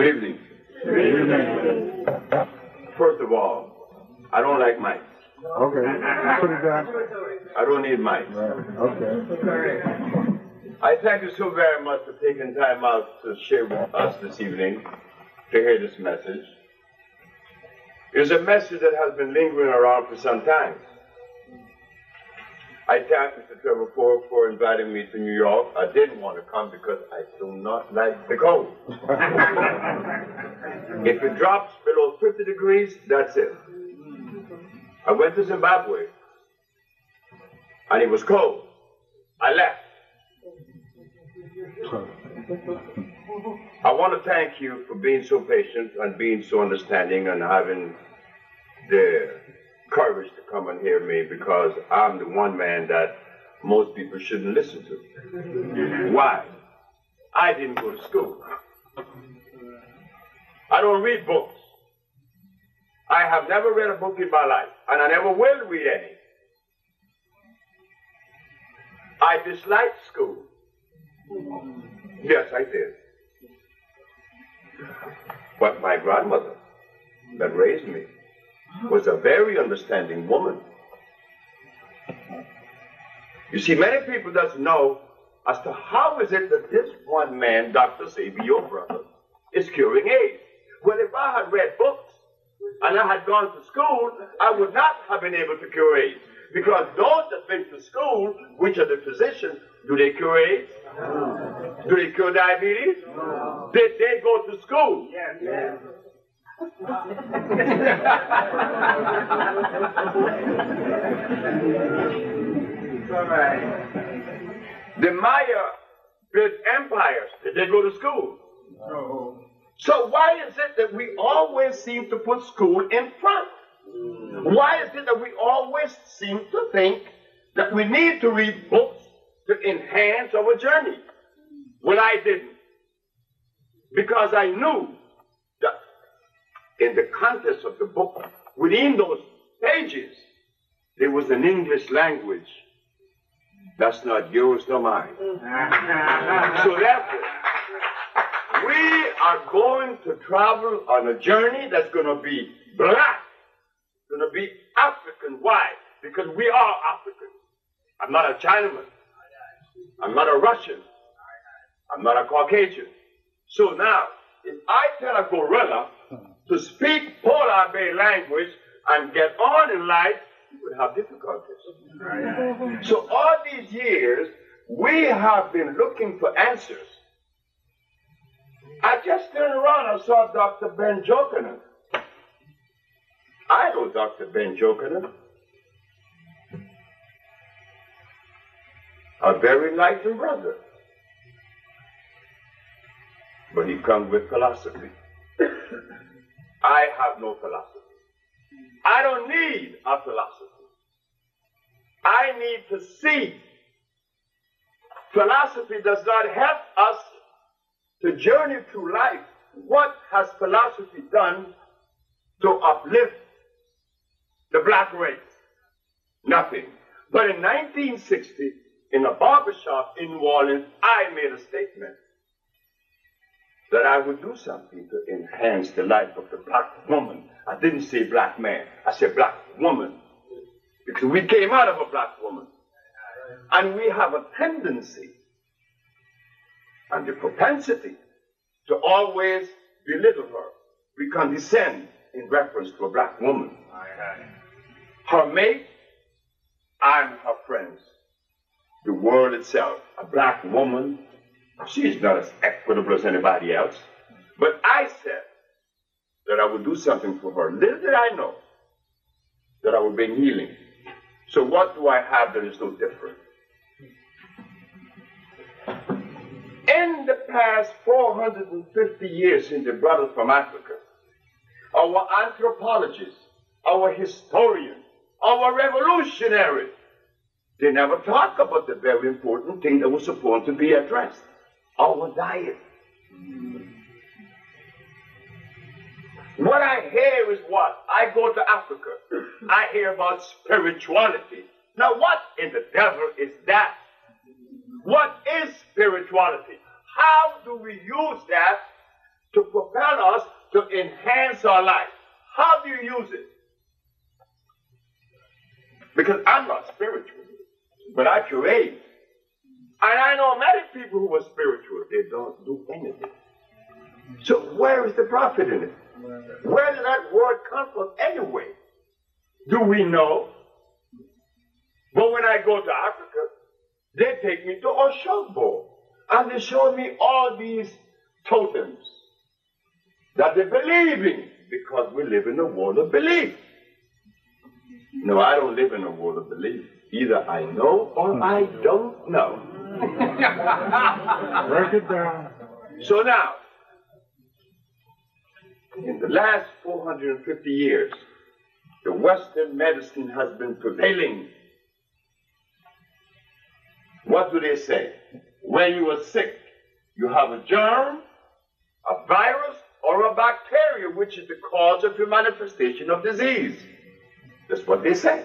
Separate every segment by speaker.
Speaker 1: Good evening.
Speaker 2: Good evening.
Speaker 1: First of all, I don't like mics.
Speaker 2: Okay. Put it down.
Speaker 1: I don't need mics.
Speaker 2: Okay.
Speaker 1: I thank you so very much for taking time out to share with us this evening to hear this message. It's a message that has been lingering around for some time. I thank Mr. Trevor Ford for inviting me to New York. I didn't want to come because I do not like the cold. If it drops below 50 degrees, that's it. I went to Zimbabwe, and it was cold. I left. I want to thank you for being so patient and being so understanding and having the courage to come and hear me, because I'm the one man that most people shouldn't listen to. Why? I didn't go to school. I don't read books. I have never read a book in my life, and I never will read any. I disliked school. Yes, I did. But my grandmother that raised me was a very understanding woman. You see, many people doesn't know as to how is it that this one man, Dr. Sebi, your brother, is curing AIDS. Well, if I had read books and I had gone to school, I would not have been able to cure AIDS. Because those that went to school, which are the physicians, do they cure AIDS? No. Do they cure diabetes? No. Did they go to school? Yes. Yes. The Maya built empires. Did they go to school? No. So why is it that we always seem to put school in front? Why is it that we always seem to think that we need to read books to enhance our journey? Well, I didn't. Because I knew that in the context of the book, within those pages, there was an English language that's not yours nor mine. So therefore, we are going to travel on a journey that's going to be black, going to be African. Why? Because we are Africans. I'm not a Chinaman. I'm not a Russian. I'm not a Caucasian. So now, if I tell a gorilla to speak polar bear language and get on in life, you would have difficulties. So all these years, we have been looking for answers. I just turned around and saw Dr. Ben Jokanen. I know Dr. Ben Jokanen. A very enlightened brother. But he comes with philosophy. I have no philosophy. I don't need a philosophy. I need to see. Philosophy does not help us to journey through life. What has philosophy done to uplift the black race? Nothing. But in 1960, in a barbershop in New Orleans, I made a statement that I would do something to enhance the life of the black woman. I didn't say black man. I said black woman. Because we came out of a black woman. And we have a tendency and the propensity to always belittle her. We condescend in reference to a black woman. Her mate and her friends. The world itself. A black woman, she's not as equitable as anybody else. But I said that I would do something for her. Little did I know that I would bring healing. So what do I have that is no different? In the past 450 years since the brothers from Africa, our anthropologists, our historians, our revolutionaries, they never talk about the very important thing that was supposed to be addressed, our diet. What I hear is what? I go to Africa. I hear about spirituality. Now what in the devil is that? What is spirituality? How do we use that to propel us to enhance our life. How do you use it? Because I'm not spiritual, but I create. And I know many people who are spiritual, they don't do anything. So where is the profit in it? Where did that word come from anyway? Do we know? But when I go to Africa, they take me to Oshobo, and they show me all these totems that they believe in, because we live in a world of belief. No, I don't live in a world of belief. Either I know or I don't know.
Speaker 2: Break it down.
Speaker 1: So now, in the last 450 years, the Western medicine has been prevailing. What do they say? When you are sick, you have a germ, a virus, or a bacteria, which is the cause of your manifestation of disease. That's what they say.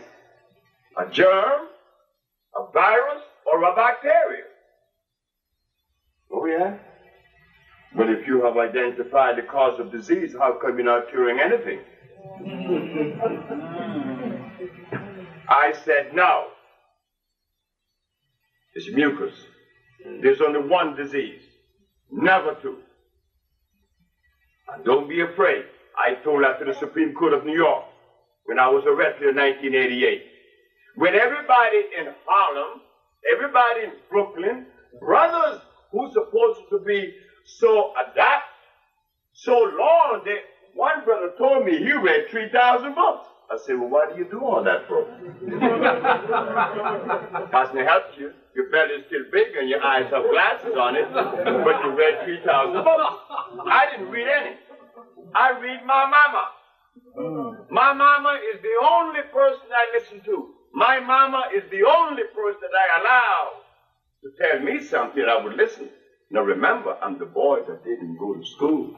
Speaker 1: A germ, a virus, or a bacteria. Oh, yeah? But if you have identified the cause of disease, how come you're not curing anything? I said, no. It's mucus. There's only one disease, never two. And don't be afraid. I told that to the Supreme Court of New York when I was arrested in 1988. When everybody in Harlem, everybody in Brooklyn, brothers who's supposed to be so adapt, so long, one brother told me he read 3,000 books. I said, well, why do you do all that for? Hasn't helped you. Your belly is still big and your eyes have glasses on it, but you read 3,000 books. I didn't read any. I read my mama. My mama is the only person I listen to. My mama is the only person that I allow to tell me something I would listen. Now remember, I'm the boy that didn't go to school.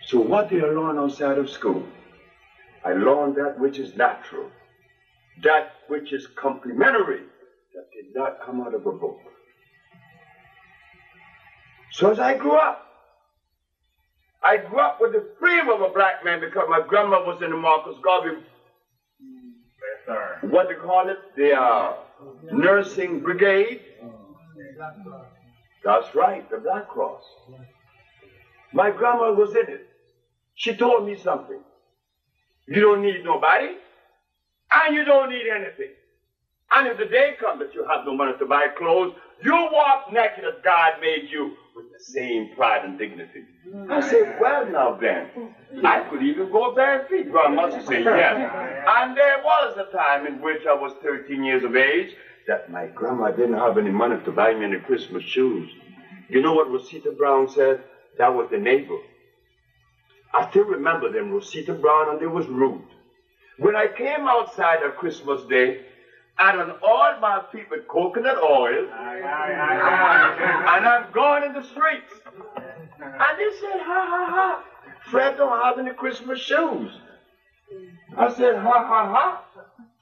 Speaker 1: So what did I learn outside of school? I learned that which is natural, that which is complementary, that did not come out of a book. So as I grew up with the freedom of a black man, because my grandma was in the Marcus Garvey, what they call it, the nursing brigade. That's right, the Black Cross. My grandma was in it. She told me something. You don't need nobody, and you don't need anything. And if the day comes that you have no money to buy clothes, you walk naked as God made you with the same pride and dignity. I said, well, now then, I could even go bare feet. Grandma said, yes. And there was a time in which I was 13 years of age that my grandma didn't have any money to buy me any Christmas shoes. You know what Rosita Brown said? That was the neighbor. I still remember them, Rosita Brown, and they was rude. When I came outside on Christmas Day, I done oiled my feet with coconut oil, and I'm going in the streets. And they said, ha, ha, ha, Fred don't have any Christmas shoes. I said, ha, ha, ha,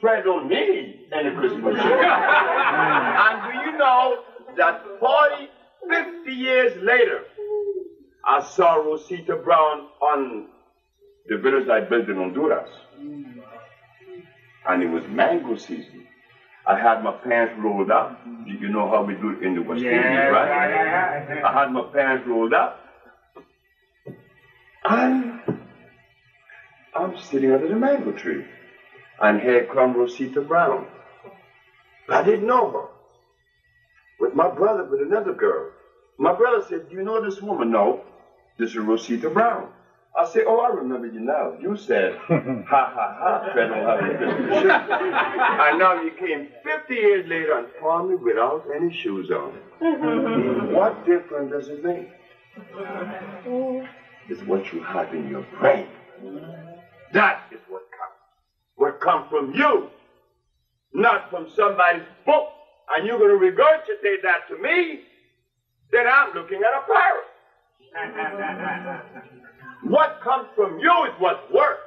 Speaker 1: Fred don't need any Christmas shoes. And do you know that 40, 50 years later, I saw Rosita Brown on the village I built in Honduras. And it was mango season. I had my pants rolled up. You know how we do it in the West Indies, right? I had my pants rolled up. And I'm sitting under the mango tree. And here comes Rosita Brown. I didn't know her. With my brother, with another girl. My brother said, do you know this woman? No. This is Rosita Brown. I said, oh, I remember you now. You said, ha, ha, ha, Fred don't have any Christmas shoes. And now you came 50 years later and found me without any shoes on. What difference does it make? It's what you have in your brain. That is what comes. What comes from you, not from somebody's book. And you're going to regurgitate that to me, then I'm looking at a pirate. What comes from you is what works,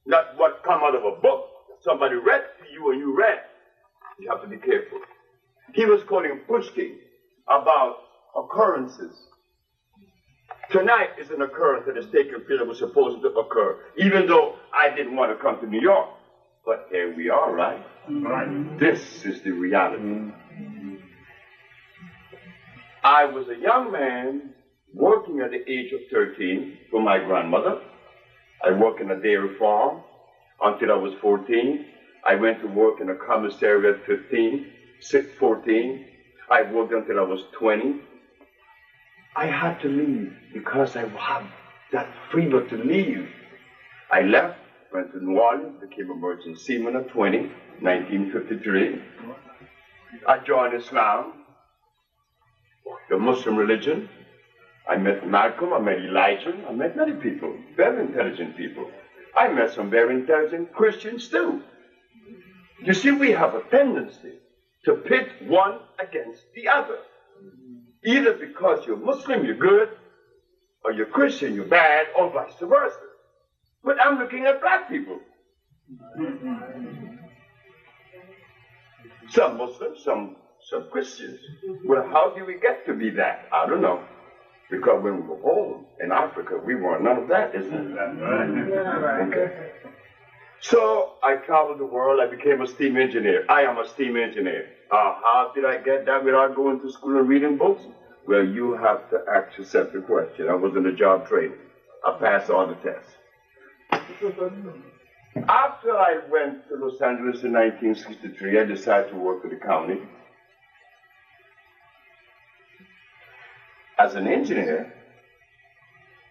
Speaker 1: not what comes out of a book that somebody read to you and you read. You have to be careful. He was quoting Pushkin about occurrences. Tonight is an occurrence that is taking place that was supposed to occur, even though I didn't want to come to New York. But here we are, right? Right. This is the reality. I was a young man working at the age of 13 for my grandmother. I worked in a dairy farm until I was 14. I went to work in a commissary at 14. I worked until I was 20. I had to leave because I had that freedom to leave. I left, went to New Orleans, became a merchant seaman at 20, 1953. I joined Islam, the Muslim religion. I met Malcolm, I met Elijah, I met many people, very intelligent people. I met some very intelligent Christians too. You see, we have a tendency to pit one against the other. Either because you're Muslim, you're good, or you're Christian, you're bad, or vice versa. But I'm looking at black people. Some Muslims, some Christians. Well, how do we get to be that? I don't know. Because when we were home in Africa, we weren't none of that, isn't it? Okay. So I traveled the world. I became a steam engineer. I am a steam engineer. How did I get that without going to school and reading books? Well, you have to ask yourself the question. I was in a job training. I passed all the tests. After I went to Los Angeles in 1963, I decided to work for the county. As an engineer,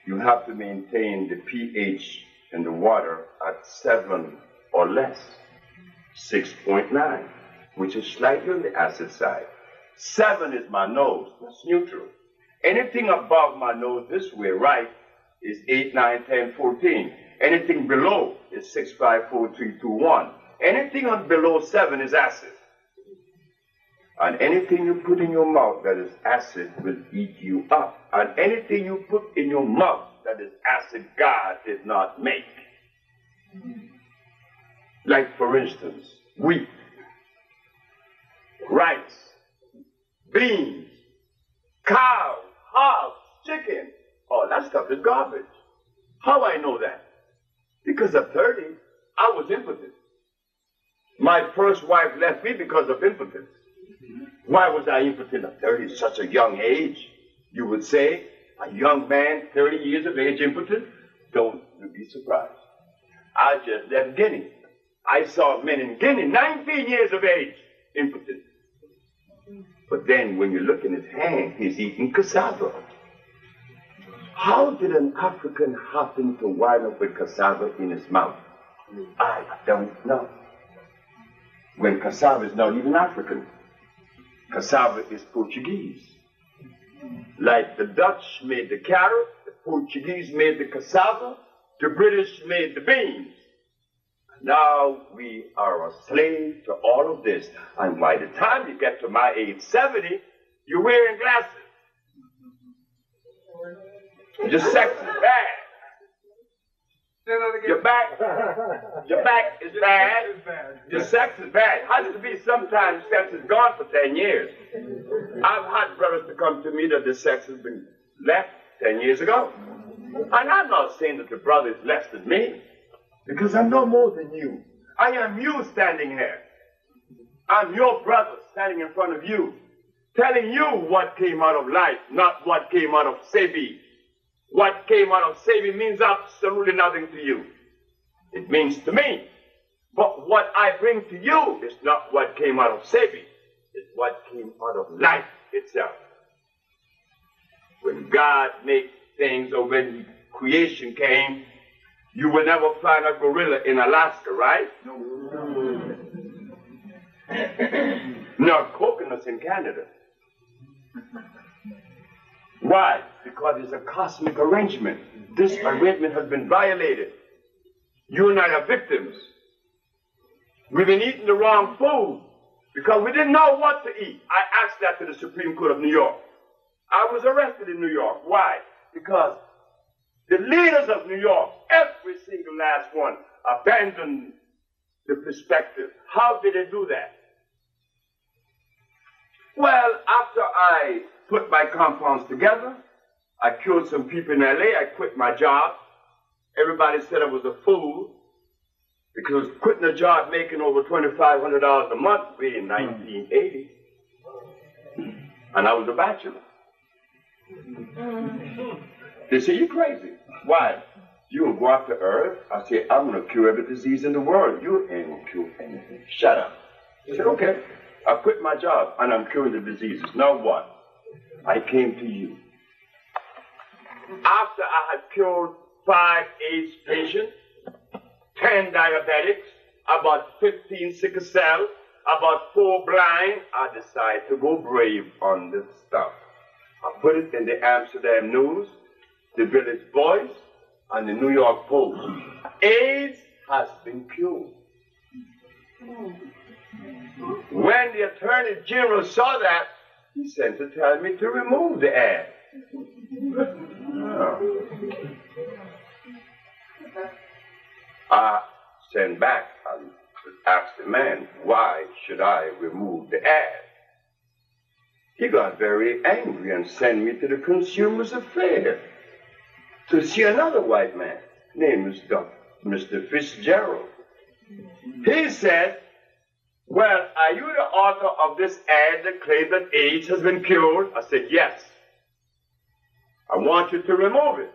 Speaker 1: you have to maintain the pH in the water at 7 or less, 6.9, which is slightly on the acid side. 7 is my nose, that's neutral. Anything above my nose this way, right, is 8, 9, 10, 14. Anything below is 6, 5, 4, 3, 2, 1. Anything on below 7 is acid. And anything you put in your mouth that is acid will eat you up. And anything you put in your mouth that is acid, God did not make. Like, for instance, wheat, rice, beans, cows, hogs, chicken. All that stuff is garbage. How I know that? Because at 30, I was impotent. My first wife left me because of impotence. Why was I impotent at 30, such a young age? You would say, a young man, 30 years of age, impotent? Don't be surprised. I just left Guinea. I saw men in Guinea, 19 years of age, impotent. But then when you look in his hand, he's eating cassava. How did an African happen to wind up with cassava in his mouth? I don't know. When cassava is not even African. Cassava is Portuguese. Like the Dutch made the carrot, the Portuguese made the cassava, the British made the beans. Now we are a slave to all of this. And by the time you get to my age, 70, you're wearing glasses. Your sex is bad. Your back is bad. Your sex is bad. Has to be sometimes sex is gone for 10 years. I've had brothers to come to me that the sex has been left 10 years ago. And I'm not saying that the brother is less than me, because I'm no more than you. I am you standing here. I'm your brother standing in front of you, telling you what came out of life, not what came out of Sebi. What came out of Sebi means absolutely nothing to you. It means to me. But what I bring to you is not what came out of Sebi. It's what came out of life itself. When God made things, or when creation came, you will never find a gorilla in Alaska, right? No. Nor coconuts in Canada. Why? Because it's a cosmic arrangement. This arrangement has been violated. You and I are victims. We've been eating the wrong food because we didn't know what to eat. I asked that to the Supreme Court of New York. I was arrested in New York. Why? Because the leaders of New York, every single last one, abandoned the perspective. How did they do that? Well, after I put my compounds together, I killed some people in LA. I quit my job. Everybody said I was a fool because quitting a job making over $2,500 a month way in 1980. And I was a bachelor. They say, you're crazy. Why? You will go out to earth? I say, I'm going to cure every disease in the world. You ain't going to cure anything. Shut up. I said, okay. I quit my job and I'm curing the diseases. Now what? I came to you. After I had cured 5 AIDS patients, 10 diabetics, about 15 sickle cell, about 4 blind, I decided to go brave on this stuff. I put it in the Amsterdam News, the Village Voice, and the New York Post. AIDS has been cured. When the Attorney General saw that, he sent to tell me to remove the ad. I sent back and asked the man, why should I remove the ad? He got very angry and sent me to the Consumer's Affairs to see another white man named Mr. Fitzgerald. He said, well, are you the author of this ad that claims that AIDS has been cured? I said, yes. I want you to remove it.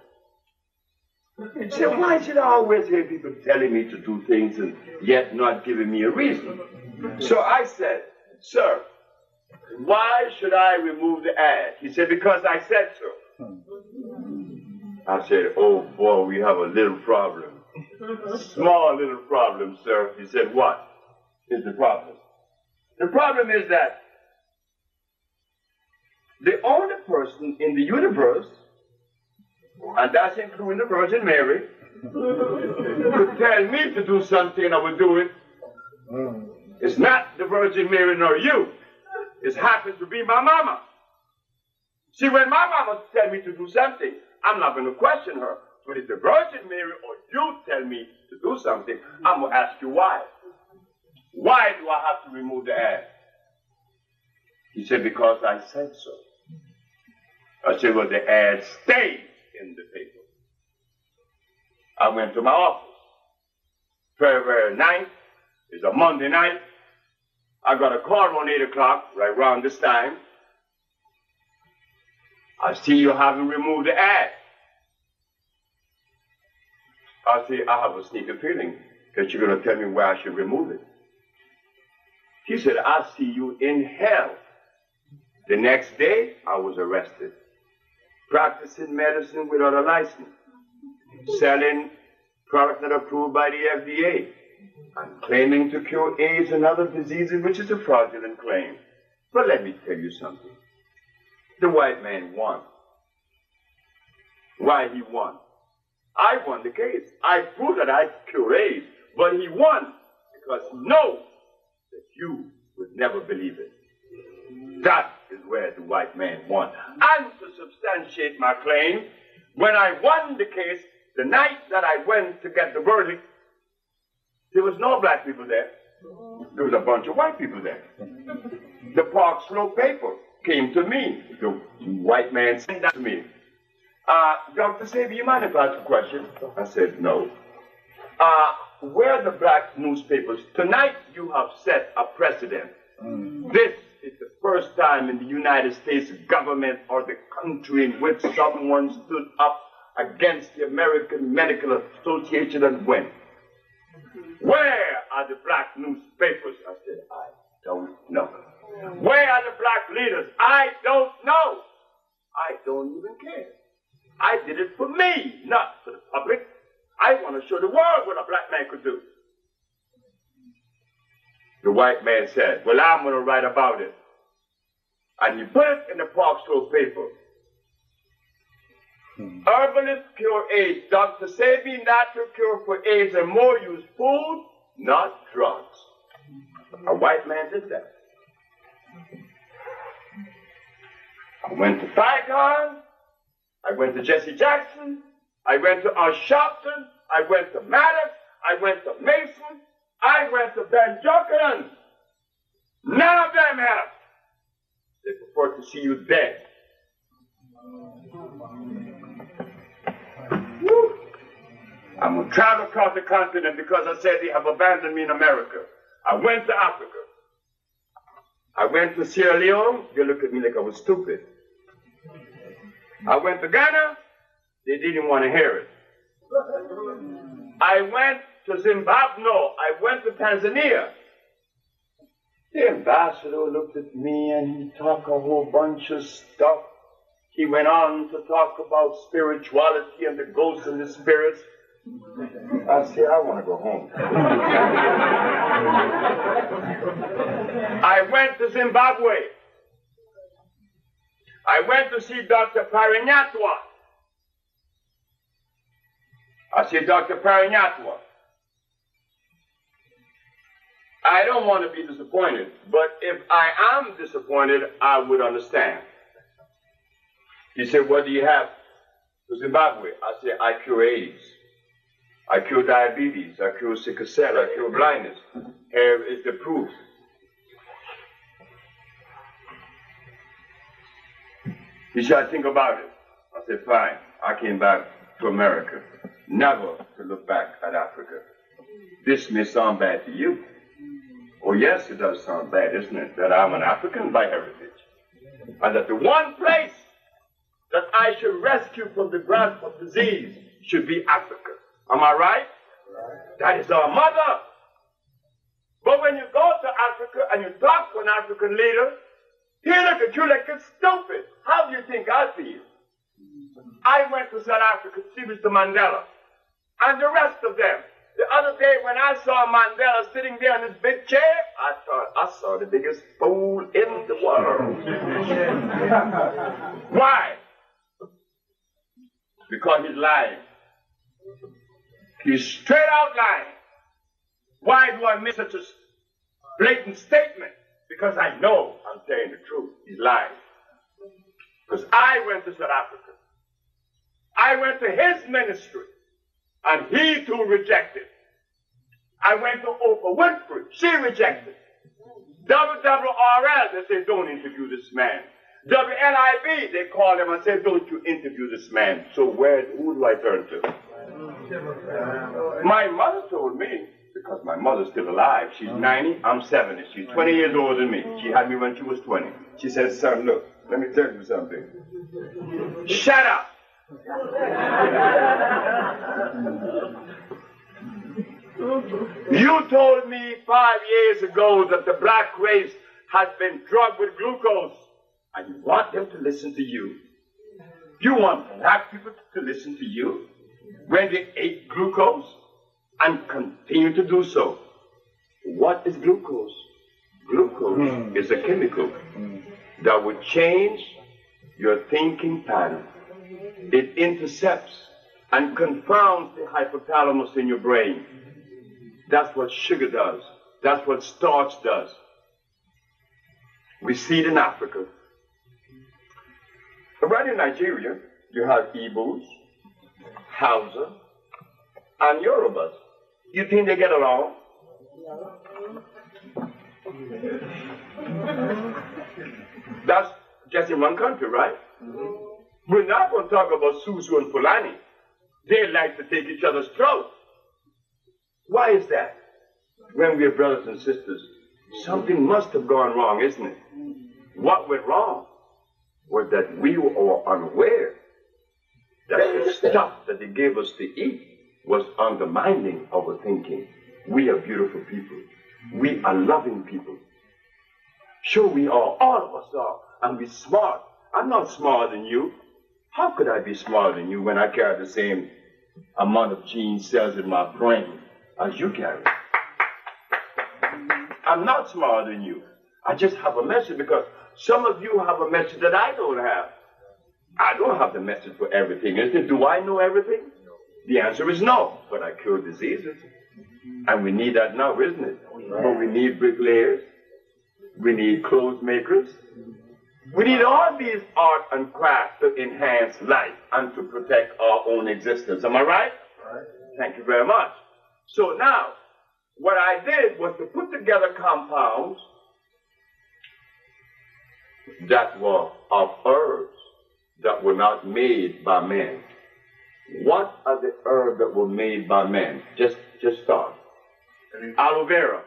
Speaker 1: He said, why should I always hear people telling me to do things and yet not giving me a reason? So I said, sir, why should I remove the ad? He said, because I said so. I said, oh boy, we have a little problem. Small little problem, sir. He said, what is the problem? The problem is that the only person in the universe, and that's including the Virgin Mary, could tell me to do something and I will do it. It's not the Virgin Mary nor you. It happens to be my mama. See, when my mama tells me to do something, I'm not going to question her. But if the Virgin Mary or you tell me to do something, I'm going to ask you why. Why do I have to remove the ad? He said, because I said so. I said, well, the ad stayed in the paper. I went to my office. February 9th is a Monday night. I got a call around 8 o'clock, right around this time. I see you haven't removed the ad. I say, I have a sneaking feeling that you're going to tell me where I should remove it. He said, I see you in hell. The next day, I was arrested. Practicing medicine without a license. Selling products not approved by the FDA. And claiming to cure AIDS and other diseases, which is a fraudulent claim. But let me tell you something. The white man won. Why he won? I won the case. I proved that I cure AIDS, but he won because he knows that you would never believe it. That is where the white man won. And to substantiate my claim, when I won the case, the night that I went to get the verdict, there was no black people there. There was a bunch of white people there. The Park Slope paper came to me. The white man sent that to me. Dr. Sebi, you mind if I ask a question? I said, no. Where are the black newspapers? Tonight you have set a precedent. This is the first time in the United States government or the country in which someone stood up against the American Medical Association and went. Where are the black newspapers? I said, I don't know. Where are the black leaders? I don't know. I don't even care. I did it for me, not for the public. I want to show the world what a black man could do. The white man said, well, I'm going to write about it. And he put it in the Park Slope paper. Herbalists cure AIDS. Dr. Sebi, natural cure for AIDS, and more use food, not drugs. A white man did that. I went to Saigon. I went to Jesse Jackson. I went to Sharpton. I went to Maddox. I went to Mason. I went to Ben Junkerton. None of them helped. They prefer to see you dead. I'm going to travel across the continent because I said they have abandoned me in America. I went to Africa. I went to Sierra Leone. They looked at me like I was stupid. I went to Ghana. They didn't want to hear it. I went to Zimbabwe. No, I went to Tanzania. The ambassador looked at me and he talked a whole bunch of stuff. He went on to talk about spirituality and the ghosts and the spirits. I said, I want to go home. I went to Zimbabwe. I went to see Dr. Parinyatwa. I said, Dr. Parinyatwa, I don't want to be disappointed, but if I am disappointed, I would understand. He said, what do you have for Zimbabwe? I said, I cure AIDS. I cure diabetes. I cure sickle cell. I cure blindness. Here is the proof. He said, think about it. I said, fine. I came back to America, never to look back at Africa. This may sound bad to you. Oh, yes, it does sound bad, isn't it? That I'm an African by heritage. And that the one place that I should rescue from the grasp of disease should be Africa. Am I right? That is our mother. But when you go to Africa and you talk to an African leader, he look at you like you're stupid. How do you think I feel? I went to South Africa to see Mr. Mandela and the rest of them. The other day when I saw Mandela sitting there in his big chair, I thought I saw the biggest fool in the world. Why? Because he's lying. He's straight out lying. Why do I make such a blatant statement? Because I know I'm telling the truth. He's lying. Because I went to South Africa. I went to his ministry, and he too rejected. I went to Oprah Winfrey. She rejected. WWRL, they said, don't interview this man. WNIB, they called him and said, don't you interview this man. So who do I turn to? My mother told me, because my mother's still alive. She's 90, I'm 70. She's 20 years older than me. She had me when she was 20. She said, son, look, let me tell you something. Shut up. You told me 5 years ago that the black race has been drugged with glucose, and you want them to listen to you. You want black people to listen to you when they ate glucose and continue to do so. What is glucose? Glucose is a chemical that will change your thinking pattern. It intercepts and confounds the hypothalamus in your brain. That's what sugar does. That's what starch does. We see it in Africa. Right in Nigeria, you have Igbos, Hausa, and Yorubas. You think they get along? That's just in one country, right? We're not going to talk about Susu and Fulani. They like to take each other's throats. Why is that? When we're brothers and sisters, something must have gone wrong, isn't it? What went wrong was that we were unaware that the stuff that they gave us to eat was undermining our thinking. We are beautiful people. We are loving people. Sure we are, all of us are, and we're smart. I'm not smarter than you. How could I be smarter than you when I carry the same amount of gene cells in my brain as you carry? I'm not smarter than you. I just have a message because some of you have a message that I don't have. I don't have the message for everything, isn't it? Do I know everything? The answer is no, but I cure diseases. And we need that now, isn't it? But we need bricklayers. We need clothes makers. We need all these art and crafts to enhance life and to protect our own existence. Am I right? Right. Thank you very much. So now, what I did was to put together compounds that were of herbs that were not made by men. What are the herbs that were made by men? Just start. Aloe vera,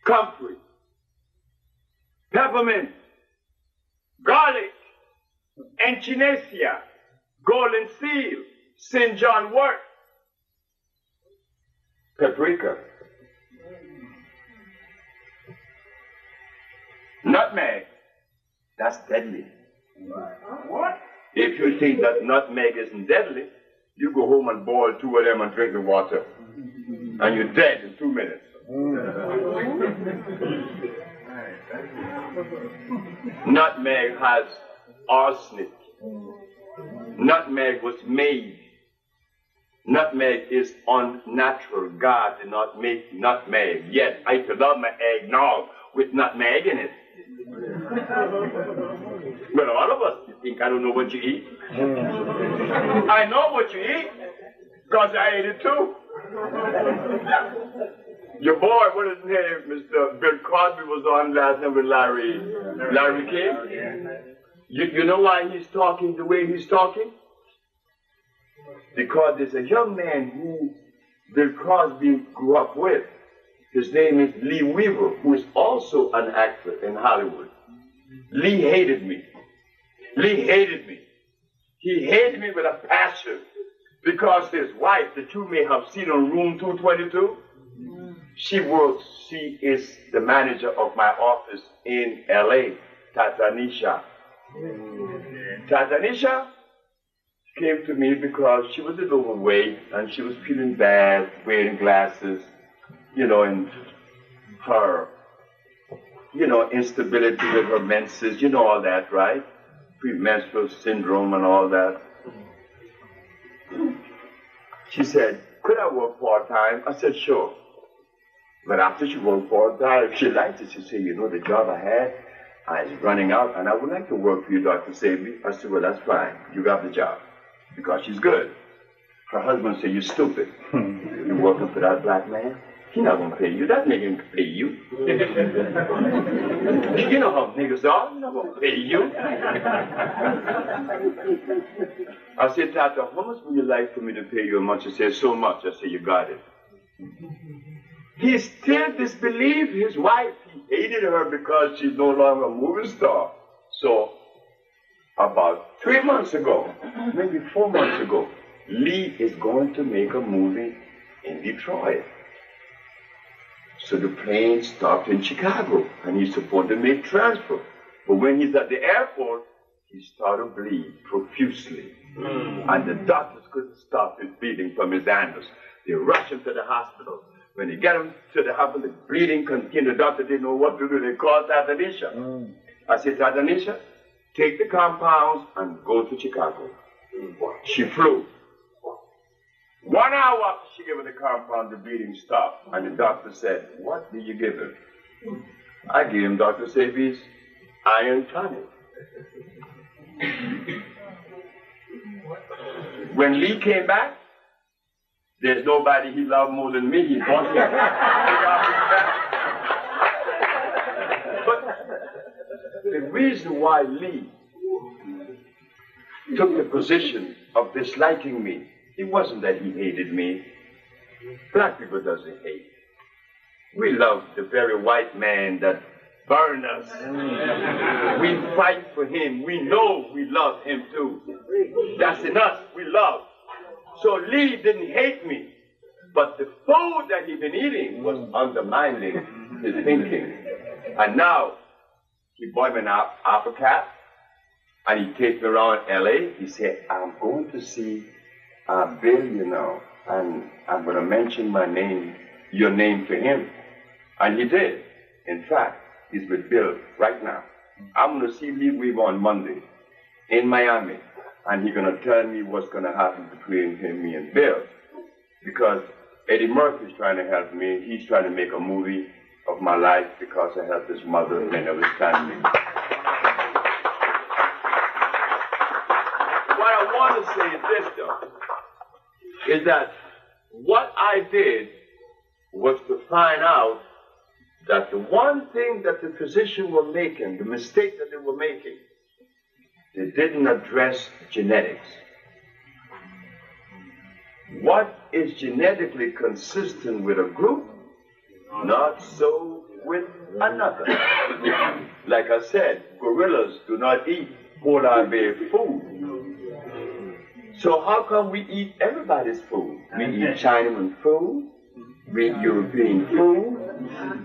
Speaker 1: comfrey, peppermint, garlic, echinacea, golden seal, St. John wort, paprika, nutmeg. That's deadly. What? If you think that nutmeg isn't deadly, you go home and boil 2 of them and drink the water. And you're dead in 2 minutes. Nutmeg has arsenic. Nutmeg was made. Nutmeg is unnatural. God did not make nutmeg. Yet I could love my eggnog with nutmeg in it. But all of us, you think I don't know what you eat? I know what you eat, because I ate it too. Your boy, what is his name? Mr. Bill Crosby was on last night with Larry King. You know why he's talking the way he's talking? Because there's a young man who Bill Crosby grew up with. His name is Lee Weaver, who is also an actor in Hollywood. Lee hated me. Lee hated me. He hated me with a passion because his wife, that you may have seen on Room 222, she is the manager of my office in L.A., Tatanisha. Tatanisha came to me because she was a little overweight and she was feeling bad, wearing glasses, and her, instability with her menses, all that, right? Premenstrual syndrome and all that. She said, could I work part-time? I said, sure. But after she worked part-time, she liked it. She said, the job I had is running out, and I would like to work for you, Dr. Sebi. I said, well, that's fine. You got the job. Because she's good. Her husband said, you're stupid. You're working for that black man? He's not going to pay you. That nigga can pay you. You know how niggas are. He's not going to pay you. I said, Tata, how much would you like for me to pay you a month? She said, so much. I said, you got it. He still disbelieved his wife. He hated her because she's no longer a movie star. So, about 3 months ago, maybe 4 months ago, Lee is going to make a movie in Detroit. So the plane stopped in Chicago, and he's supposed to make transfer. But when he's at the airport, he started to bleed profusely. And the doctors couldn't stop his bleeding from his anus. They rushed him to the hospital. When they get him to the hospital, the bleeding continued. The doctor didn't know what to do. They called Tatanisha. I said, Tatanisha, take the compounds and go to Chicago. She flew. 1 hour after she gave her the compound, the bleeding stopped. And the doctor said, what did you give her? I gave him Dr. Sebi's iron tonic. When Lee came back, there's nobody he loved more than me. He bought me. But the reason why Lee took the position of disliking me, it wasn't that he hated me. Black people doesn't hate. We love the very white man that burned us. We fight for him. We know we love him too. That's in us. We love. So Lee didn't hate me, but the food that he'd been eating was undermining his thinking. And now he bought me an apple cap, and he takes me around L.A. He said, I'm going to see Bill, and I'm going to mention your name to him. And he did. In fact, he's with Bill right now. I'm going to see Lee Weaver on Monday in Miami. And he's going to tell me what's going to happen between me and Bill. Because Eddie Murphy's trying to help me. He's trying to make a movie of my life because I helped his mother and many of his family. What I want to say is this, though, is that what I did was to find out that the one thing that the physicians were making, the mistake that they were making, they didn't address genetics. what is genetically consistent with a group, not so with another. Like I said, gorillas do not eat polar bear food. So how come we eat everybody's food? We eat Chinaman food, we eat European food,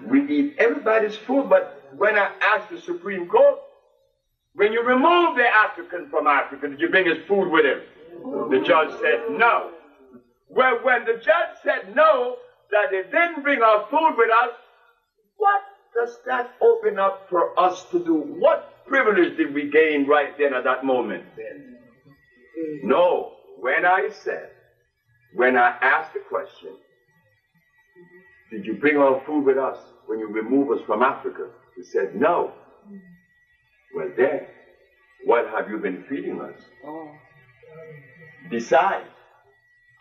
Speaker 1: we eat everybody's food, but when I asked the Supreme Court, when you remove the African from Africa, did you bring his food with him? The judge said no. Well, when the judge said no, that they didn't bring our food with us, what does that open up for us to do? What privilege did we gain right then at that moment? No, when I asked the question, did you bring our food with us when you remove us from Africa? He said no. Well then, what have you been feeding us? Besides,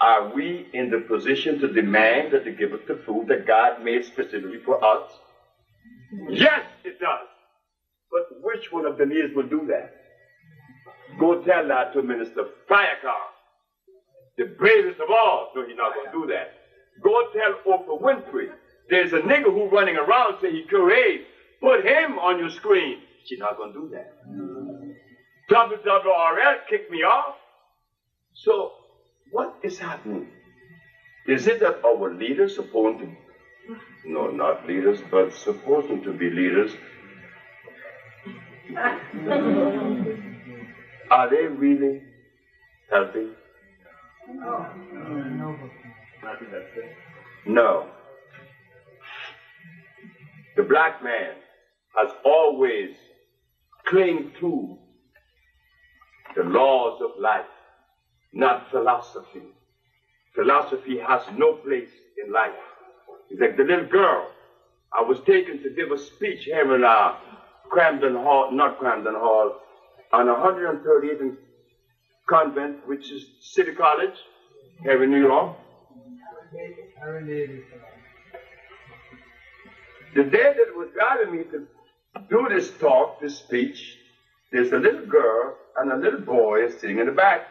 Speaker 1: are we in the position to demand that they give us the food that God made specifically for us? Yes, it does. But which one of the leaders will do that? Go tell that to Minister Firecar, the bravest of all. No, he's not going to do that. Go tell Oprah Winfrey, there's a nigger who's running around saying he cured AIDS. Put him on your screen. She's not going to do that. WWRL kicked me off. So, what is happening? Is it that our leaders supposed to, no, not leaders, but supposed to be leaders, are they really helping? No. The black man has always clinged to the laws of life, not philosophy. Philosophy has no place in life. It's like the little girl. I was taken to give a speech here in Camden Hall, not Camden Hall, on 138th Convent, which is City College, here in New York. The day that was guiding me to do this talk, this speech, there's a little girl and a little boy sitting in the back,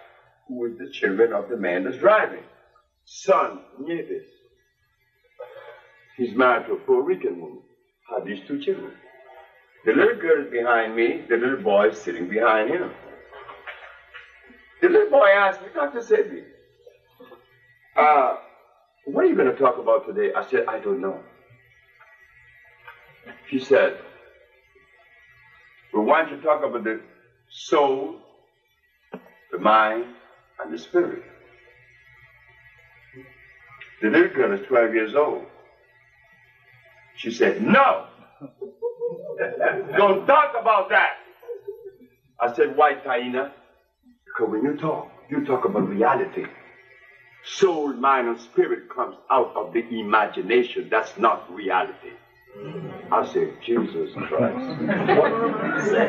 Speaker 1: who is the children of the man that's driving. Son Nieves. He's married to a Puerto Rican woman. Had these two children. The little girl is behind me, the little boy is sitting behind him. The little boy asked me, Dr. Sebi, what are you going to talk about today? I said, I don't know. He said, we want you to talk about the soul, the mind, and the spirit. The little girl is 12 years old. She said, no, don't talk about that. I said, why, Taina? Because when you talk about reality. Soul, mind, and spirit comes out of the imagination. That's not reality. I said, Jesus Christ. What did you say?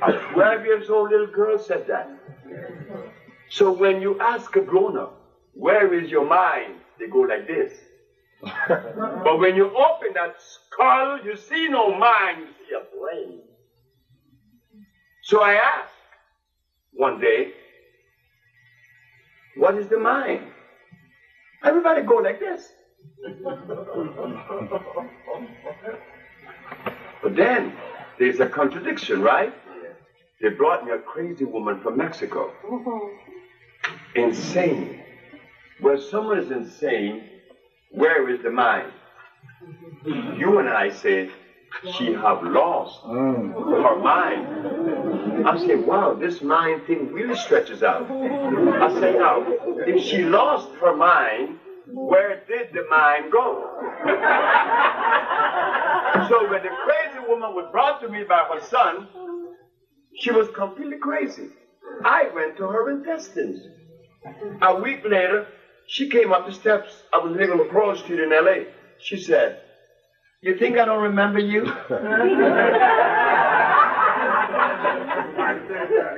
Speaker 1: A 12 years old little girl said that. So when you ask a grown-up, where is your mind? They go like this. But when you open that skull, you see no mind, you see a brain. So I asked one day, what is the mind? Everybody go like this. But then, there's a contradiction, right? They brought me a crazy woman from Mexico. Insane. Where someone is insane, where is the mind? You and I said, she have lost her mind. I said, wow, this mind thing really stretches out. I said, now, if she lost her mind, where did the mind go? So when the crazy woman was brought to me by her son, she was completely crazy. I went to her intestines. A week later, she came up the steps. I was living on Pearl Street in L.A. She said, you think I don't remember you?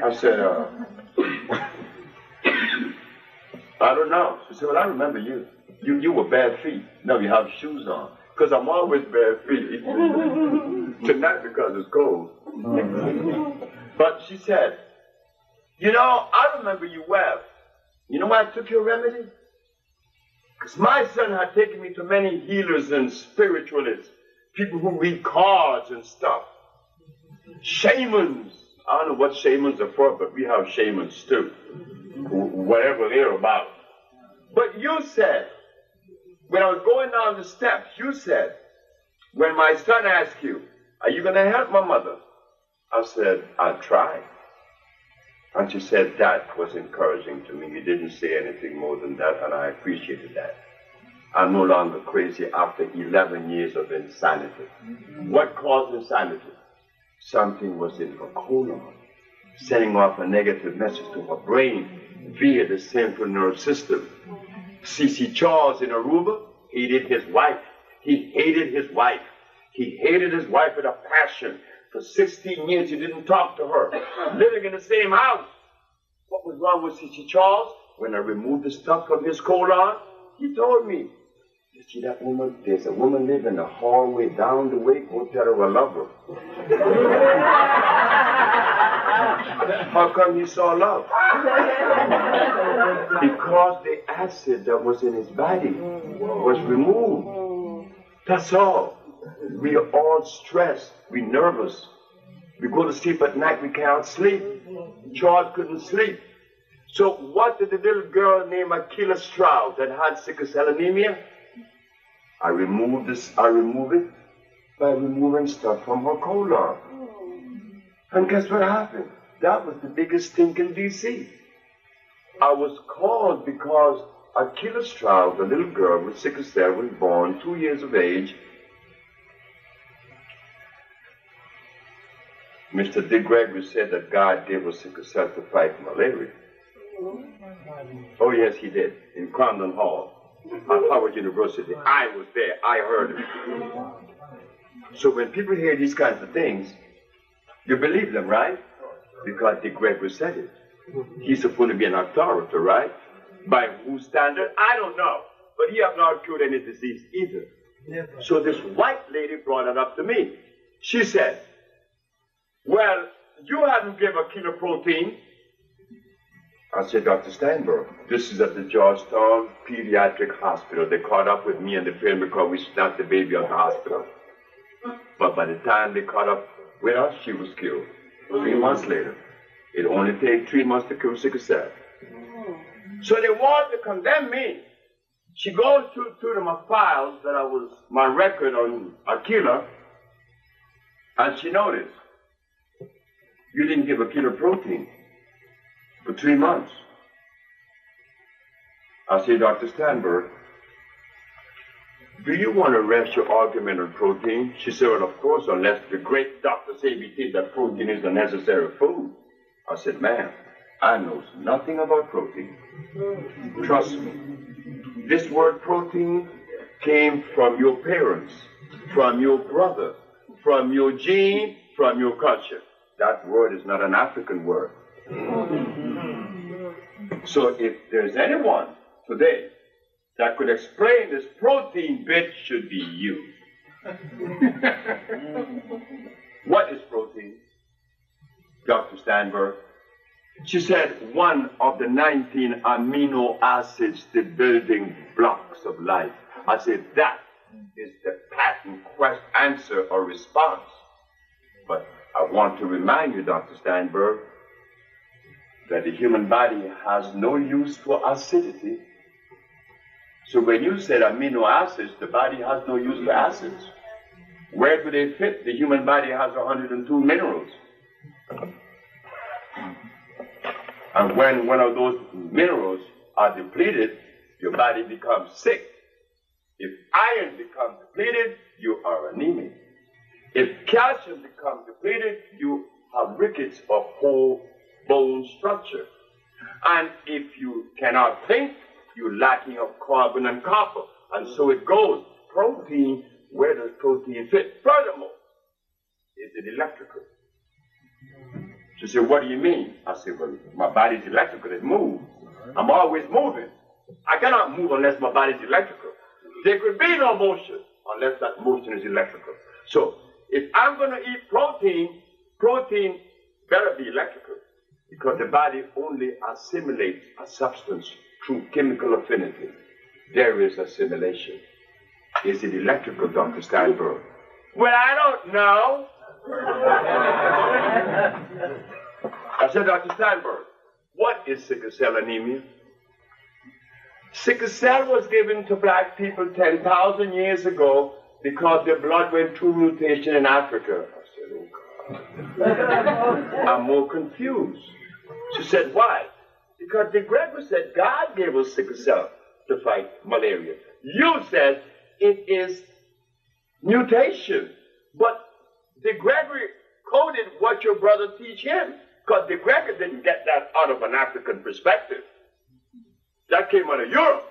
Speaker 1: I said, I don't know. She said, well, I remember you. You were bare feet. Now you have shoes on. Because I'm always bare feet. Tonight because it's cold. But she said, you know, I remember you well. You know why I took your remedy? Because my son had taken me to many healers and spiritualists, people who read cards and stuff. Shamans. I don't know what shamans are for, but we have shamans too. Whatever they're about. But you said, when I was going down the steps, you said, when my son asked you, are you going to help my mother? I said, I'll try. And she said, that was encouraging to me. You didn't say anything more than that, and I appreciated that. I'm no longer crazy after 11 years of insanity. What caused insanity? Something was in her colon, sending off a negative message to her brain via the central nervous system. C.C. Charles in Aruba hated his wife. He hated his wife. He hated his wife with a passion. For 16 years, he didn't talk to her, living in the same house. What was wrong with C.C. Charles? When I removed the stuff from his colon, he told me, you see that woman? There's a woman living in the hallway down the way. Go tell her I love her. How come he saw love? Because the acid that was in his body was removed. That's all. We are all stressed. We're nervous. We go to sleep at night, we can't sleep. Charles couldn't sleep. So what did the little girl named Akila Stroud that had sickle cell anemia? I remove it by removing stuff from her colon. And guess what happened? That was the biggest stink in D.C. I was called because Akila Stroud, the little girl with sickle cell, was born 2 years of age. Mr. De Gregory said that God gave us sickle cell to fight malaria. Oh, yes, he did, in Crandon Hall. At Howard University. I was there. I heard it. So when people hear these kinds of things, you believe them, right? Because De Gregory said it. He's supposed to be an authority, right? By whose standard? I don't know. But he has not cured any disease either. So this white lady brought it up to me. She said, well, you haven't given a kilo protein. I said, Dr. Steinberg, this is at the Georgetown Pediatric Hospital. They caught up with me and the parent because we snapped the baby out of the hospital. But by the time they caught up with us, she was killed. 3 months later. It only takes 3 months to cure sickle cell. So they wanted to condemn me. She goes through my files that my record on Akila, and she noticed, you didn't give a kilo protein for 3 months. I said, Dr. Steinberg, do you want to rest your argument on protein? She said, well, of course, unless the great Dr. Sebi thinks that protein is a necessary food. I said, ma'am, I know nothing about protein. Trust me. This word protein came from your parents, from your brother, from your gene, from your culture. That word is not an African word. So if there's anyone today that could explain this protein bit, should be you. What is protein, Dr. Steinberg? She said one of the 19 amino acids, the building blocks of life. I said that is the patent answer or response. But I want to remind you, Dr. Steinberg, that the human body has no use for acidity. So when you said amino acids, the body has no use for acids. Where do they fit? The human body has 102 minerals. And when one of those minerals are depleted, your body becomes sick. If iron becomes depleted, you are anemic. If calcium becomes depleted, you have rickets of whole bone structure. And if you cannot think, you're lacking of carbon and copper. And so it goes. Protein, where does protein fit? Furthermore, is it electrical? She said, what do you mean? I said, well, my body's electrical. It moves. I'm always moving. I cannot move unless my body's electrical. There could be no motion unless that motion is electrical. So if I'm going to eat protein, protein better be electrical. Because the body only assimilates a substance through chemical affinity. There is assimilation. Is it electrical, Dr. Steinberg? Well, I don't know. I said, Dr. Steinberg, what is sickle cell anemia? Sickle cell was given to black people 10,000 years ago because their blood went through mutation in Africa. I said, oh God. I'm more confused. She said, why? Because de Gregory said God gave us sickle cell to fight malaria. You said it is mutation. But de Gregory coded what your brother teach him. Because de Gregory didn't get that out of an African perspective. That came out of Europe.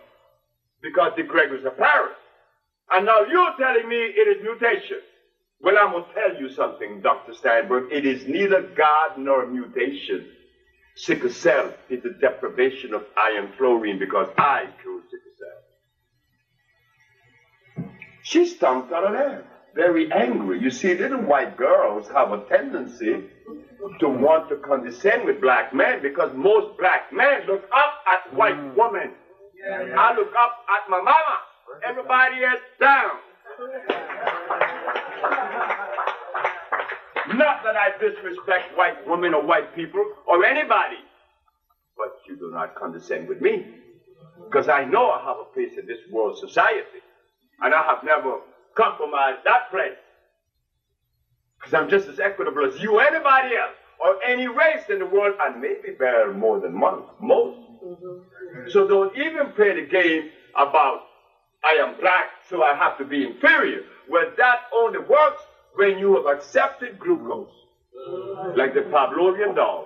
Speaker 1: Because de Gregory's a Paris. And now you're telling me it is mutation. Well, I'm going to tell you something, Dr. Steinberg. It is neither God nor mutation. Sickle cell is the deprivation of iron fluorine because I chose sickle cell. She stomped out of there, very angry. You see, little white girls have a tendency to want to condescend with black men because most black men look up at white women. I look up at my mama. Everybody is down. Not that I disrespect white women or white people or anybody, but you do not condescend with me because I know I have a place in this world society and I have never compromised that place because I'm just as equitable as you or anybody else or any race in the world and maybe better more than most. So don't even play the game about I am black so I have to be inferior. Well, that only works when you have accepted glucose, like the Pavlovian dog.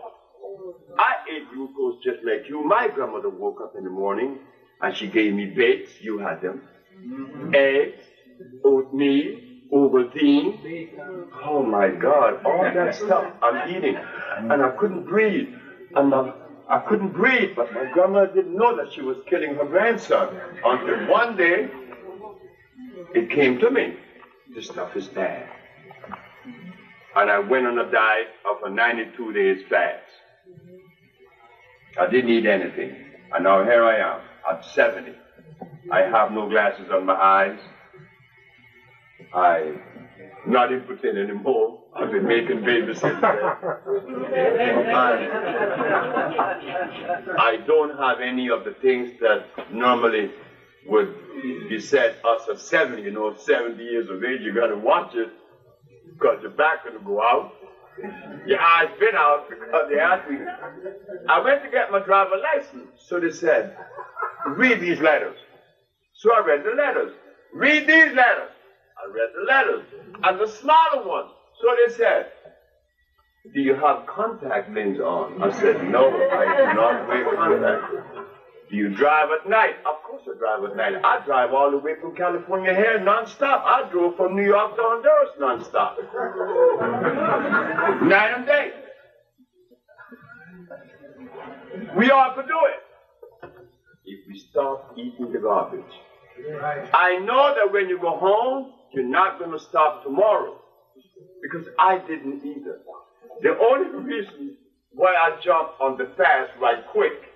Speaker 1: I ate glucose just like you. My grandmother woke up in the morning and she gave me bakes, you had them, eggs, oatmeal, Ovaltine. Oh my God, all that stuff I'm eating. And I couldn't breathe. I couldn't breathe, but my grandmother didn't know that she was killing her grandson. Until one day, it came to me. This stuff is bad. And I went on a diet of a 92 days fast. I didn't eat anything. And now here I am, at 70. I have no glasses on my eyes. I'm not impotent anymore. I've been making babies since then. I don't have any of the things that normally would be said us at 70. You know, 70 years of age, you got to watch it. Because your back going to go out. Your eyes been out because they asked me. I went to get my driver's license. So they said, read these letters. So I read the letters. Read these letters. I read the letters. And the smaller ones. So they said, do you have contact lenses on? I said, no, I do not wear contact. Do you drive at night? Of course I drive at night. I drive all the way from California here non-stop. I drove from New York to Honduras non-stop. Night and day. We all could do it. If we stop eating the garbage. I know that when you go home, you're not going to stop tomorrow. Because I didn't either. The only reason why I jumped on the fast right quick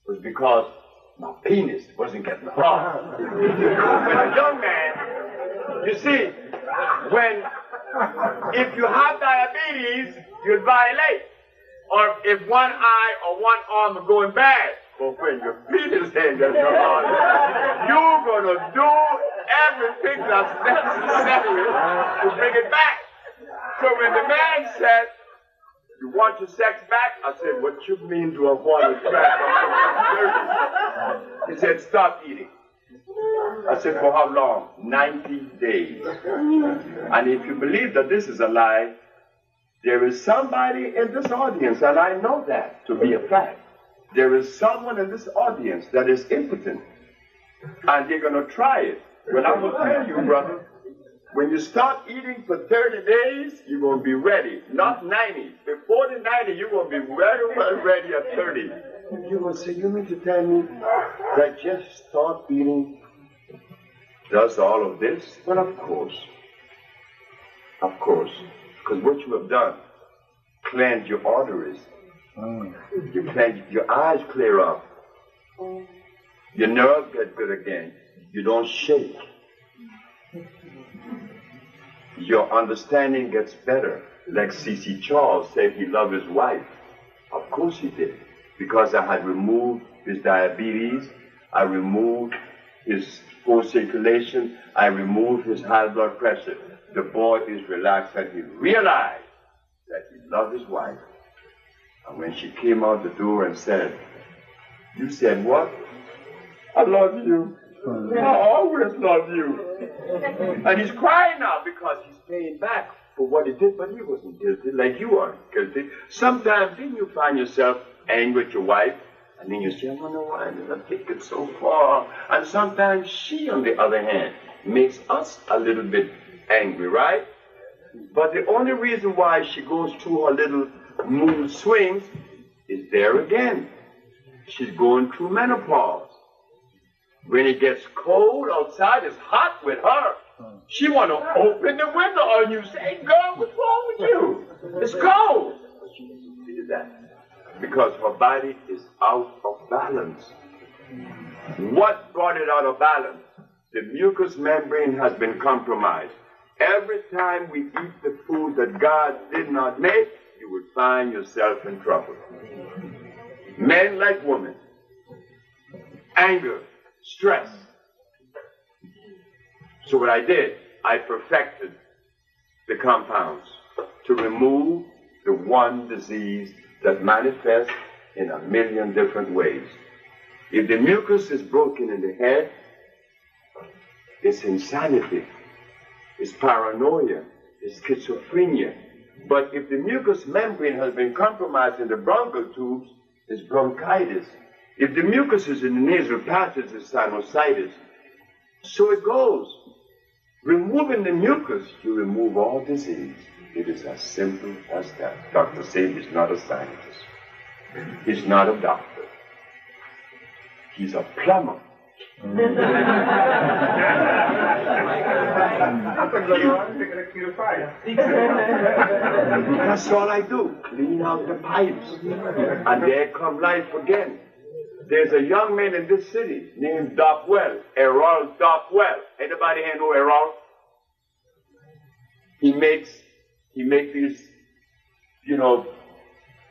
Speaker 1: was because my penis wasn't getting hard. When a young man, you see, if you have diabetes, you'll violate. Or if one eye or one arm are going bad, but when your penis ain't getting hard, you're going to do everything that's necessary to bring it back. So when the man said, you want your sex back? I said, what you mean do I want it back? He said, stop eating. I said, for how long? 90 days. And if you believe that this is a lie, there is somebody in this audience, and I know that to be a fact. There is someone in this audience that is impotent, and they're going to try it. Well, I'm going to tell you, brother, when you start eating for 30 days, you're going to be ready. Not 90. Before the 90, you're going to be very well ready at 30. You're going to say, you mean to tell me that just start eating does all of this? Well, of course. Of course. Because what you have done, cleanse your arteries, Your eyes clear up. Your nerves get good again. You don't shake. Your understanding gets better. Like C.C. Charles said he loved his wife. Of course he did. Because I had removed his diabetes, I removed his poor circulation, I removed his high blood pressure. The boy is relaxed and he realized that he loved his wife. And when she came out the door and said, "You said what?" "I love you. I always love you." And he's crying now because he's paying back for what he did, but he wasn't guilty like you are guilty. Sometimes didn't you find yourself angry with your wife? And then you say, "I wonder why did I take it so far?" And sometimes she, on the other hand, makes us a little bit angry, right? But the only reason why she goes through her little mood swings is there again. She's going through menopause. When it gets cold outside, it's hot with her. She want to open the window on you, say, "Hey, girl, what's wrong with you? It's cold." But she doesn't feel that because her body is out of balance. What brought it out of balance? The mucous membrane has been compromised. Every time we eat the food that God did not make, you will find yourself in trouble. Men like women. Anger, stress. So what I did, I perfected the compounds to remove the one disease that manifests in a million different ways. If the mucus is broken in the head, it's insanity, it's paranoia, it's schizophrenia. But if the mucous membrane has been compromised in the bronchial tubes, it's bronchitis. If the mucus is in the nasal passage, it's sinusitis. So it goes. Removing the mucus, you remove all disease. It is as simple as that. Dr. Sebi is not a scientist. He's not a doctor. He's a plumber. That's all I do. Clean out the pipes. And there come life again. There's a young man in this city named Dockwell, Errol Dockwell. Anybody here know Errol? He makes these,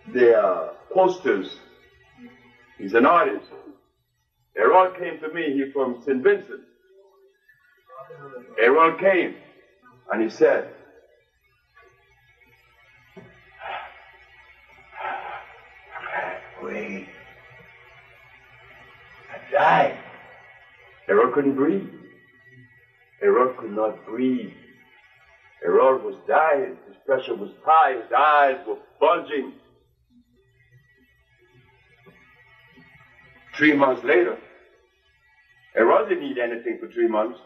Speaker 1: they're posters. He's an artist. Errol came to me, he's from St. Vincent. Errol came and he said, "Wait. I died." Errol couldn't breathe. Errol could not breathe. Errol was dying. His pressure was high. His eyes were bulging. 3 months later, Errol didn't eat anything for 3 months.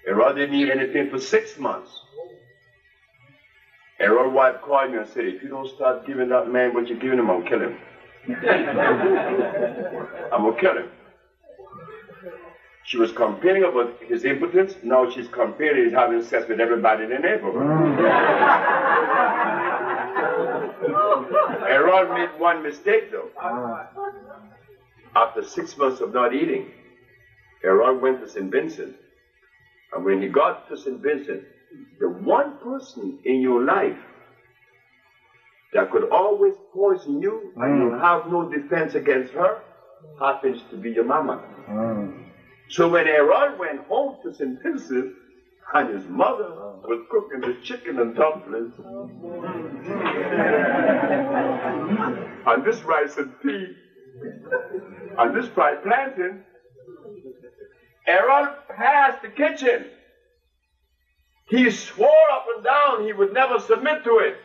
Speaker 1: Errol didn't eat anything for 6 months. Errol's wife called me and said, "If you don't start giving that man what you're giving him, I'll kill him." I'm going to kill him. She was complaining about his impotence. Now she's complaining he's having sex with everybody in the neighborhood. Errol made one mistake, though. After 6 months of not eating, Errol went to St. Vincent. And when he got to St. Vincent, the one person in your life that could always poison you and you have no defense against her happens to be your mama. So when Errol went home to St. Vincent and his mother was cooking the chicken and dumplings and this rice and pea and this fried plantain, Errol passed the kitchen. He swore up and down he would never submit to it.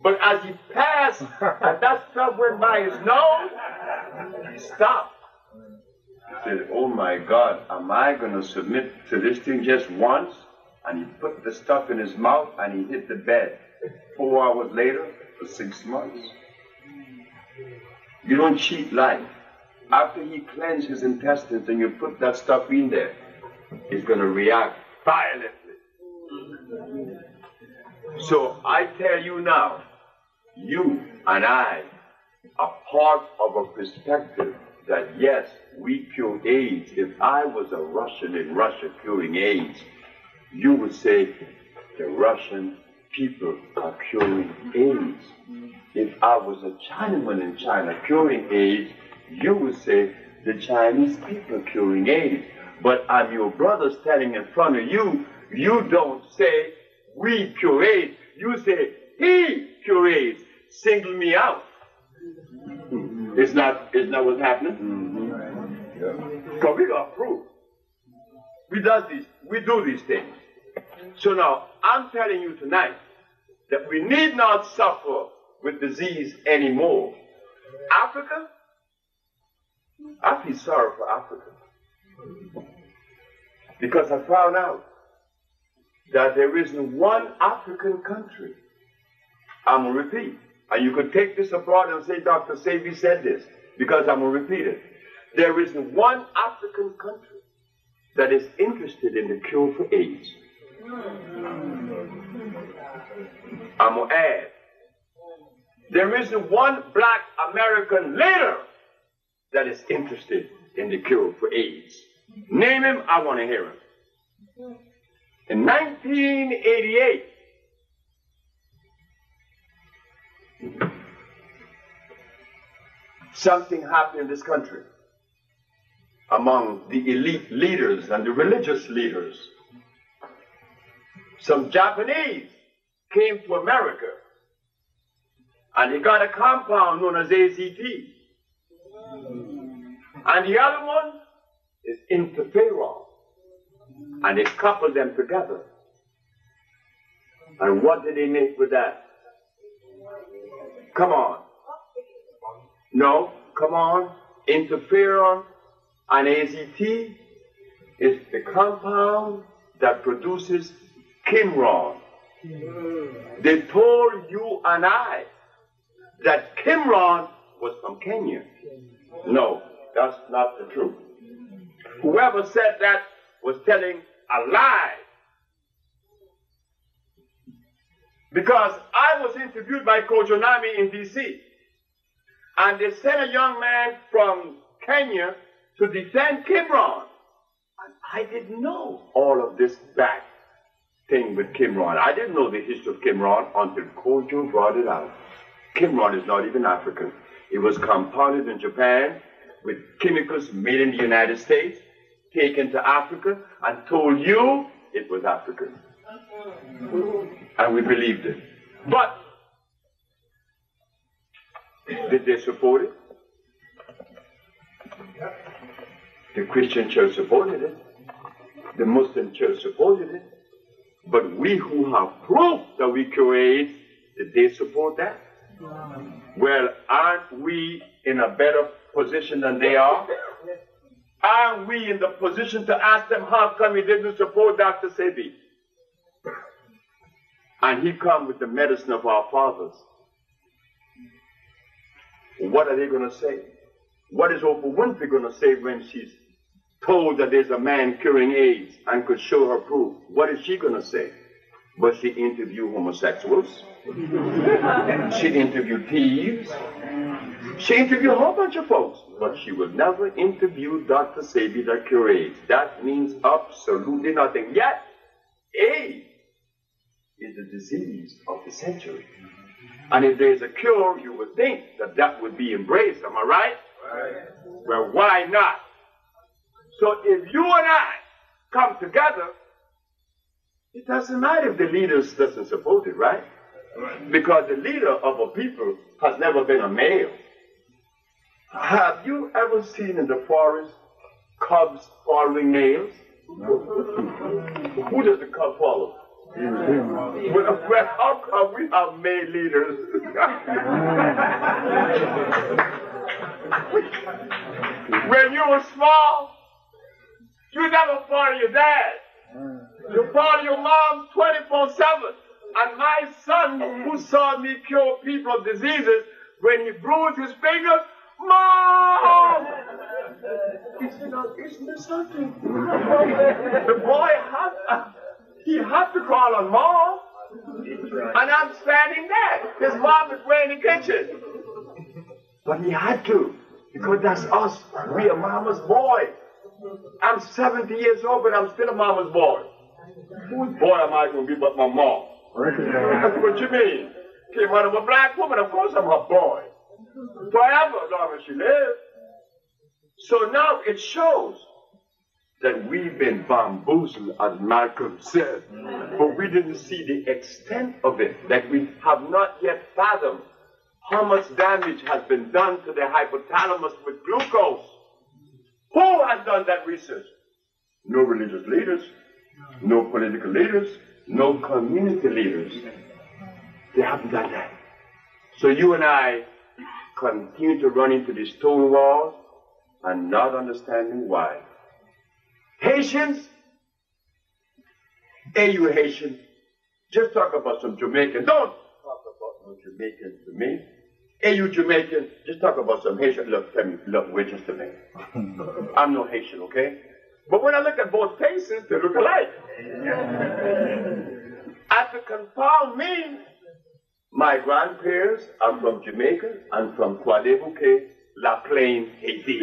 Speaker 1: But as he passed and that stuff went by his nose, he stopped. He said, "Oh my God, am I going to submit to this thing just once?" And he put the stuff in his mouth and he hit the bed. 4 hours later, for 6 months. You don't cheat life. After he cleansed his intestines and you put that stuff in there, it's going to react violently. So I tell you now, you and I a part of a perspective that yes, we cure AIDS. If I was a Russian in Russia curing AIDS, you would say the Russian people are curing AIDS. If I was a Chinaman in China curing AIDS, you would say the Chinese people are curing AIDS. But I'm your brother standing in front of you. You don't say we cure AIDS. You say he cure AIDS. Single me out. Isn't that what's happening? Because we got proof. We do these things. So now, I'm telling you tonight that we need not suffer with disease anymore. Africa, I feel sorry for Africa. Because I found out that there isn't one African country. I'm going to repeat. And you could take this abroad and say, Dr. Sebi said this, because I'm going to repeat it. There isn't one African country that is interested in the cure for AIDS. I'm going to add, there isn't one black American leader that is interested in the cure for AIDS. Name him, I want to hear him. In 1988, something happened in this country among the elite leaders and the religious leaders. Some Japanese came to America and they got a compound known as AZT. And the other one is interferon. And they coupled them together. And what did they make with that? Come on. No, come on. Interferon and AZT is the compound that produces Kimron. They told you and I that Kimron was from Kenya. No, that's not the truth. Whoever said that was telling a lie. Because I was interviewed by Kojonami in D.C. and they sent a young man from Kenya to defend Kimron. And I didn't know all of this back thing with Kimron. I didn't know the history of Kimron until Kojo brought it out. Kimron is not even African. It was compounded in Japan with chemicals made in the United States, taken to Africa, and told you it was African. And we believed it. But did they support it? The Christian church supported it. The Muslim church supported it. But we who have proof that we cure AIDS, did they support that? Well, aren't we in a better position than they are? Aren't we in the position to ask them how come he didn't support Dr. Sebi? And he come with the medicine of our fathers. What are they going to say? What is Oprah Winfrey going to say when she's told that there's a man curing AIDS and could show her proof? What is she going to say? But she interviewed homosexuals. She interviewed thieves. She interviewed a whole bunch of folks. But she will never interview Dr. Sebi that cure AIDS. That means absolutely nothing. Yet, AIDS is the disease of the century. And if there's a cure, you would think that that would be embraced. Am I right? Right. Well, why not? So if you and I come together, it doesn't matter if the leaders doesn't support it, right? Because the leader of a people has never been a male. Have you ever seen in the forest cubs following males? Who does the cub follow? Well, how come we have male leaders? When you were small, you never follow your dad. You follow your mom 24/7. And my son, who saw me cure people of diseases, when he bruised his finger, Mom! He said, "Now, isn't there something?" The boy had to call on Mom. And I'm standing there. His mom is way in the kitchen. But he had to, because that's us. We are mama's boy. I'm 70 years old, but I'm still a mama's boy. Whose boy am I going to be but my mom? That's what you mean. Came out of a black woman, of course I'm her boy. Forever, as long as she lives. So now it shows that we've been bamboozled, as Malcolm said, but we didn't see the extent of it, that we have not yet fathomed how much damage has been done to the hypothalamus with glucose. Who has done that research? No religious leaders, no political leaders, no community leaders. They haven't done that. So you and I continue to run into these stone walls and not understanding why. Haitians? Hey, you Haitian, just talk about some Jamaican. Don't talk about no Jamaican to me. Hey, you Jamaican, just talk about some Haitian. Look, tell me, look, we're just a man. I'm no Haitian, okay? But when I look at both faces, they look alike. And to confound me, my grandparents are from Jamaica and from Croix-des-Bouquets, La Plaine, Haiti.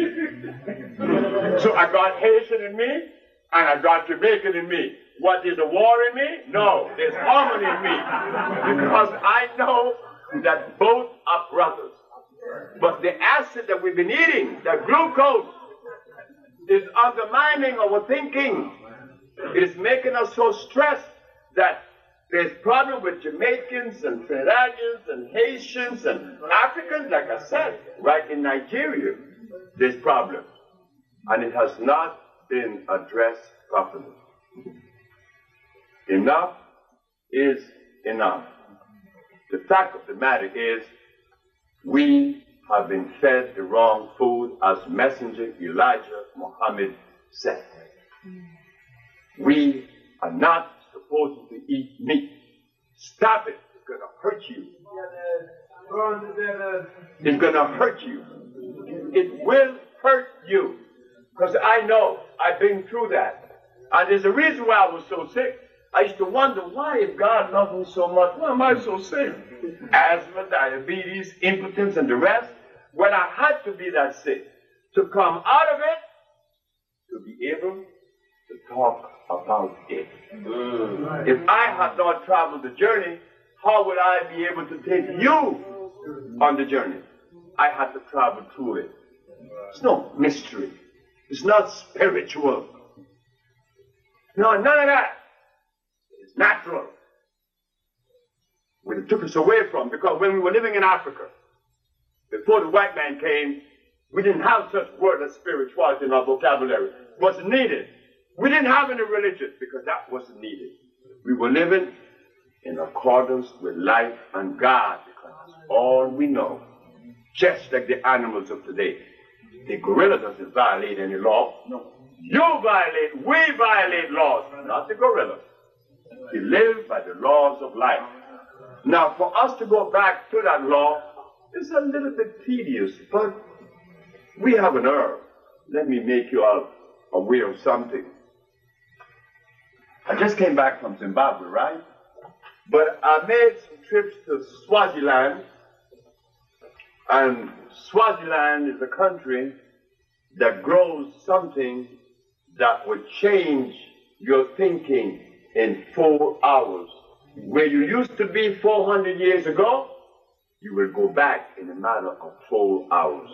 Speaker 1: So I got Haitian in me, and I got Jamaican in me. What, there's a war in me? No, there's harmony in me. Because I know that both are brothers. But the acid that we've been eating, that glucose, is undermining our thinking. It is making us so stressed that there's problem with Jamaicans and Trinidadians and Haitians and Africans, like I said, right in Nigeria, there's problems. And it has not been addressed properly. Enough is enough. The fact of the matter is, we have been fed the wrong food, as Messenger Elijah Muhammad said. We are not supposed to eat meat. Stop it. It's going to hurt you. It's going to hurt you. It will hurt you. Because I know, I've been through that. And there's a reason why I was so sick. I used to wonder, why, if God loved me so much, why am I so sick? Asthma, diabetes, impotence, and the rest. When I had to be that sick, to come out of it, to be able to talk about it. If I had not traveled the journey, how would I be able to take you on the journey? I had to travel through it. It's no mystery. It's not spiritual. No, none of that. It's natural. It took us away from, because when we were living in Africa, before the white man came, we didn't have such word as spirituality in our vocabulary. It wasn't needed. We didn't have any religion because that wasn't needed. We were living in accordance with life and God, because that's all we know. Just like the animals of today. The gorilla doesn't violate any law. No. We violate laws, not the gorilla. We live by the laws of life. Now, for us to go back to that law is a little bit tedious, but we have an herb. Let me make you all aware of something. I just came back from Zimbabwe, right? But I made some trips to Swaziland, and Swaziland is a country that grows something that would change your thinking in 4 hours. Where you used to be 400 years ago, you will go back in a matter of 4 hours.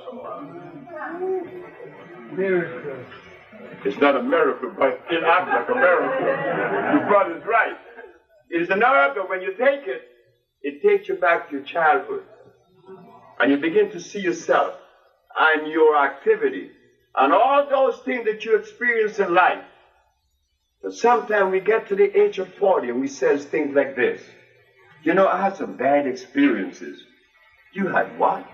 Speaker 1: Miracle. It's not a miracle, but it acts like a miracle. Your brother's right. It is an herb that when you take it, it takes you back to your childhood. And you begin to see yourself and your activity and all those things that you experience in life. But sometimes we get to the age of 40 and we say things like this. You know, I had some bad experiences. You had what?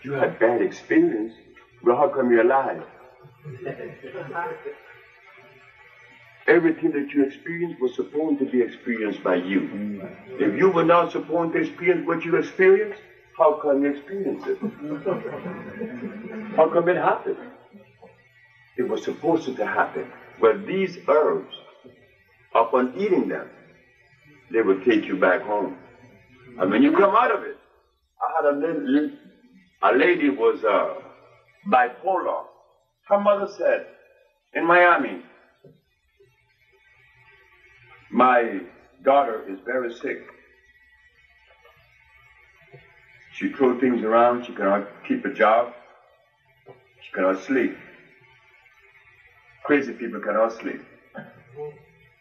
Speaker 1: You had bad experience? Well, how come you're alive? Everything that you experienced was supposed to be experienced by you. If you were not supposed to experience what you experienced, how come you experience it? How come it happened? It was supposed to happen. But these herbs, upon eating them, they will take you back home. And when you come out of it, I had a little A lady was bipolar. Her mother said, in Miami, my daughter is very sick. She throws things around. She cannot keep a job. She cannot sleep. Crazy people cannot sleep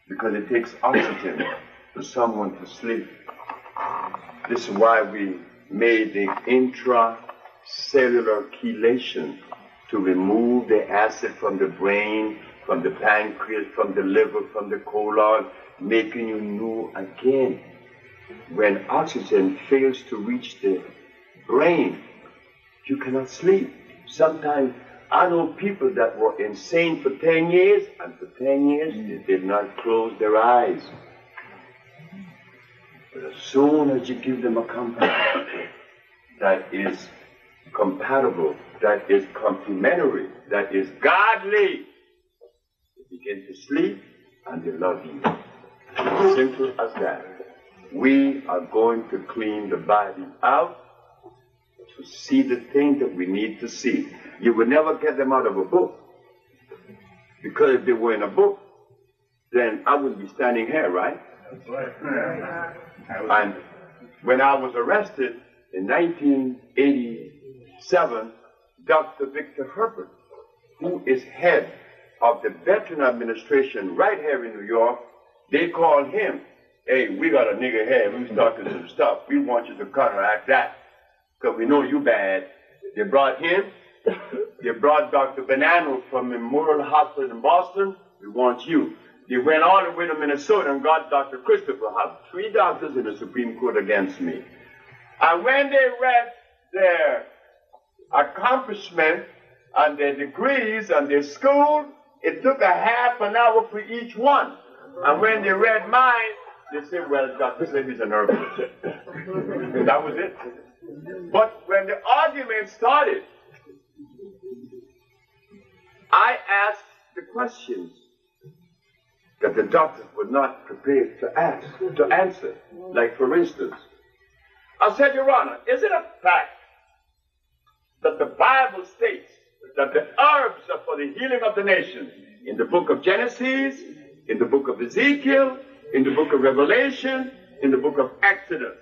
Speaker 1: because it takes oxygen for someone to sleep. This is why we made the intracellular chelation to remove the acid from the brain, from the pancreas, from the liver, from the colon, making you new again. When oxygen fails to reach the brain, you cannot sleep. Sometimes I know people that were insane for 10 years, and for 10 years they did not close their eyes. But as soon as you give them a company that is compatible, that is complementary, that is godly, they begin to sleep and they love you. Simple as that. We are going to clean the body out to see the things that we need to see. You will never get them out of a book. Because if they were in a book, then I wouldn't be standing here, right? That's right. And when I was arrested in 1987, Dr. Victor Herbert, who is head of the Veteran Administration right here in New York, they called him, hey, we got a nigger here who's talking some stuff. We want you to counteract that because we know you bad. They brought him. They brought Dr. Banano from Memorial Hospital in Boston. We want you. They went all the way to Minnesota and got Dr. Christopher. I have 3 doctors in the Supreme Court against me. And when they read their accomplishments and their degrees and their school, it took a half an hour for each one. And when they read mine, they said, well, Dr. Sebi's a herbalist. And that was it. But when the argument started, I asked the questions that the doctors were not prepared to answer. Like, for instance, I said, Your Honor, is it a fact that the Bible states that the herbs are for the healing of the nations? In the book of Genesis, in the book of Ezekiel, in the book of Revelation, in the book of Exodus.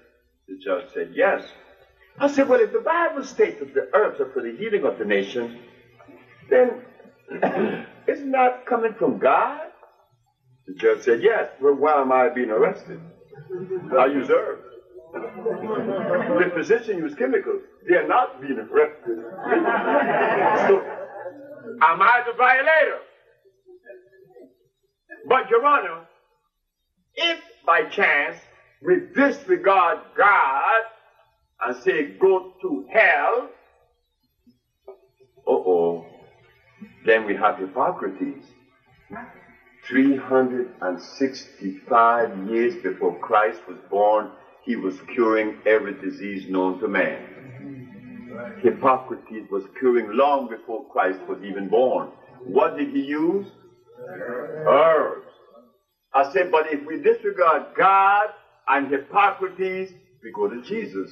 Speaker 1: The judge said, yes. I said, well, if the Bible states that the herbs are for the healing of the nation, then it's not coming from God. The judge said, yes. Well, why am I being arrested? I use herbs. The physician used chemicals. They are not being arrested. So, am I the violator? But, Your Honor, if by chance we disregard God and say go to hell, then we have Hippocrates. 365 years before Christ was born, he was curing every disease known to man. Hippocrates was curing long before Christ was even born. What did he use? Herbs. I said, but if we disregard God and Hippocrates, we go to Jesus.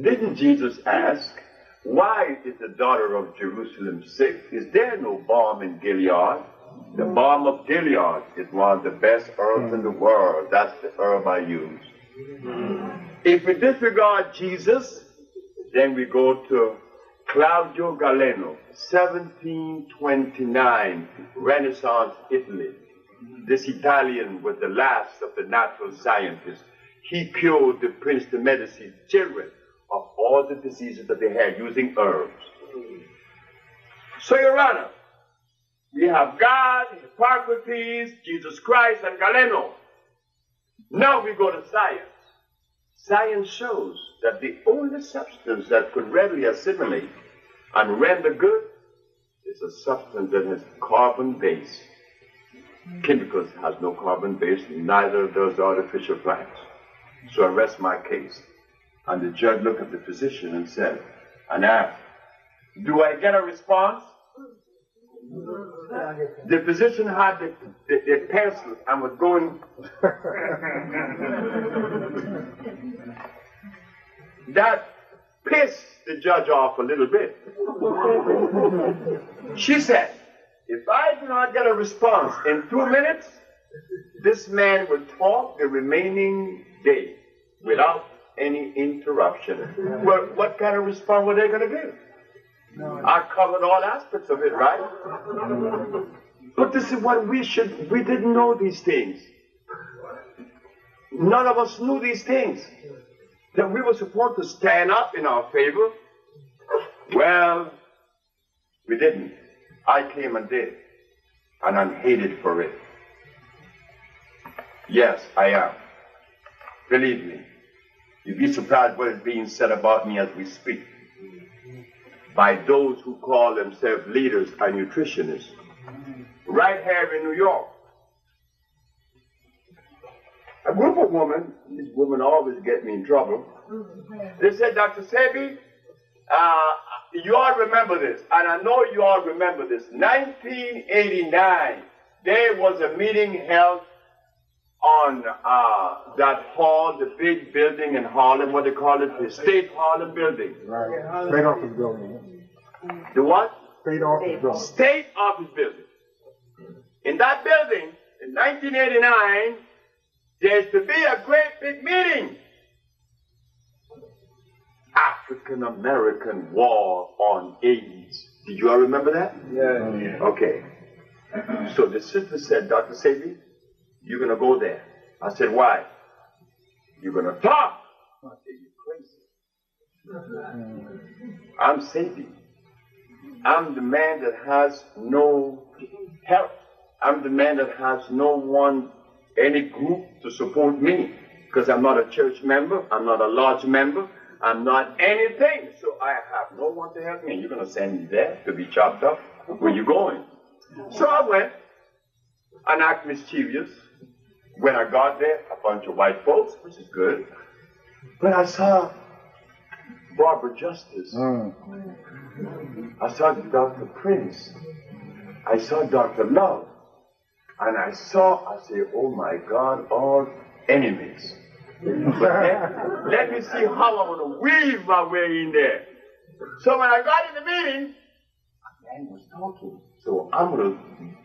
Speaker 1: Didn't Jesus ask, why is the daughter of Jerusalem sick? Is there no balm in Gilead? The balm of Gilead is one of the best herbs in the world. That's the herb I use. If we disregard Jesus, then we go to Claudio Galeno, 1729, Renaissance Italy. This Italian was the last of the natural scientists. He cured the Prince de Medici children of all the diseases that they had using herbs. So, Your Honor, we have God, Hippocrates, Jesus Christ, and Galeno. Now we go to science. Science shows that the only substance that could readily assimilate and render good is a substance that has carbon base. Chemicals has no carbon base, neither does artificial plants. So I rest my case. And the judge looked at the physician and said, and asked, do I get a response? The physician had the pencil and was going. That pissed the judge off a little bit. She said, if I do not get a response in 2 minutes, this man will talk the remaining day without any interruption. Well, what kind of response were they going to give? I covered all aspects of it, right? But this is what we didn't know these things. None of us knew these things. That we were supposed to stand up in our favor. Well, we didn't. I came and did. And I'm hated for it. Yes, I am. Believe me. You'd be surprised what is being said about me as we speak. By those who call themselves leaders and nutritionists. Right here in New York. A group of women, these women always get me in trouble. They said, Dr. Sebi, you all remember this, and I know you all remember this. 1989, there was a meeting held on that hall, the big building in Harlem, what they call it, the State Harlem building.
Speaker 2: Right. State office building.
Speaker 1: The what?
Speaker 2: State office building.
Speaker 1: State office building. In that building, in 1989, there's to be a great big meeting. African American War on AIDS. Did you all remember that?
Speaker 2: Yeah.
Speaker 1: Okay. So the sister said, Dr. Sebi, you're going to go there. I said, why? You're going to talk. I said, you're crazy. I'm Sebi. I'm the man that has no help. I'm the man that has no one, any group to support me. Because I'm not a church member. I'm not a lodge member. I'm not anything. So I have no one to help me. You're going to send me there to be chopped up? Where you going? So I went and act mischievous. When I got there, a bunch of white folks, which is good. But I saw Barbara Justice. I saw Dr. Prince. I saw Dr. Love. And I said, oh my God, all enemies. Let me see how I'm going to weave my way in there. So when I got in the meeting, a man was talking. So I'm going to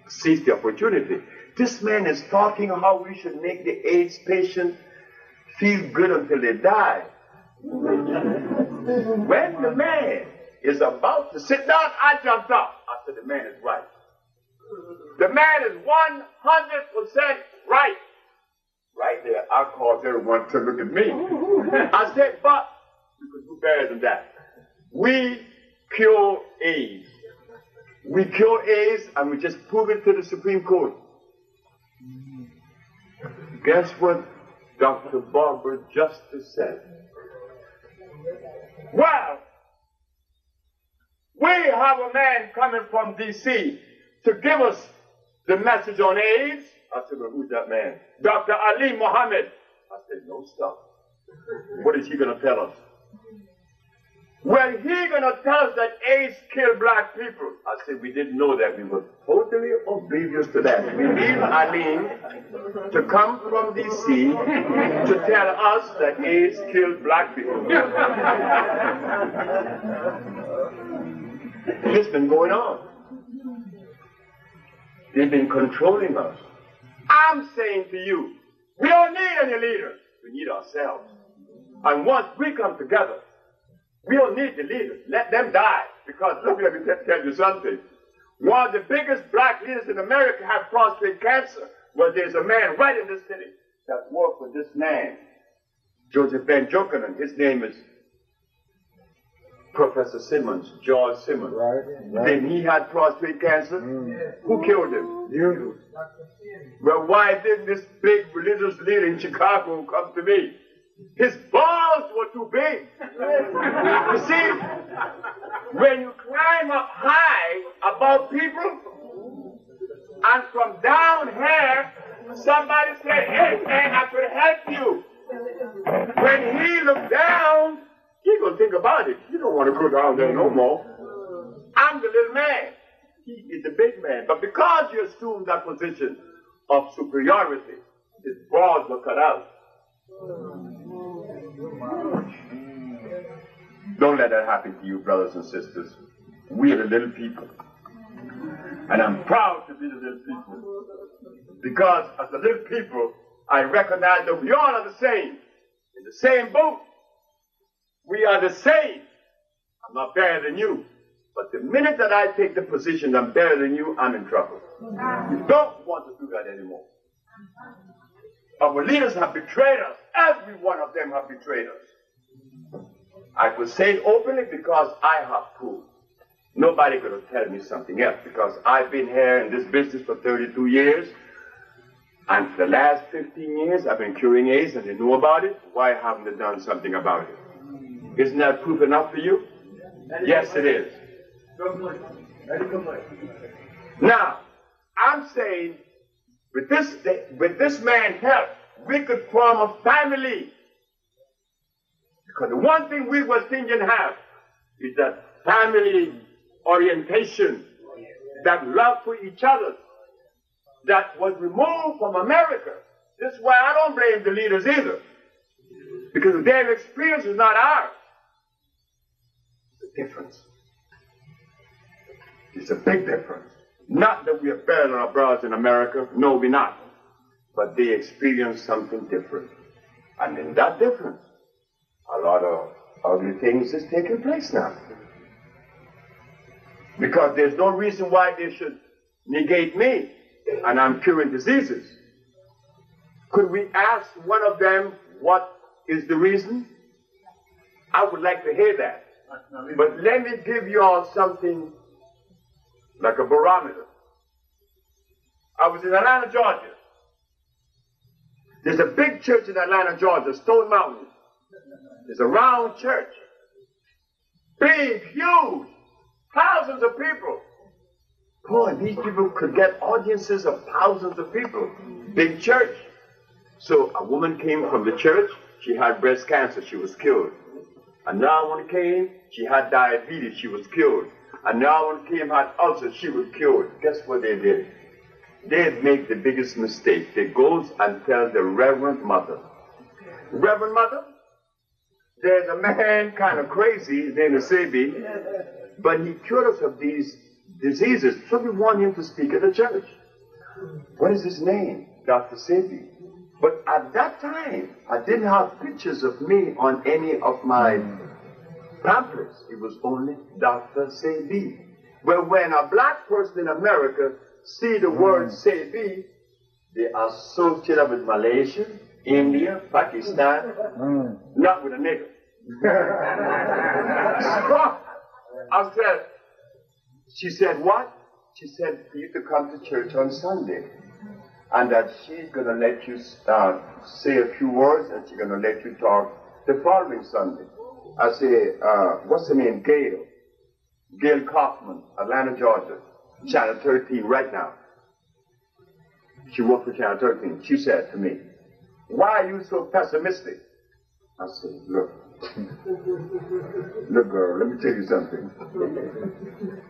Speaker 1: seize the opportunity. This man is talking how we should make the AIDS patient feel good until they die. When the man is about to sit down, I jumped up. I said, the man is right. The man is 100% right. Right there, I called everyone to look at me. I said, but we could do better than that. We cure AIDS. We cure AIDS and we just prove it to the Supreme Court. Guess what Dr. Barbara Justice said? Well, we have a man coming from D.C. to give us the message on AIDS. I said, well, who's that man? Dr. Ali Muhammad. I said, no, stop. What is he going to tell us? Well, he's going to tell us that AIDS kill black people. I said, we didn't know that. We were totally oblivious to that. We need Ali to come from D.C. to tell us that AIDS killed black people. It's been going on. They've been controlling us. I'm saying to you, we don't need any leaders. We need ourselves. And once we come together, we don't need the leaders. Let them die. Because, look, let me tell you something. One of the biggest black leaders in America have prostate cancer. Well, there's a man right in this city that worked with this man, Joseph Ben Jokanan. His name is Professor Simmons, George Simmons. Right. Then he had prostate cancer. Who killed him? You. Well, why didn't this big religious leader in Chicago come to me? His balls were too big. You see, when you climb up high above people, and from down here, somebody said, hey man, I could help you. When he looked down, he gonna think about it. You don't want to go down there no more. I'm the little man. He is the big man. But because you assumed that position of superiority, his balls were cut out. Don't let that happen to you, brothers and sisters. We are the little people. And I'm proud to be the little people. Because as the little people, I recognize that we all are the same. In the same boat. We are the same. I'm not better than you. But the minute that I take the position that I'm better than you, I'm in trouble. You don't want to do that anymore. Our leaders have betrayed us. Every one of them have betrayed us. I could say it openly because I have proof. Nobody could have told me something else because I've been here in this business for 32 years. And for the last 15 years, I've been curing AIDS and they know about it. Why haven't they done something about it? Isn't that proof enough for you? Yes, it is. Now, I'm saying, with this man's help, we could form a family. Because the one thing we West Indians have is that family orientation, that love for each other, that was removed from America. This is why I don't blame the leaders either. Because their experience is not ours. It's a difference. It's a big difference. Not that we are better than our brothers in America. No, we're not. But they experience something different. And in that difference, a lot of ugly things is taking place now. Because there's no reason why they should negate me, and I'm curing diseases. Could we ask one of them what is the reason? I would like to hear that. But let me give you all something like a barometer. I was in Atlanta, Georgia. There's a big church in Atlanta, Georgia, Stone Mountain. There's a round church. Big, huge, thousands of people. Boy, these people could get audiences of thousands of people. Big church. So a woman came from the church. She had breast cancer. She was cured. Another one came. She had diabetes. She was cured. Another one came, had ulcers. She was cured. Guess what they did? They make the biggest mistake. They goes and tell the Reverend Mother. Reverend Mother, there's a man kind of crazy, his name is Sebi, but he cured us of these diseases, so we want him to speak at the church. What is his name? Dr. Sebi. But at that time, I didn't have pictures of me on any of my pamphlets. It was only Dr. Sebi. But when a black person in America see the word Sebi, they associate it with Malaysia, India, Pakistan, not with a nigger. I said, she said, what? She said, for you to come to church on Sunday. And that she's going to let you say a few words and she's going to let you talk the following Sunday. I say, what's her name? Gail Kaufman, Atlanta, Georgia, Channel 13 right now. She worked for Channel 13. She said to me, why are you so pessimistic? I said, look, girl, let me tell you something.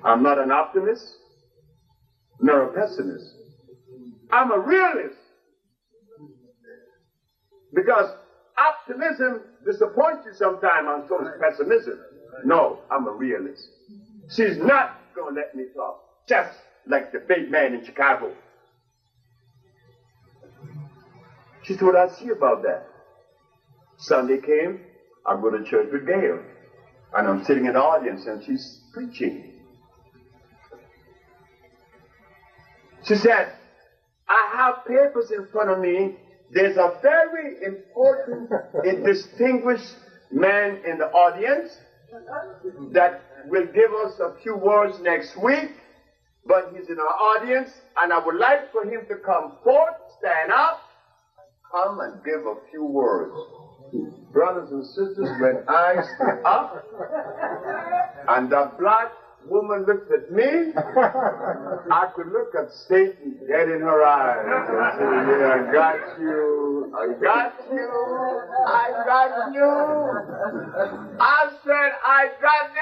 Speaker 1: I'm not an optimist, nor a pessimist. I'm a realist. Because optimism disappoints you sometimes, and so is pessimism. No, I'm a realist. She's not going to let me talk, just like the big man in Chicago. She said, what I see about that. Sunday came, I go to church with Gail, and I'm sitting in the audience, and she's preaching. She said, I have papers in front of me. There's a very important and distinguished man in the audience that will give us a few words next week, but he's in our audience, and I would like for him to come forth, stand up, come and give a few words. Brothers and sisters, when I stood up, and the black woman looked at me, I could look at Satan dead in her eyes and say, yeah, I got you, I got you, I got you. I said, I got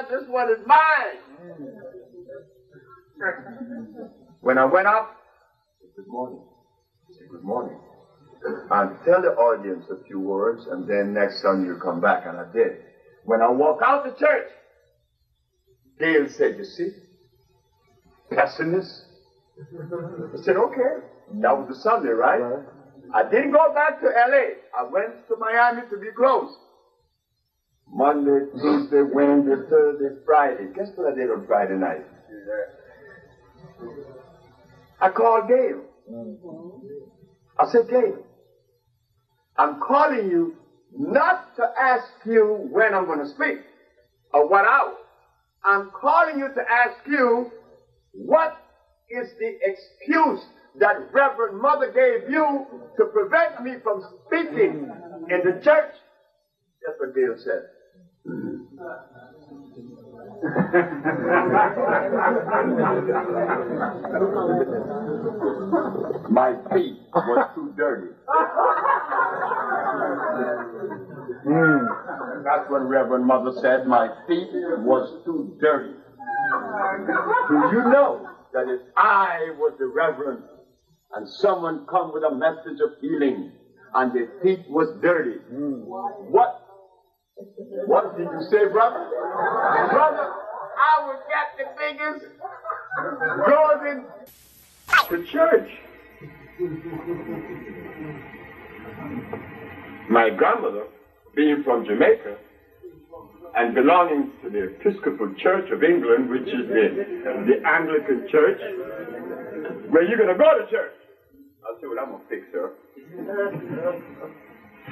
Speaker 1: this one is mine. When I went up, I said, good morning. I said, good morning. And tell the audience a few words, and then next Sunday you come back, and I did. When I walk out the church, Dale said, you see, pessimist. I said, okay. That was the Sunday, right? I didn't go back to L.A. I went to Miami to be close. Monday, Tuesday, Wednesday, Thursday, Friday. Guess what I did on Friday night? I called Gail. I said, Gail, I'm calling you not to ask you when I'm going to speak or what hour. I'm calling you to ask you what is the excuse that Reverend Mother gave you to prevent me from speaking in the church. That's what Gail said. My feet were too dirty. That's what Reverend Mother said. My feet was too dirty. Do you know that if I was the Reverend and someone come with a message of healing and their feet was dirty, what did you say, brother? Brother, I would get the biggest going to church. My grandmother, being from Jamaica and belonging to the Episcopal Church of England, which is the Anglican Church, where you going to go to church? I'll see what I'm going to fix, sir.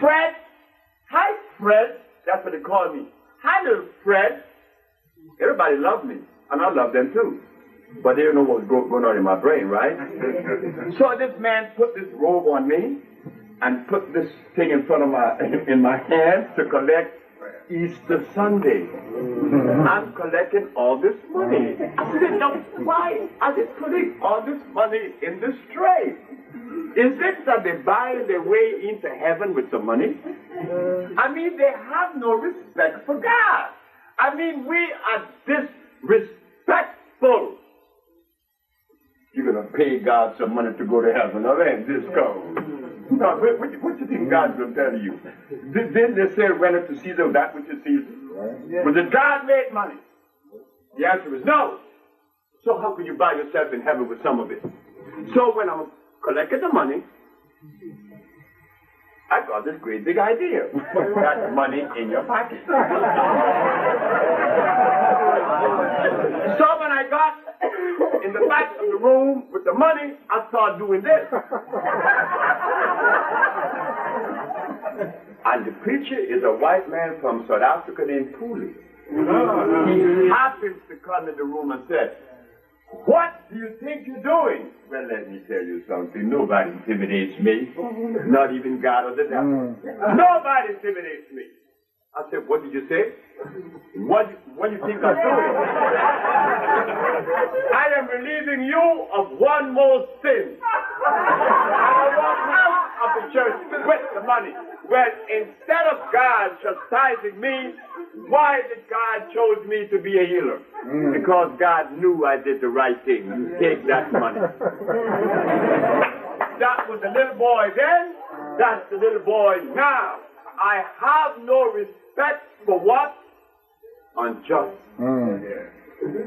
Speaker 1: Fred. Hi, Fred. That's what they call me. Hi, little Fred. Everybody loved me, and I love them too. But they don't know what's going on in my brain, right? So this man put this robe on me and put this thing in front of my hand to collect Easter Sunday. I'm collecting all this money. I said, no, why are they putting all this money in this tray? Is it that they're buying their way into heaven with some money? I mean, they have no respect for God. I mean, we are disrespectful. You're going to pay God some money to go to heaven. Now, ain't this cold? No, what you think God's going to tell you? Didn't they say, render to Caesar that which is Caesar? But did God make money? The answer is no. So how could you buy yourself in heaven with some of it? So when I'm collecting the money, I got this great big idea. Put that money in your pocket. So when I got in the back of the room with the money, I started doing this. And the preacher is a white man from South Africa named Pooley. He happens to come in the room and said, "What do you think you're doing?" Well, let me tell you something. Nobody intimidates me. Not even God or the devil. Nobody intimidates me. I said, "What did you say?" What do you think I'm doing? I am relieving you of one more sin. I walked out of the church with the money. Well, instead of God chastising me, why did God chose me to be a healer? Because God knew I did the right thing. You take that money. That was the little boy then. That's the little boy now. I have no respect for what? Unjust.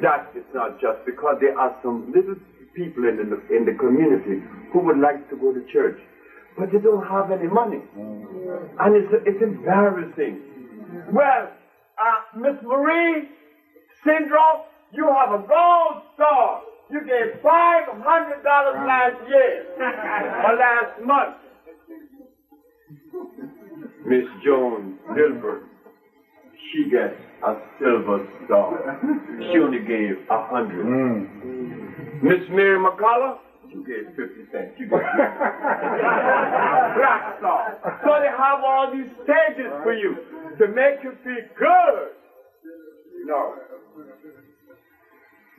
Speaker 1: That is not just, because there are some little people in the community who would like to go to church, but they don't have any money. And it's embarrassing. Well, Miss Marie Sindro, you have a gold star. You gave $500 last year, or last month. Miss Joan Dilbert, she gets a silver star. She only gave 100. Miss Mary McCullough, you gave 50 cents. You gave black star. So they have all these stages for you to make you feel good. No.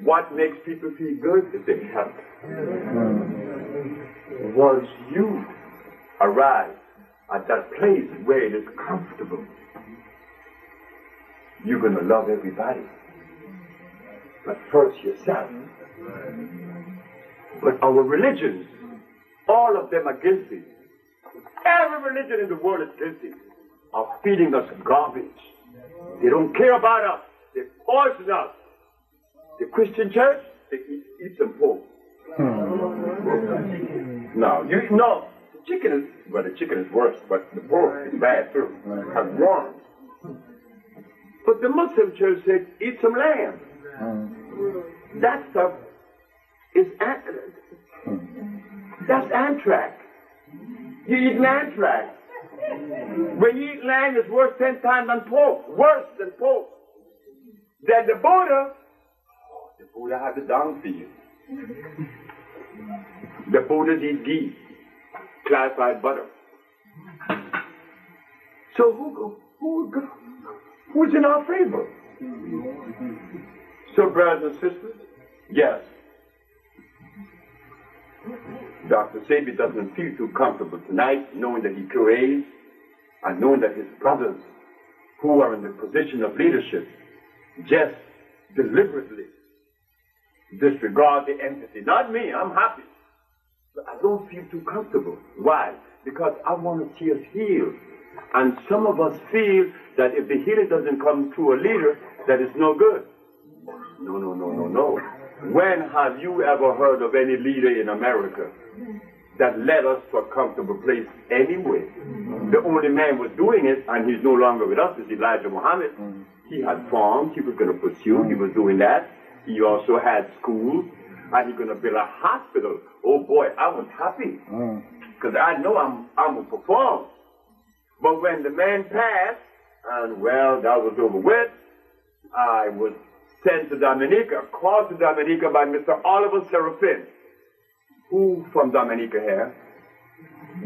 Speaker 1: What makes people feel good is they help. Once you arrive at that place where it is comfortable, you're going to love everybody. But first yourself. But our religions, all of them are guilty. Every religion in the world is guilty of feeding us garbage. They don't care about us. They poison us. The Christian church, they eat some pork. No, the chicken is worse, but the pork is bad too. Has worms. But the Muslim church said, eat some lamb. That stuff is that's anthrax. You eat anthrax. When you eat lamb, it's worse 10 times than pork. Worse than pork. Then the Buddha had the down for you. The Buddhas eat ghee, clarified butter. So who's in our favor? So brothers and sisters, yes, Dr. Sebi doesn't feel too comfortable tonight knowing that he curates and knowing that his brothers who are in the position of leadership just deliberately disregard the entity. Not me, I'm happy. But I don't feel too comfortable. Why? Because I want to see us healed. And some of us feel that if the healing doesn't come through a leader, that it's no good. No. When have you ever heard of any leader in America that led us to a comfortable place anyway? The only man was doing it, and he's no longer with us, is Elijah Muhammad. He had farms he was going to pursue, he was doing that. He also had schools, and he's going to build a hospital. Oh boy, I was happy, because I know I'm going to perform. But when the man passed, and well, that was over with, I was sent to Dominica, called to Dominica by Mr. Oliver Serafin. Who from Dominica here?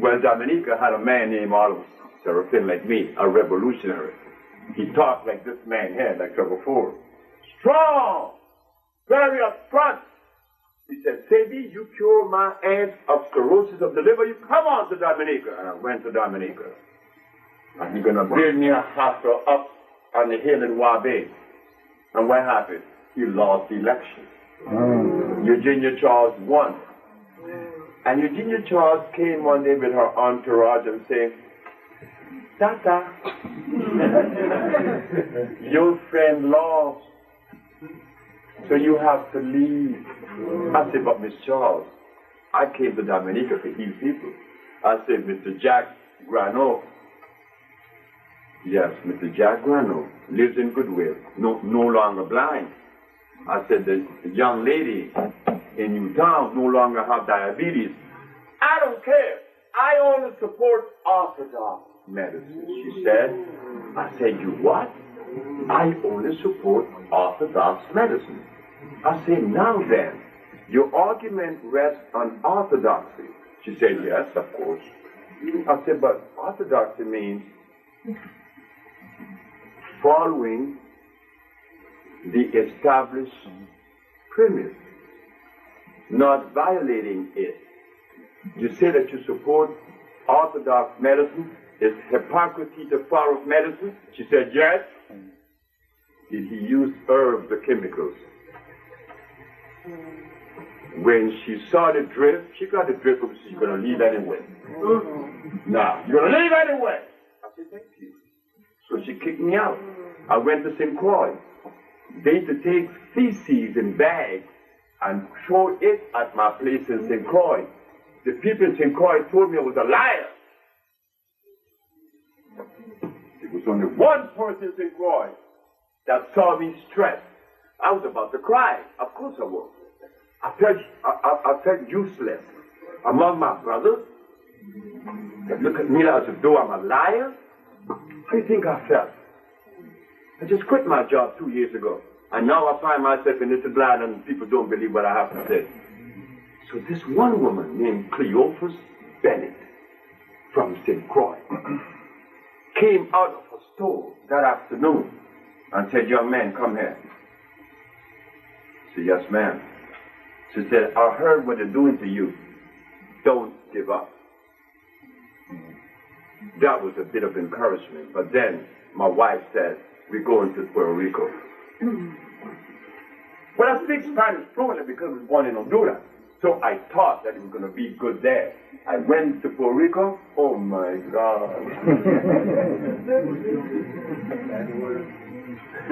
Speaker 1: Well, Dominica had a man named Oliver Serafin like me, a revolutionary. He talked like this man here, like Trevor Ford. Strong, very upfront. He said, Sebi, you cure my aunt of sclerosis of the liver, you come on to Dominica. And I went to Dominica. And he's going to build me a hospital up on the hill in Wabe. And what happened? He lost the election. Eugenia Charles won. And Eugenia Charles came one day with her entourage and saying, Tata, your friend lost, so you have to leave. I said, but Miss Charles, I came to Dominica to heal people. I said, Mr. Jack Grano. Yes, Mr. Jack Grano lives in Goodwill, no longer blind. I said, the young lady in Newtown no longer have diabetes. I don't care. I only support orthodox medicine, she said. I said, you what? I only support orthodox medicine. I said, now then, your argument rests on orthodoxy. She said, yes, of course. I said, but orthodoxy means following the established premise, not violating it. You say that you support orthodox medicine. Is hypocrisy the form of medicine? She said, yes. Did he use herbs or chemicals? When she saw the drift, she got the drift because she's going to leave anyway. Now, you're going to leave anyway. I said, thank you. So she kicked me out. I went to St. Croix. They used to take feces in bags and throw it at my place in St. Croix. The people in St. Croix told me I was a liar. There was only one person in St. Croix that saw me stressed. I was about to cry. Of course I was. I felt useless among my brothers. They look at me as though I'm a liar. How do you think I felt? I just quit my job 2 years ago. And now I find myself in this blind and people don't believe what I have to say. So this one woman named Cleophas Bennett from St. Croix came out of her store that afternoon and said, young man, come here. I said, yes, ma'am. She said, I heard what they're doing to you. Don't give up. That was a bit of encouragement. But then my wife said, we're going to Puerto Rico. Well, I speak Spanish fluently because I was born in Honduras. So I thought that it was going to be good there. I went to Puerto Rico. Oh my God.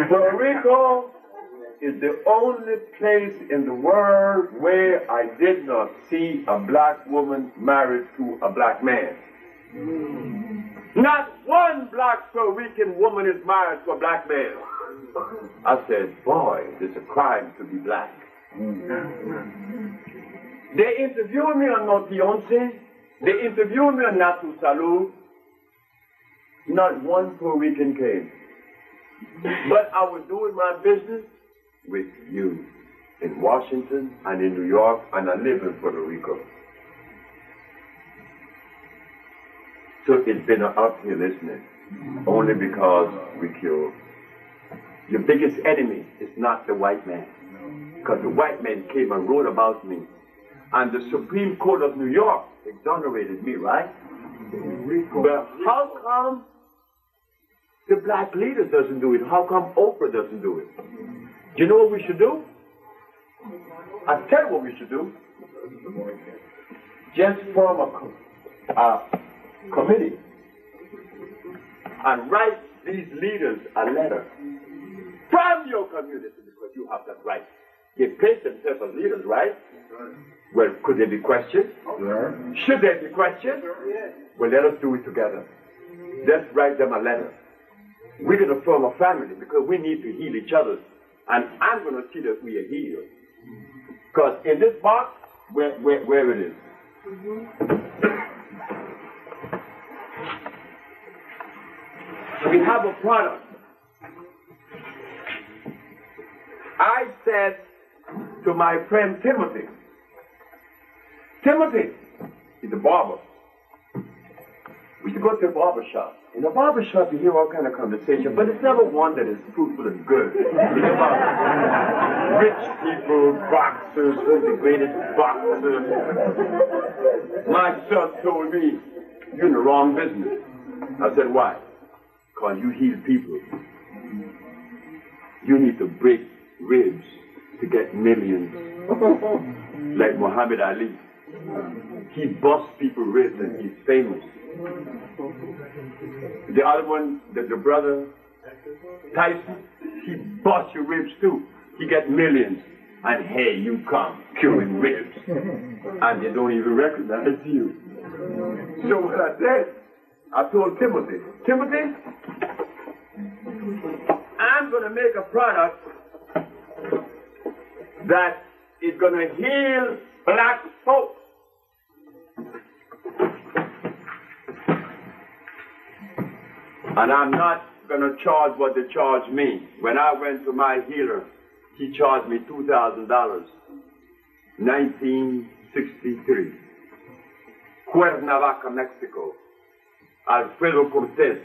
Speaker 1: Puerto Rico is the only place in the world where I did not see a black woman married to a black man. Not one black Puerto Rican woman is married to a black man. I said, boy, it's a crime to be black. They interviewed me on Naughty Once. They interviewed me on Natu Salud. Not one Puerto Rican came. But I was doing my business with you in Washington and in New York, and I live in Puerto Rico. So it's been an uphill, isn't it? Only because we killed. Your biggest enemy is not the white man. Because the white man came and wrote about me. And the Supreme Court of New York exonerated me, right? But how come the black leader doesn't do it? How come Oprah doesn't do it? Do you know what we should do? I'll tell you what we should do. Just form a committee and write these leaders a letter from your community, because you have that right. They place themselves as leaders, right? Well, could they be questioned? Should they be questioned? Well, let us do it together. Let's write them a letter. We're going to form a family because we need to heal each other. And I'm going to see that we are healed. Because in this box, where it is. We have a product. I said to my friend Timothy, he's a barber. We should go to a barber shop. In a barber shop, you hear all kind of conversation, but it's never one that is fruitful and good. It's about rich people, boxers, who's the greatest boxer. My son told me, you're in the wrong business. I said, why? Because you heal people. You need to break ribs to get millions. Like Muhammad Ali. He busts people's ribs and he's famous. The other one, the brother, Tyson, he busts your ribs too. He gets millions. And hey, you come curing ribs. And they don't even recognize you. So what I said, I told Timothy, I'm going to make a product that is going to heal black folks. And I'm not going to charge what they charge me. When I went to my healer, he charged me $2,000. 1963. Cuernavaca, Mexico. Alfredo Cortez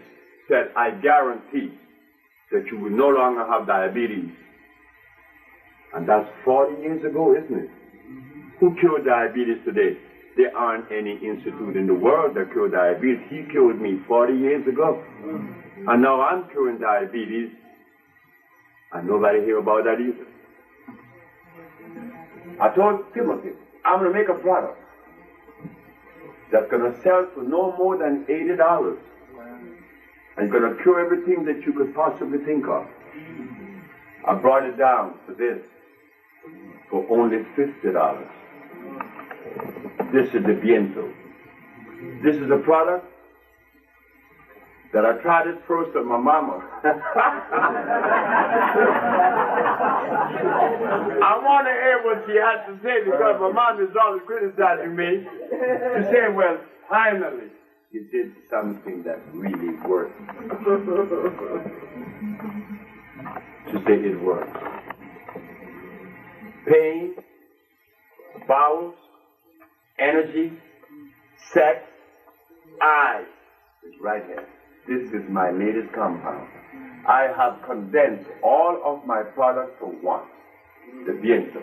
Speaker 1: said, I guarantee that you will no longer have diabetes. And that's 40 years ago, isn't it? Who cured diabetes today? There aren't any institute in the world that cured diabetes. He cured me 40 years ago. And now I'm curing diabetes. And nobody hear about that either. I told Timothy, I'm going to make a product that's going to sell for no more than $80. And going to cure everything that you could possibly think of. I brought it down to this for only $50. This is the Viento. This is a product that I tried it first on my mama. I want to hear what she has to say because my mom is always criticizing me. She said, well, finally, you did something that really worked. She said it worked. Pain, bowels, energy, sex, eyes. It's right here. This is my latest compound. I have condensed all of my products for one. The Viento.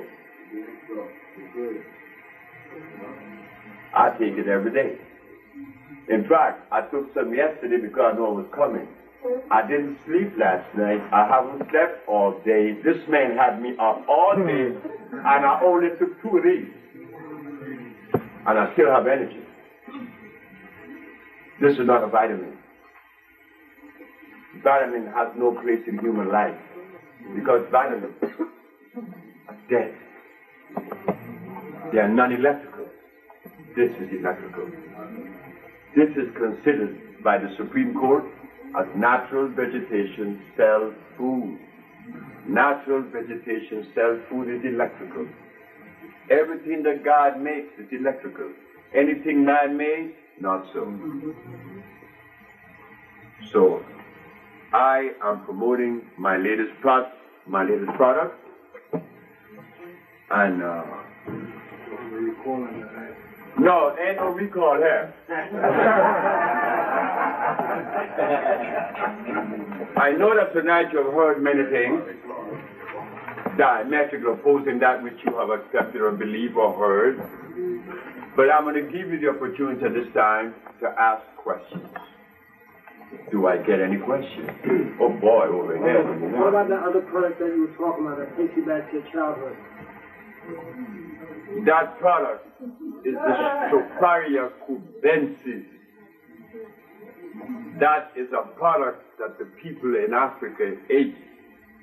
Speaker 1: I take it every day. In fact, I took some yesterday because I know it was coming. I didn't sleep last night. I haven't slept all day. This man had me up all day, and I only took 2 of these. and I still have energy. This is not a vitamin. Vitamin has no place in human life because vitamins are dead. They are non-electrical. This is electrical. This is considered by the Supreme Court as natural vegetation cell food. Natural vegetation cell food is electrical. Everything that God makes is electrical. Anything man-made, not so. So, I am promoting my latest product, and no, ain't no recall here. I know that tonight you have heard many things, diametrically opposing that which you have accepted or believed or heard, but I'm going to give you the opportunity at this time to ask questions. Do I get any questions? Oh boy, over here.
Speaker 3: What about the other product that you were talking about that takes you back to your childhood?
Speaker 1: That product is the Stropharia cubensis. That is a product that the people in Africa ate.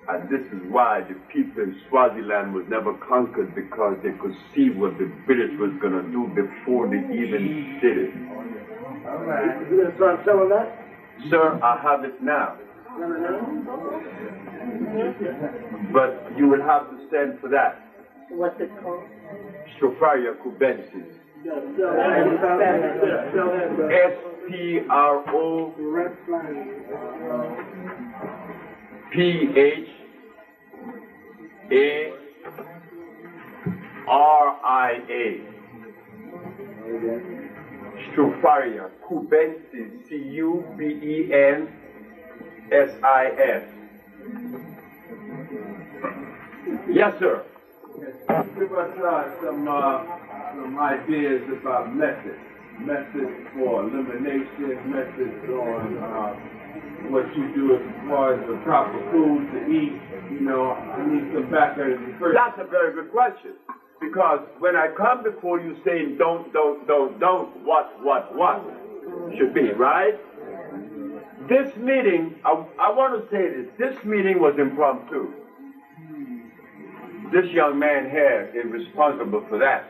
Speaker 1: And this is why the people in Swaziland was never conquered, because they could see what the British was going to do before they even did it.
Speaker 3: All right. You going to start selling that?
Speaker 1: Sir, I have it now. But you will have to send for that.
Speaker 4: What's it called?
Speaker 1: Stropharia cubensis. Stropharia. Stropharia cubensis. Cubensis. Yes, sir.
Speaker 5: Give us some ideas about methods for elimination, methods on what you do as far as the proper food to eat. You know, I need some background.
Speaker 1: That's a very good question. Because when I come before you saying don't, what should be, right? This meeting, I want to say this meeting was impromptu. This young man here is responsible for that.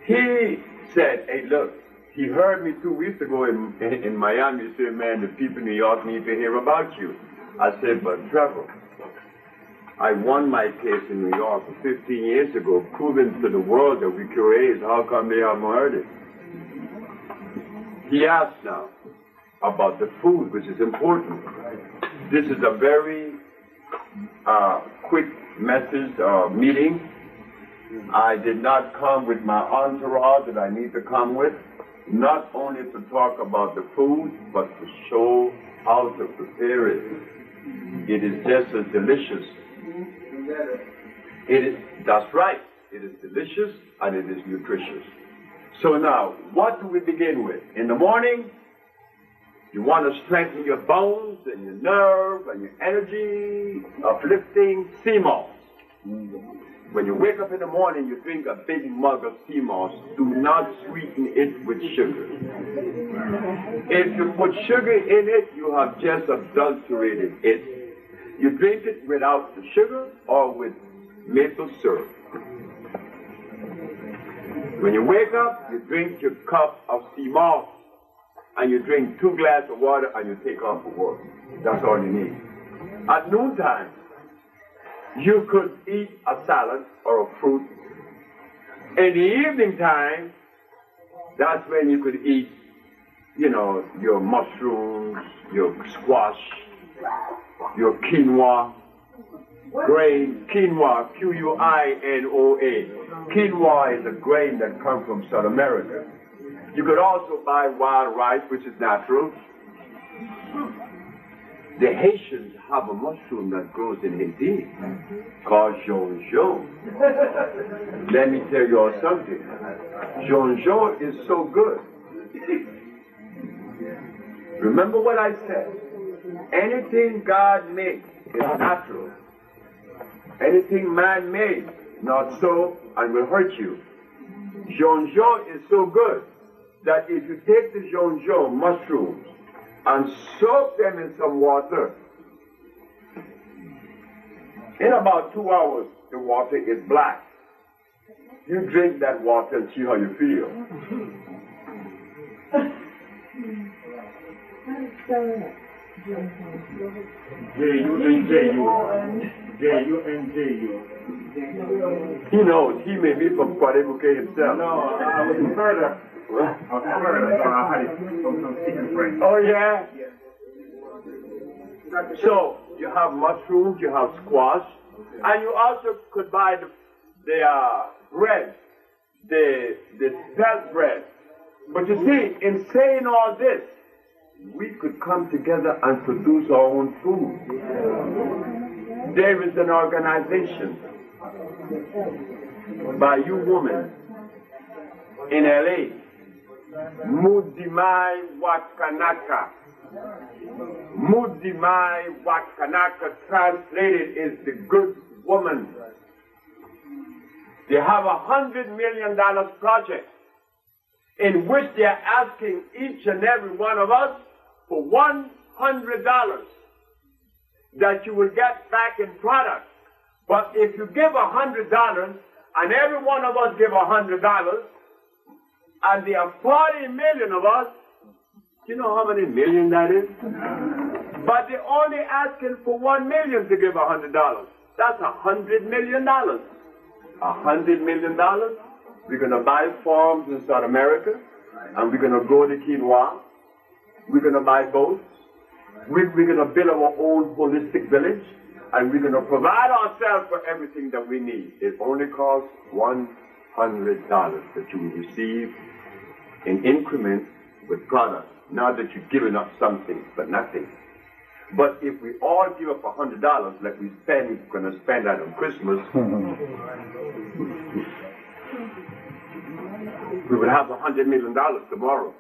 Speaker 1: He said, hey, look, he heard me 2 weeks ago in Miami. He said, man, the people in New York need to hear about you. I said, but Trevor, I won my case in New York 15 years ago, proving to the world that we cure AIDS. How come they haven't heard it? He asked now about the food, which is important. This is a very quick message meeting. I did not come with my entourage that I need to come with, not only to talk about the food, but to show how to prepare it. It is just as delicious. That's right. It is delicious and it is nutritious. So now, what do we begin with? In the morning, you want to strengthen your bones and your nerve and your energy, uplifting sea moss. When you wake up in the morning, you drink a big mug of sea moss. Do not sweeten it with sugar. If you put sugar in it, you have just adulterated it. You drink it without the sugar or with maple syrup. When you wake up, you drink your cup of sea moss, and you drink 2 glasses of water, and you take off the work. That's all you need. At noontime, you could eat a salad or a fruit. In the evening time, that's when you could eat, you know, your mushrooms, your squash, your quinoa, grain, quinoa, Q-U-I-N-O-A. Quinoa is a grain that comes from South America. You could also buy wild rice, which is natural. The Haitians have a mushroom that grows in Haiti called jonjon. Let me tell you all something. Jonjon is so good. Remember what I said. Anything God makes is natural. Anything man made, not so, and will hurt you. Jonjon is so good that if you take the jonjon mushrooms and soak them in some water, in about 2 hours, the water is black. You drink that water and see how you feel.
Speaker 5: J-U-N-J-U.
Speaker 1: He knows. He may be from Quadribuque himself.
Speaker 5: No, I was further. So I had it from some secret friend.
Speaker 1: Oh, yeah? So, you have mushrooms, you have squash, and you also could buy the bread, the spelt bread. But you see, in saying all this, we could come together and produce our own food. There is an organization by you women in LA, Mudimai Wakanaka. Mudimai Wakanaka translated is the good woman. They have $100 million project in which they are asking each and every one of us for $100 that you will get back in product. But if you give $100 and every one of us give $100, and there are 40 million of us, do you know how many million that is? But they're only asking for 1 million to give $100. That's $100 million. $100 million. We're going to buy farms in South America, and we're going to grow the quinoa. We're going to buy boats. We're going to build our own holistic village, and we're going to provide ourselves for everything that we need. It only costs $100 that you will receive in increments with products. Now that you've given up something but nothing. But if we all give up $100, like we're going to spend that on Christmas, we will have $100 million tomorrow.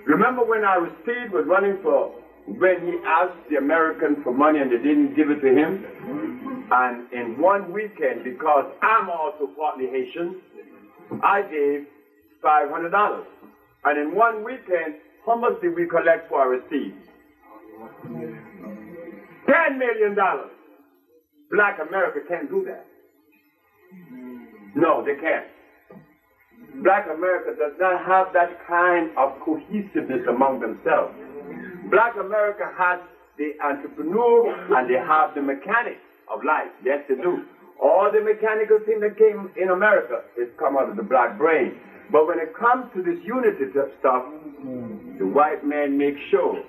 Speaker 1: Remember when Aristide was running for, when he asked the Americans for money and they didn't give it to him? And in one weekend, because I'm also partly Haitian, I gave $500. And in one weekend, how much did we collect for Aristide? $10 million. Black America can't do that. No, they can't. Black America does not have that kind of cohesiveness among themselves. Black America has the entrepreneur and they have the mechanic of life. Yes, they do. All the mechanical thing that came in America is come out of the black brain. But when it comes to this unity stuff, the white man makes sure.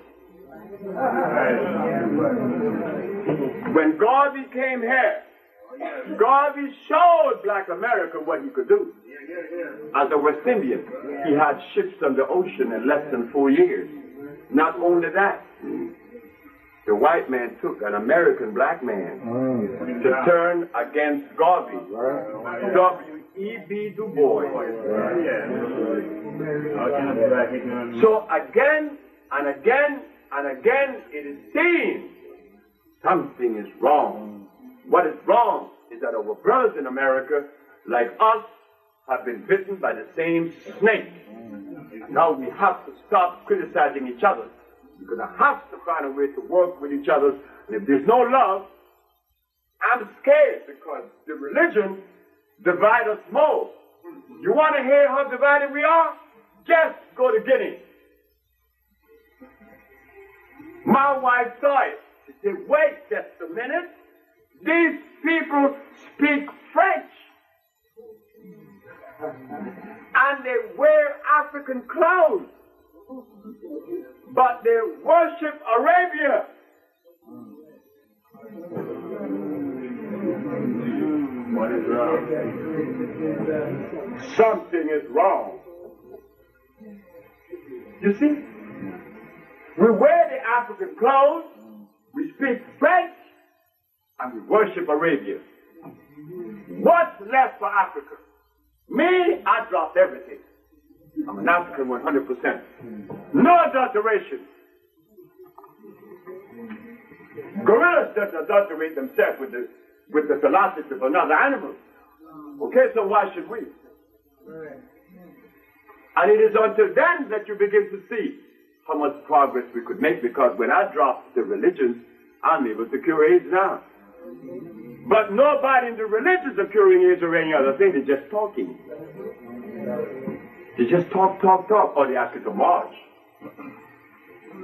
Speaker 1: When Garvey came here, Garvey showed Black America what he could do. As a West Indian, he had ships on the ocean in less than 4 years. Not only that, the white man took an American black man to turn against Garvey. W.E.B. Du Bois. So again and again and again it is seen something is wrong. What is wrong is that our brothers in America, like us, have been bitten by the same snake. Now we have to stop criticizing each other. We're going to have to find a way to work with each other. And if there's no love, I'm scared because the religion divides us more. You want to hear how divided we are? Just go to Guinea. My wife saw it. She said, wait just a minute. These people speak French. And they wear African clothes. But they worship Arabia. What is wrong? Something is wrong. You see? We wear the African clothes, we speak French, and we worship Arabia. What's left for Africa? Me, I dropped everything. I'm an African 100%. No adulteration. Gorillas don't adulterate themselves with the philosophy of another animal. Okay, so why should we? And it is until then that you begin to see how much progress we could make, because when I dropped the religions, I'm able to cure AIDS now. But nobody in the religions are curing AIDS or any other thing. They're just talking. They just talk. Or they ask you to march.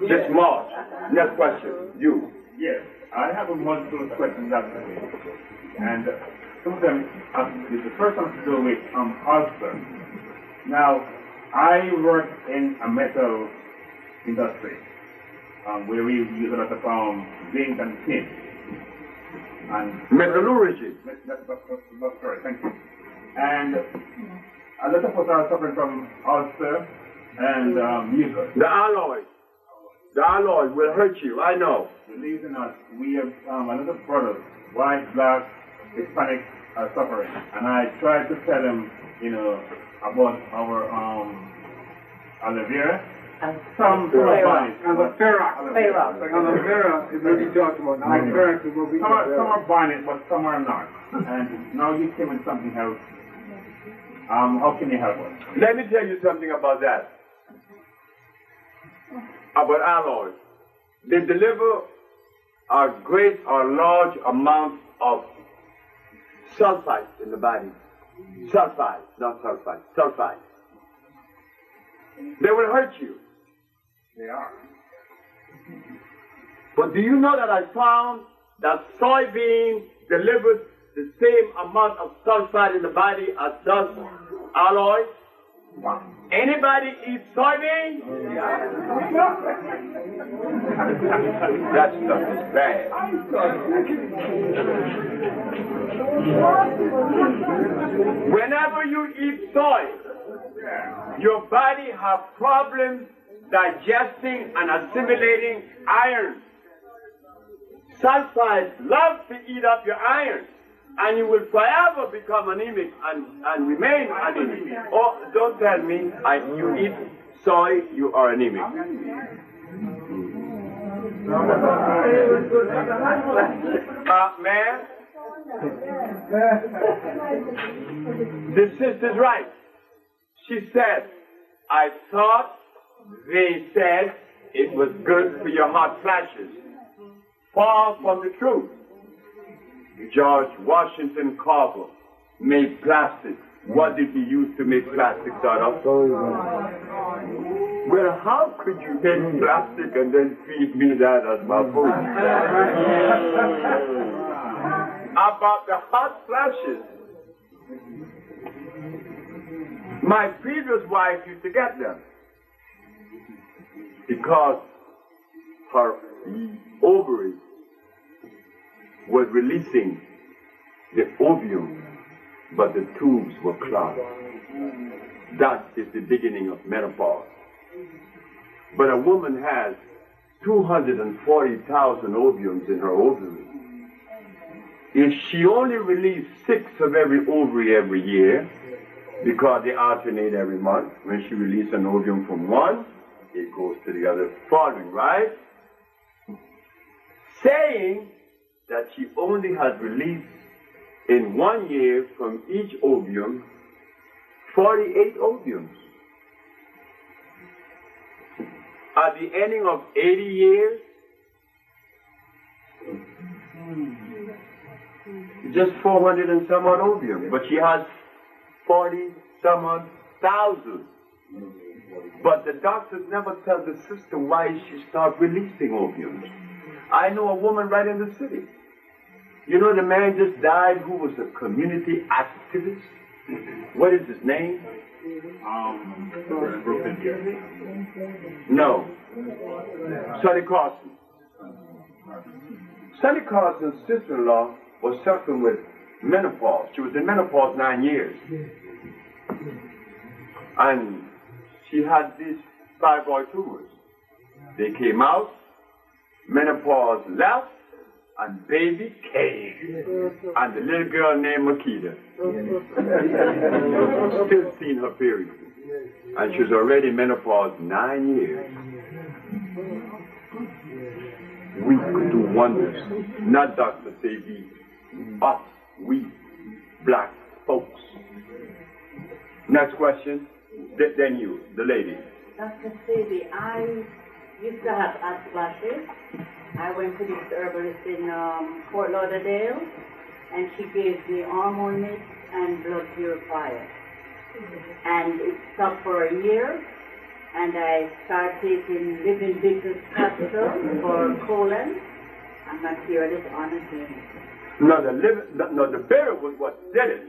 Speaker 1: Just march. Next question. You.
Speaker 4: Yes, I have a multiple questions after this. And some of them, the first one to do with ulcer. Now, I work in a metal industry where we use a lot of zinc and tin. And
Speaker 1: metallurgy.
Speaker 4: That's correct, thank you. And a lot of us are suffering from ulcer and mucus.
Speaker 1: The alloy will hurt you, I know.
Speaker 4: Believe it or not, we have a lot of brothers, white, black, Hispanic, are suffering. And I tried to tell them, about our aloe vera. And some
Speaker 3: aloe vera. Aloe vera is what you talked about. Aloe vera is what we
Speaker 4: some are buying it, but some are not. And now you came with something else. How can you help us?
Speaker 1: Let me tell you something about that. About alloys. They deliver a large amount of sulfite in the body. Sulfide, not sulfite, sulfide. They will hurt you.
Speaker 4: They are.
Speaker 1: But do you know that I found that soybean delivers the same amount of sulfide in the body as does alloy? Wow. Anybody eat soybean? That stuff is bad. Whenever you eat soy, your body has problems digesting and assimilating iron. Sulfide loves to eat up your iron, and you will forever become anemic and remain anemic. Oh, don't tell me you eat soy, you are anemic. Man, the sister's right. She said, I thought they said it was good for your hot flashes. Far from the truth. George Washington Carver made plastic. What did he use to make plastics out of? Well, how could you make plastic and then feed me that as my food? About the hot flashes. My previous wife used to get them because her ovaries was releasing the ovum, but the tubes were clogged. That is the beginning of menopause. But a woman has 240,000 ovums in her ovary. If she only released 6 of every ovary every year, because they alternate every month, when she releases an ovum from one, it goes to the other following, right? Saying that she only has released in 1 year from each ovum 48 ovums. At the ending of 80 years, just 400 and some odd ovums, but she has 40 some odd thousand. But the doctors never tell the sister why she starts releasing ovums. I know a woman right in the city. You know the man just died who was a community activist? What is his name? No. Sonny Carson. Sonny Carson's sister-in-law was suffering with menopause. She was in menopause 9 years. And she had these thyroid tumors. They came out, menopause left, and baby came. And the little girl named Makita. Still seeing her period. And she was already menopause 9 years. We could do wonders. Not Dr. Sebi. Us, we, black folks. Next question. Then you, the lady.
Speaker 6: Dr. Sebi, I used to have hot flashes. I went to this herbalist in Fort Lauderdale, and she gave me hormone mix and blood purifier. And it stopped for a year, and I started taking living bitters capsule for colon. I'm not here this honestly.
Speaker 1: No, the bitter was what did it.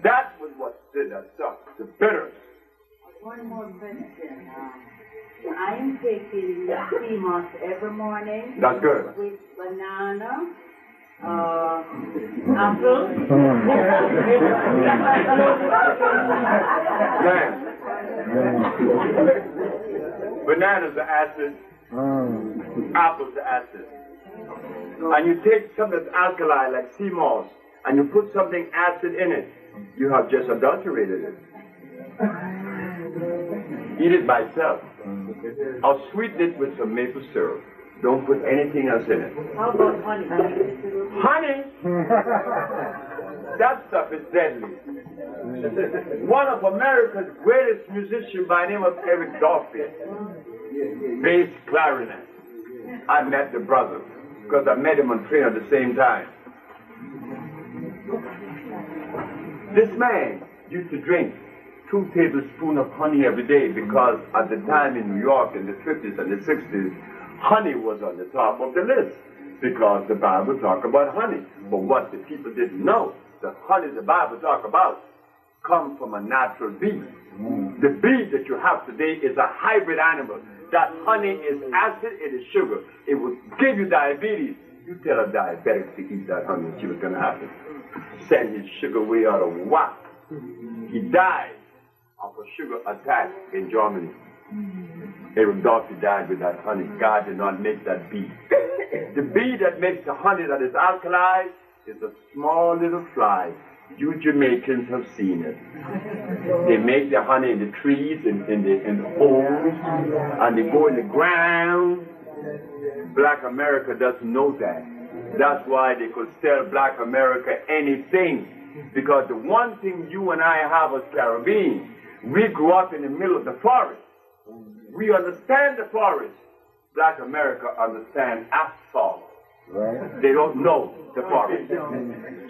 Speaker 1: That was what did that stuff. The bitters.
Speaker 6: One more question. I am taking sea moss every morning.
Speaker 1: That's good.
Speaker 6: With banana, apple.
Speaker 1: Bananas are acid. Apples are acid. And you take something that's alkali like sea moss and you put something acid in it, you have just adulterated it. Eat it by itself. I'll sweeten it with some maple syrup. Don't put anything else in it.
Speaker 6: How about honey?
Speaker 1: Honey? That stuff is deadly. One of America's greatest musicians by the name of Eric Dolphy, bass clarinet. I met the brother because I met him on train at the same time. This man used to drink 2 tablespoons of honey every day because at the time in New York in the 50s and the 60s, honey was on the top of the list because the Bible talked about honey. But what the people didn't know, the honey the Bible talked about comes from a natural bee. The bee that you have today is a hybrid animal. That honey is acid, it is sugar. It will give you diabetes. You tell a diabetic to eat that honey, see what's going to happen. Send his sugar way out of whack. He died of a sugar attack in Germany. Eric Dolphy died with that honey. God did not make that bee. The bee that makes the honey that is alkali is a small little fly. You Jamaicans have seen it. They make the honey in the trees, in the holes, and they go in the ground. Black America doesn't know that. That's why they could sell Black America anything. Because the one thing you and I have as Caribbeans, we grew up in the middle of the forest. We understand the forest. Black America understands asphalt. Right. They don't know the forest.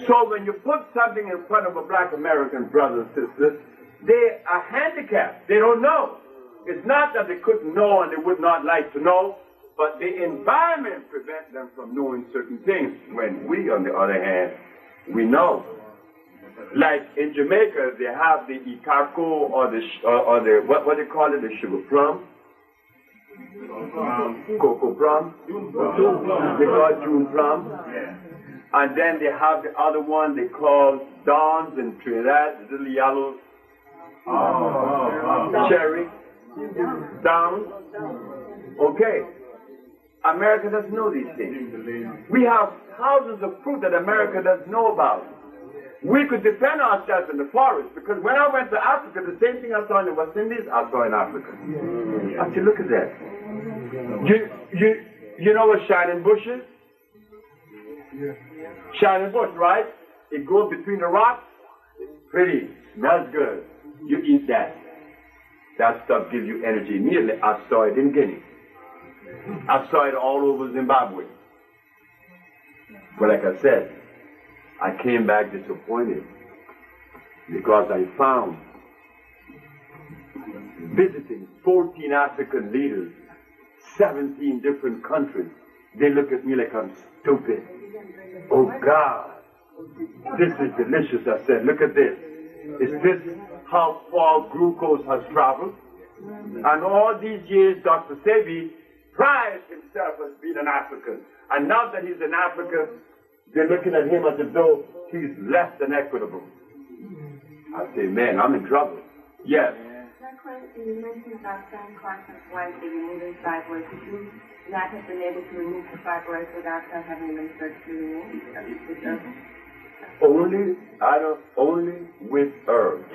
Speaker 1: So when you put something in front of a Black American brother and sister, they are handicapped. They don't know. It's not that they couldn't know and they would not like to know, but the environment prevents them from knowing certain things. When we, on the other hand, we know. Like in Jamaica, they have the Icaco or the what they call it, the sugar plum. Cocoa plum. They call it June plum. And then they have the other one they call Dawns in Trinidad, the little yellow cherry. Dawns. Okay. America doesn't know these things. We have thousands of fruit that America doesn't know about. We could defend ourselves in the forest because when I went to Africa, the same thing I saw in the West Indies, I saw in Africa. I said, look at that. You know what shining bush is? Shining bush, right? It grows between the rocks. It's pretty. Smells good. You eat that. That stuff gives you energy. Immediately, I saw it in Guinea. I saw it all over Zimbabwe. But like I said, I came back disappointed because I found visiting 14 African leaders, 17 different countries. They look at me like I'm stupid. Oh God, this is delicious. I said, look at this. Is this how far glucose has traveled? And all these years, Dr. Sebi prides himself as being an African. And now that he's in Africa, they're looking at him as though he's less than equitable. I say, man, I'm in trouble. Yes.
Speaker 7: That question, you mentioned about some conscious white being removing fibroids. Would you not have been able to remove the fibroids without having them surgically removed?
Speaker 1: Only with herbs.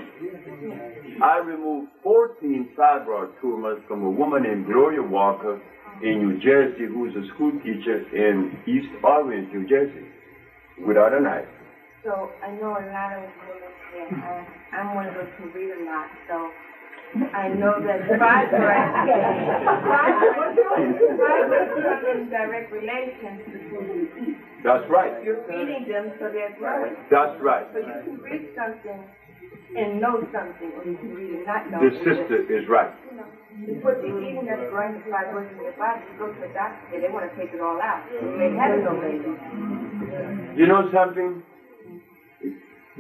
Speaker 1: I removed 14 fibroid tumors from a woman named Gloria Walker in New Jersey, who's a school teacher in East Orange, New Jersey, without a knife.
Speaker 7: So I know a lot of women here. I'm one of those who read a lot, so I know that fibroids come in direct relation to the food you eat.
Speaker 1: That's right.
Speaker 7: You're feeding them, so they're growing.
Speaker 1: That's right.
Speaker 7: So you can read something and know something, or you can read and not know.
Speaker 1: The sister is right.
Speaker 7: You know, it's what you're eating that's growing the fibroids in your body. You go to a doctor, they want to take it all out. You ain't having no baby.
Speaker 1: You know something?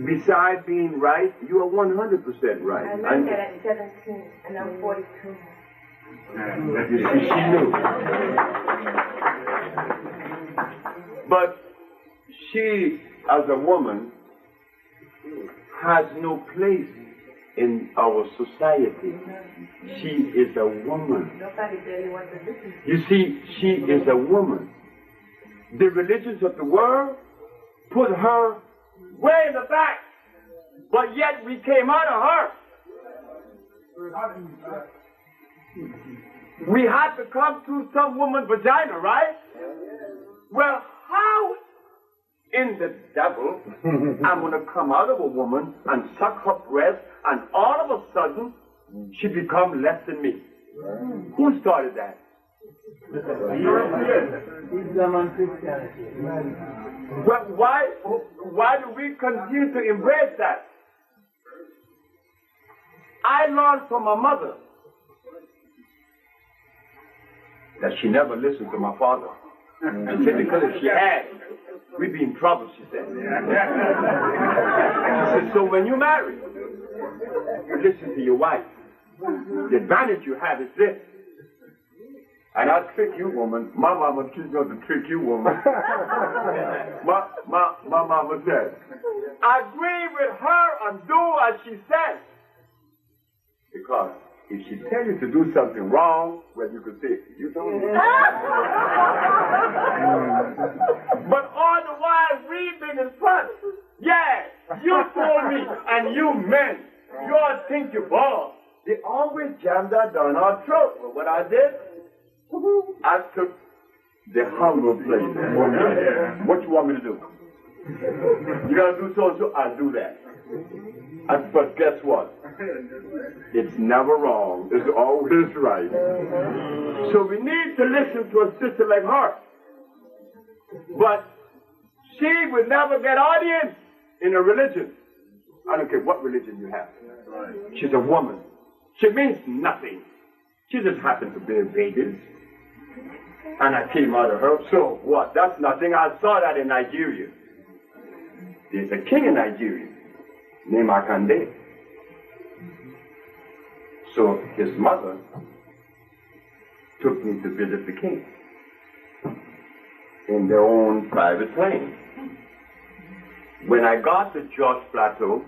Speaker 1: Besides being right, you are 100% right.
Speaker 7: I learned that at 17, and I'm 42.
Speaker 1: You see, she knew. But she, as a woman, has no place in our society. She is a woman.
Speaker 7: Nobody really wants to listen.
Speaker 1: You see, she is a woman. The religions of the world put her way in the back, but yet we came out of her. We had to come through some woman's vagina, right? Well, how in the devil I'm going to come out of a woman and suck her breast, and all of a sudden she become less than me? Who started that?
Speaker 3: Islam and Christianity.
Speaker 1: Well, why do we continue to embrace that? I learned from my mother that she never listened to my father. She said because if she had, we'd be in trouble, she said. She said, so when you marry, you listen to your wife. The advantage you have is this. And I'll trick you, woman. My mama teach me to trick you, woman. my mama said, agree with her and do as she says. Because if she tell you to do something wrong, well, you could say, you don't know. But all the while, we've been in front. Yeah, you told me, and you men, you all think you're boss. They always jam that down our throat. Well, what I did, I took the humble place. What you want me to do? You gotta do so and so, I'll do that. But guess what? It's never wrong. It's always right. So we need to listen to a sister like her. But she would never get audience in a religion. I don't care what religion you have. She's a woman. She means nothing. She just happened to bear babies. And I came out of her. So what? That's nothing. I saw that in Nigeria. There's a king in Nigeria named Akande. So his mother took me to visit the king in their own private plane. When I got to George Plateau,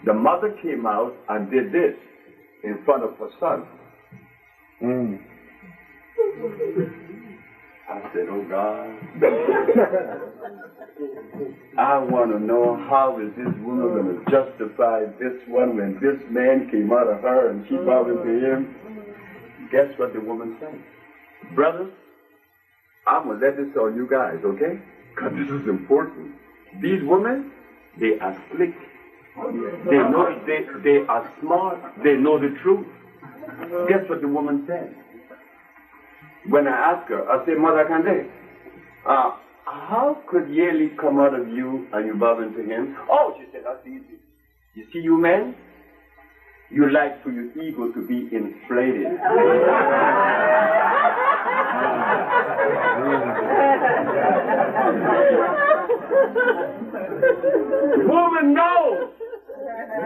Speaker 1: the mother came out and did this in front of her son. I said, oh God, I want to know how is this woman going to justify this one when this man came out of her and she bowed to him. Guess what the woman said? Brothers, I'm going to let this on you guys, okay? Because this is important. These women, they are slick. They know, they are smart. They know the truth. Guess what the woman said? When I asked her, I said, Mother Kande, how could Yeli come out of you and you bow into him? Oh, she said, that's easy. You see, you men, you like for your ego to be inflated.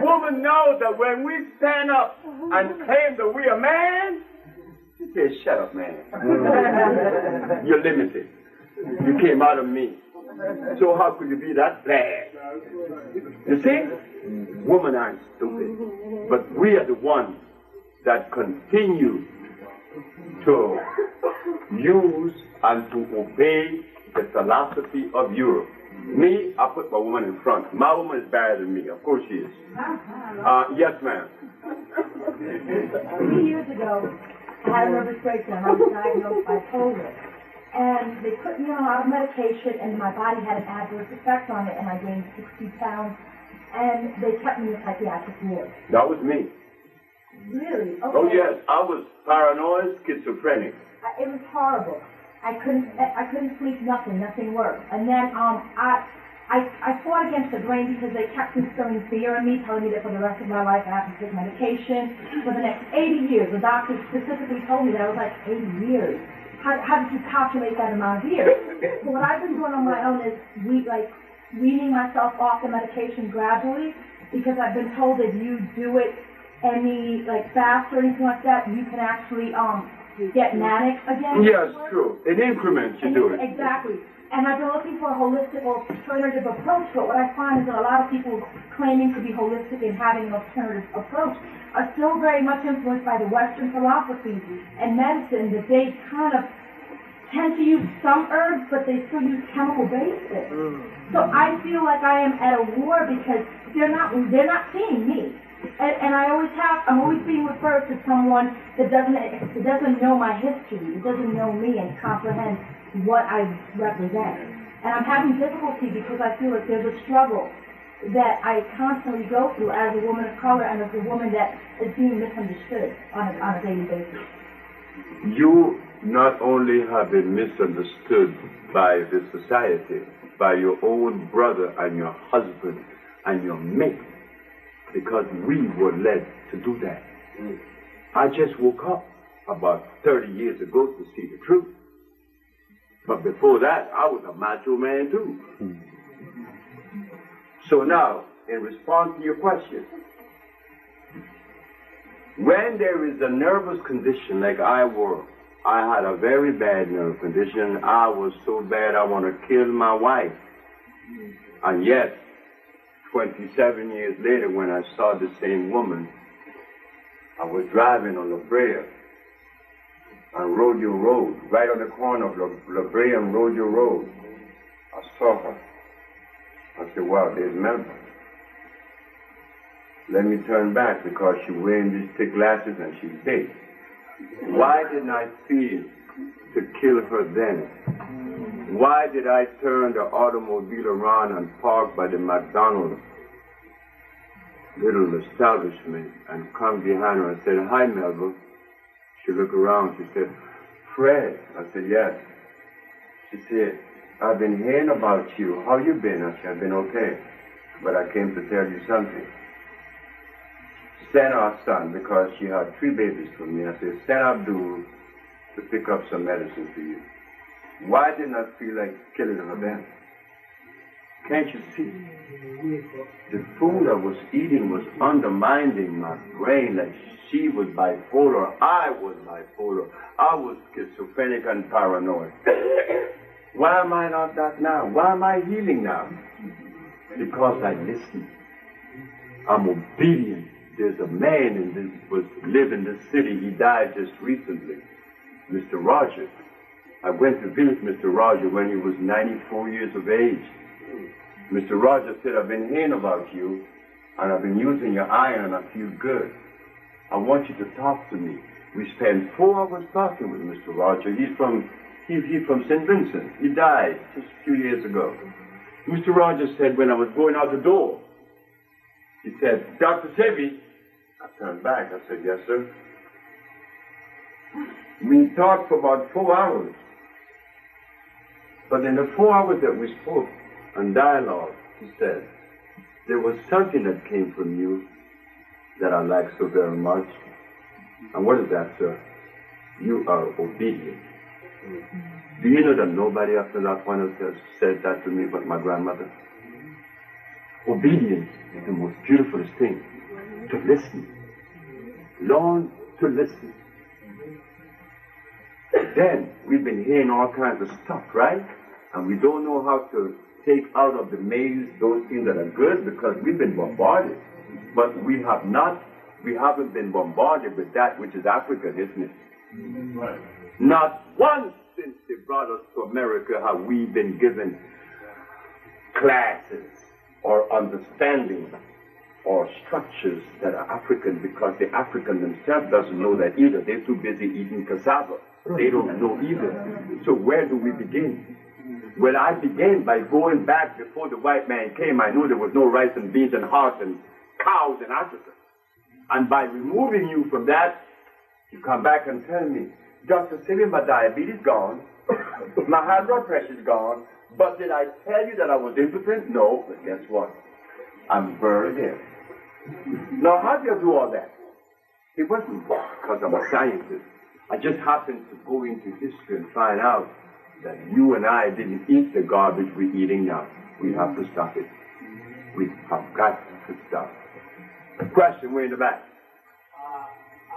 Speaker 1: Woman knows that when we stand up and claim that we are man, she says, shut up, man. You're limited. You came out of me. So how could you be that bad? You see? Women aren't stupid. But we are the ones that continue to use and to obey the philosophy of Europe. Me, I put my woman in front. My woman is better than me. Of course she is. Yes, ma'am.
Speaker 8: 3 years ago, I had a nervous breakdown. I was diagnosed bipolar. And they put me on a lot of medication, and my body had an adverse effect on it, and I gained 60 pounds. And they kept me in psychiatric ward.
Speaker 1: That was me.
Speaker 8: Really? Okay.
Speaker 1: Oh yes, I was paranoid, schizophrenic.
Speaker 8: It was horrible. I couldn't sleep, nothing worked. And then I fought against the grain because they kept instilling fear in me, telling me that for the rest of my life I have to take medication. For the next 80 years, the doctors specifically told me that I was like 80 years. How did you calculate that amount of years? So what I've been doing on my own is weaning myself off the medication gradually, because I've been told that you do it any fast or anything like that, you can actually get manic again.
Speaker 1: Yes, true. In increments you do it.
Speaker 8: Exactly. And I've been looking for a holistic alternative approach, but what I find is that a lot of people claiming to be holistic and having an alternative approach are still very much influenced by the Western philosophy and medicine, that they kind of tend to use some herbs, but they still use chemical bases. So I feel like I am at a war because they're not seeing me. And I'm always being referred to someone that doesn't know my history, that doesn't know me and comprehend what I represent. And I'm having difficulty because I feel like there's a struggle that I constantly go through as a woman of color and as a woman that is being misunderstood on a daily basis.
Speaker 1: You not only have been misunderstood by the society, by your own brother and your husband and your mate, because we were led to do that. I just woke up about 30 years ago to see the truth. But before that, I was a macho man too. So now, in response to your question, when there is a nervous condition like I had a very bad nerve condition. I was so bad I want to kill my wife. And yet, 27 years later, when I saw the same woman, I was driving on La Brea on Rodeo Road, right on the corner of La Brea and Rodeo Road. I saw her. I said, wow, there's Melba. Let me turn back because she's wearing these thick glasses and she's big. Why didn't I feel to kill her then? Why did I turn the automobile around and park by the McDonald's little establishment and come behind her and said, hi, Melba. She looked around. She said, Fred. I said, yes. She said, I've been hearing about you. How you been? I said, I've been okay. But I came to tell you something. Send our son, because she had 3 babies from me. I said, send Abdul to pick up some medicine for you. Why didn't I feel like killing her then? Can't you see? The food I was eating was undermining my brain. Like she was bipolar, I was bipolar. I was schizophrenic and paranoid. Why am I not that now? Why am I healing now? Because I listen. I'm obedient. There's a man live in this city. He died just recently, Mr. Rogers. I went to visit Mr. Rogers when he was 94 years of age. Mr. Rogers said, I've been hearing about you, and I've been using your iron, and I feel good. I want you to talk to me. We spent 4 hours talking with Mr. Rogers. He's from St. Vincent. He died just a few years ago. Mr. Rogers said when I was going out the door, he said, Dr. Sebi. I turned back. I said, yes, sir. We talked for about 4 hours. But in the 4 hours that we spoke and dialogue, he said, there was something that came from you that I like so very much. And what is that, sir? You are obedient. Do you know that nobody after that point has said that to me but my grandmother? Obedience is the most beautiful thing. To listen. Learn to listen. Then we've been hearing all kinds of stuff, right? And we don't know how to take out of the maze those things that are good because we've been bombarded. But we haven't been bombarded with that which is African, isn't it? Right. Not once since they brought us to America have we been given classes or understanding or structures that are African, because the African themselves doesn't know that either. They're too busy eating cassava. They don't know either. So where do we begin? Well, I began by going back before the white man came. I knew there was no rice and beans and hearts and cows in Africa. And by removing you from that, you come back and tell me, Dr. Sebi, my diabetes gone, my high blood pressure is gone, but did I tell you that I was impotent? No, but guess what? I'm buried in. Now, how do you do all that? It wasn't because I'm a scientist. I just happened to go into history and find out that you and I didn't eat the garbage we're eating now. We have to stop it. We have got to stop. Question, way in the back.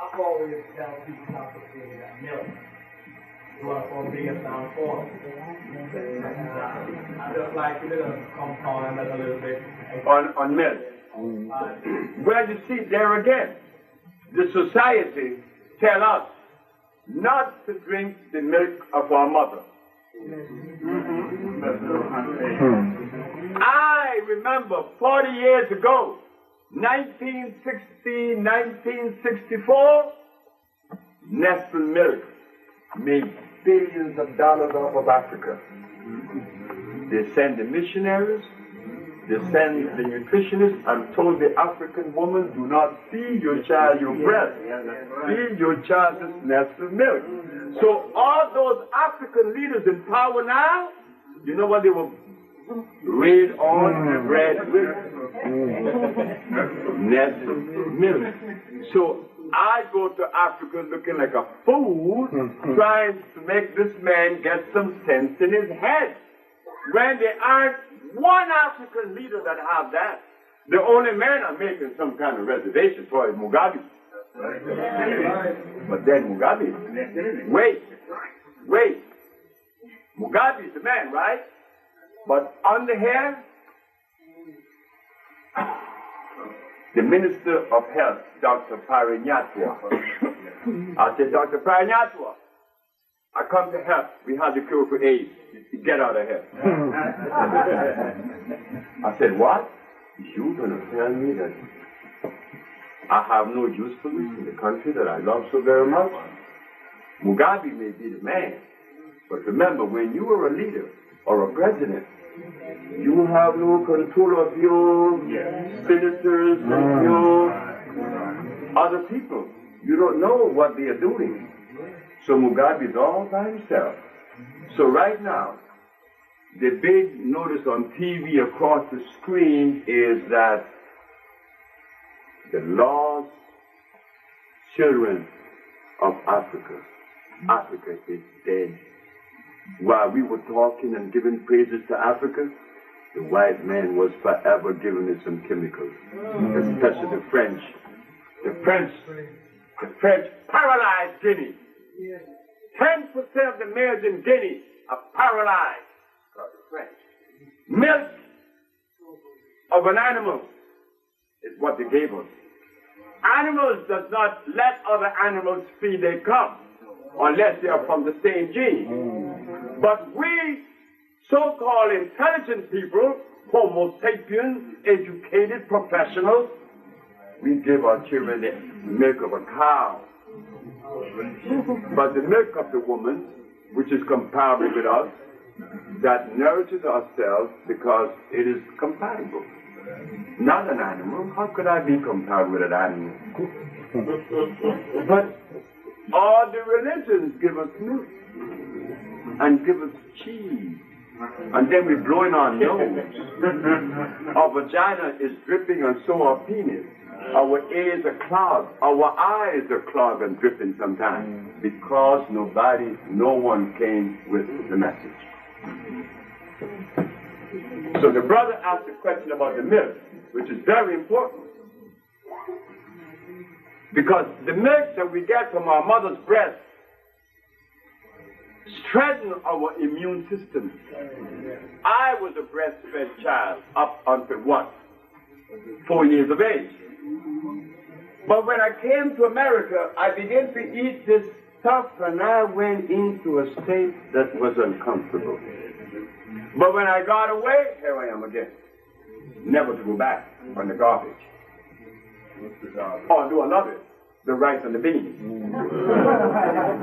Speaker 9: I've always tell people not to see that milk. For being down for. I just like to compound that a little bit.
Speaker 1: On milk. Well, you see, there again, the society tell us not to drink the milk of our mother. I remember 40 years ago, 1960, 1964, Nestle milk made billions of dollars off of Africa. They send the missionaries, they send the nutritionists and told the African woman, do not feed your child your breast. Feed your child this Nestle milk. So all those African leaders in power now, you know what they were raid on and bread with? Nestle milk. So I go to Africa looking like a fool, trying to make this man get some sense in his head. When there aren't one African leader that have that. The only man I'm making some kind of reservation for is Mugabe. But then Mugabe, wait. Mugabe is the man, right? But under him, the Minister of Health, Dr. Parinyatwa. I said, Dr. Parinyatwa, I come to help. We have the cure for AIDS. Get out of here. I said, what? You gonna tell me that I have no usefulness in the country that I love so very much? Mugabe may be the man, but remember, when you are a leader or a president, you have no control of your senators and your other people. You don't know what they are doing. So Mugabe is all by himself. So right now, the big notice on TV across the screen is that the lost children of Africa is dead. While we were talking and giving praises to Africa, the white man was forever giving us some chemicals, especially the French. The French paralyzed Guinea. 10% of the males in Guinea are paralyzed because of French. Milk of an animal is what they gave us. Animals does not let other animals feed their cubs unless they are from the same gene. But we so-called intelligent people, Homo sapiens, educated professionals, we give our children the milk of a cow. But the milk of the woman, which is comparable with us, that nourishes ourselves because it is compatible. Not an animal. How could I be comparable with an animal? But all the religions give us milk and give us cheese. And then we blow in our nose. Our vagina is dripping and so our penis. Our ears are clogged. Our eyes are clogged and dripping sometimes because no one came with the message. So the brother asked a question about the milk, which is very important. Because the milk that we get from our mother's breast strengthens our immune system. I was a breastfed child up until what? 4 years of age. But when I came to America, I began to eat this stuff and I went into a state that was uncomfortable. But when I got away, here I am again. Never to go back on the garbage. Oh, no, I love it. the rice and the beans,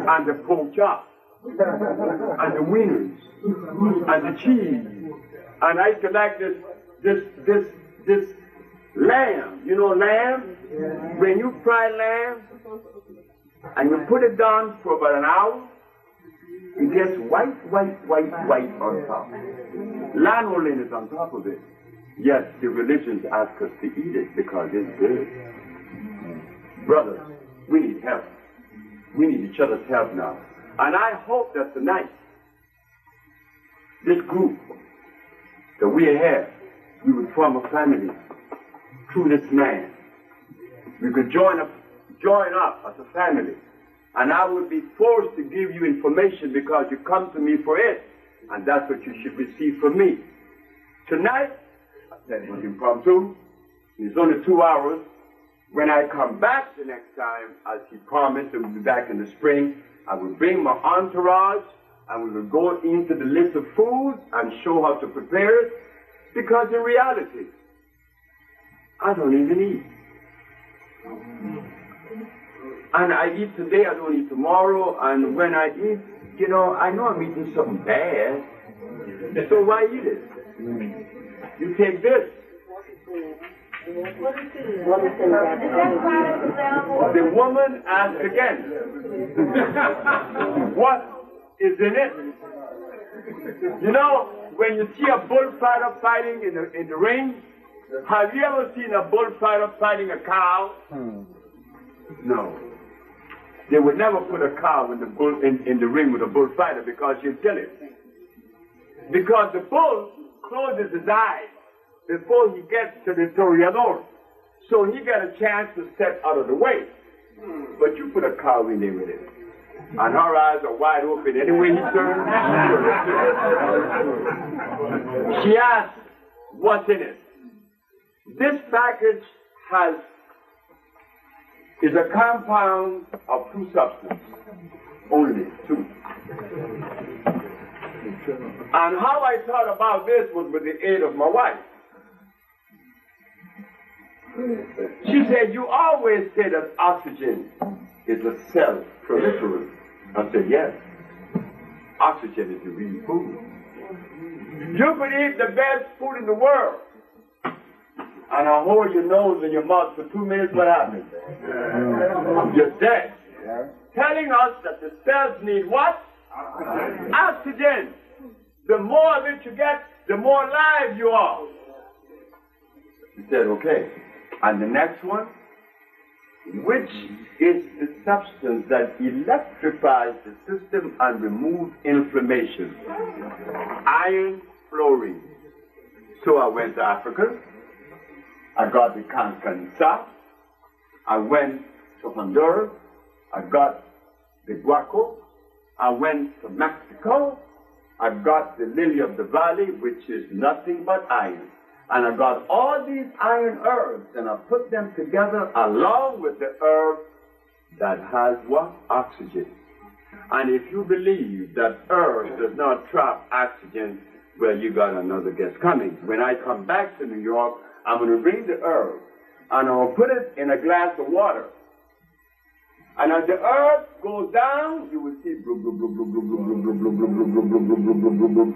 Speaker 1: and the pork chop, and the wieners, and the cheese. And I used to like this lamb. You know lamb? When you fry lamb, and you put it down for about an hour, it gets white on top. Lanolin is on top of it. Yes, the religions ask us to eat it because it's good. Brothers, we need help. We need each other's help now. And I hope that tonight, this group that we have, we would form a family through this man. We could join up as a family. And I would be forced to give you information because you come to me for it. And that's what you should receive from me. Tonight, I said it was impromptu. It's only 2 hours. When I come back the next time, as he promised, I will be back in the spring, I will bring my entourage and we will go into the list of foods and show how to prepare it. Because in reality, I don't even eat. And I eat today, I don't eat tomorrow, and when I eat, you know, I know I'm eating something bad. So why eat it? You take this. The woman asked again, what is in it? You know, when you see a bullfighter fighting in the ring, have you ever seen a bullfighter fighting a cow? No. They would never put a cow in the ring with a bullfighter because you'd kill it. Because the bull closes his eyes before he gets to the toreador. So he got a chance to step out of the way. But you put a cow in there with it. And her eyes are wide open anyway he turns. She asked, what's in it? This package is a compound of 2 substances. Only 2. And how I thought about this was with the aid of my wife. She said, you always say that oxygen is a self-proliferant. I said, yes. Oxygen is the real food. You could eat the best food in the world and I hold your nose and your mouth for 2 minutes, what happens? You're dead. Telling us that the cells need what? Oxygen. The more of it you get, the more alive you are. He said, okay. And the next one, which is the substance that electrifies the system and removes inflammation? Iron fluorine. So I went to Africa. I got the Cancansa. I went to Honduras. I got the Guaco. I went to Mexico. I got the lily of the valley, which is nothing but iron. And I got all these iron herbs, and I put them together along with the herb that has what? Oxygen. And if you believe that herb does not trap oxygen, well, you got another guest coming. When I come back to New York, I'm going to bring the herb, and I'm going to put it in a glass of water. And as the herb goes down, you will see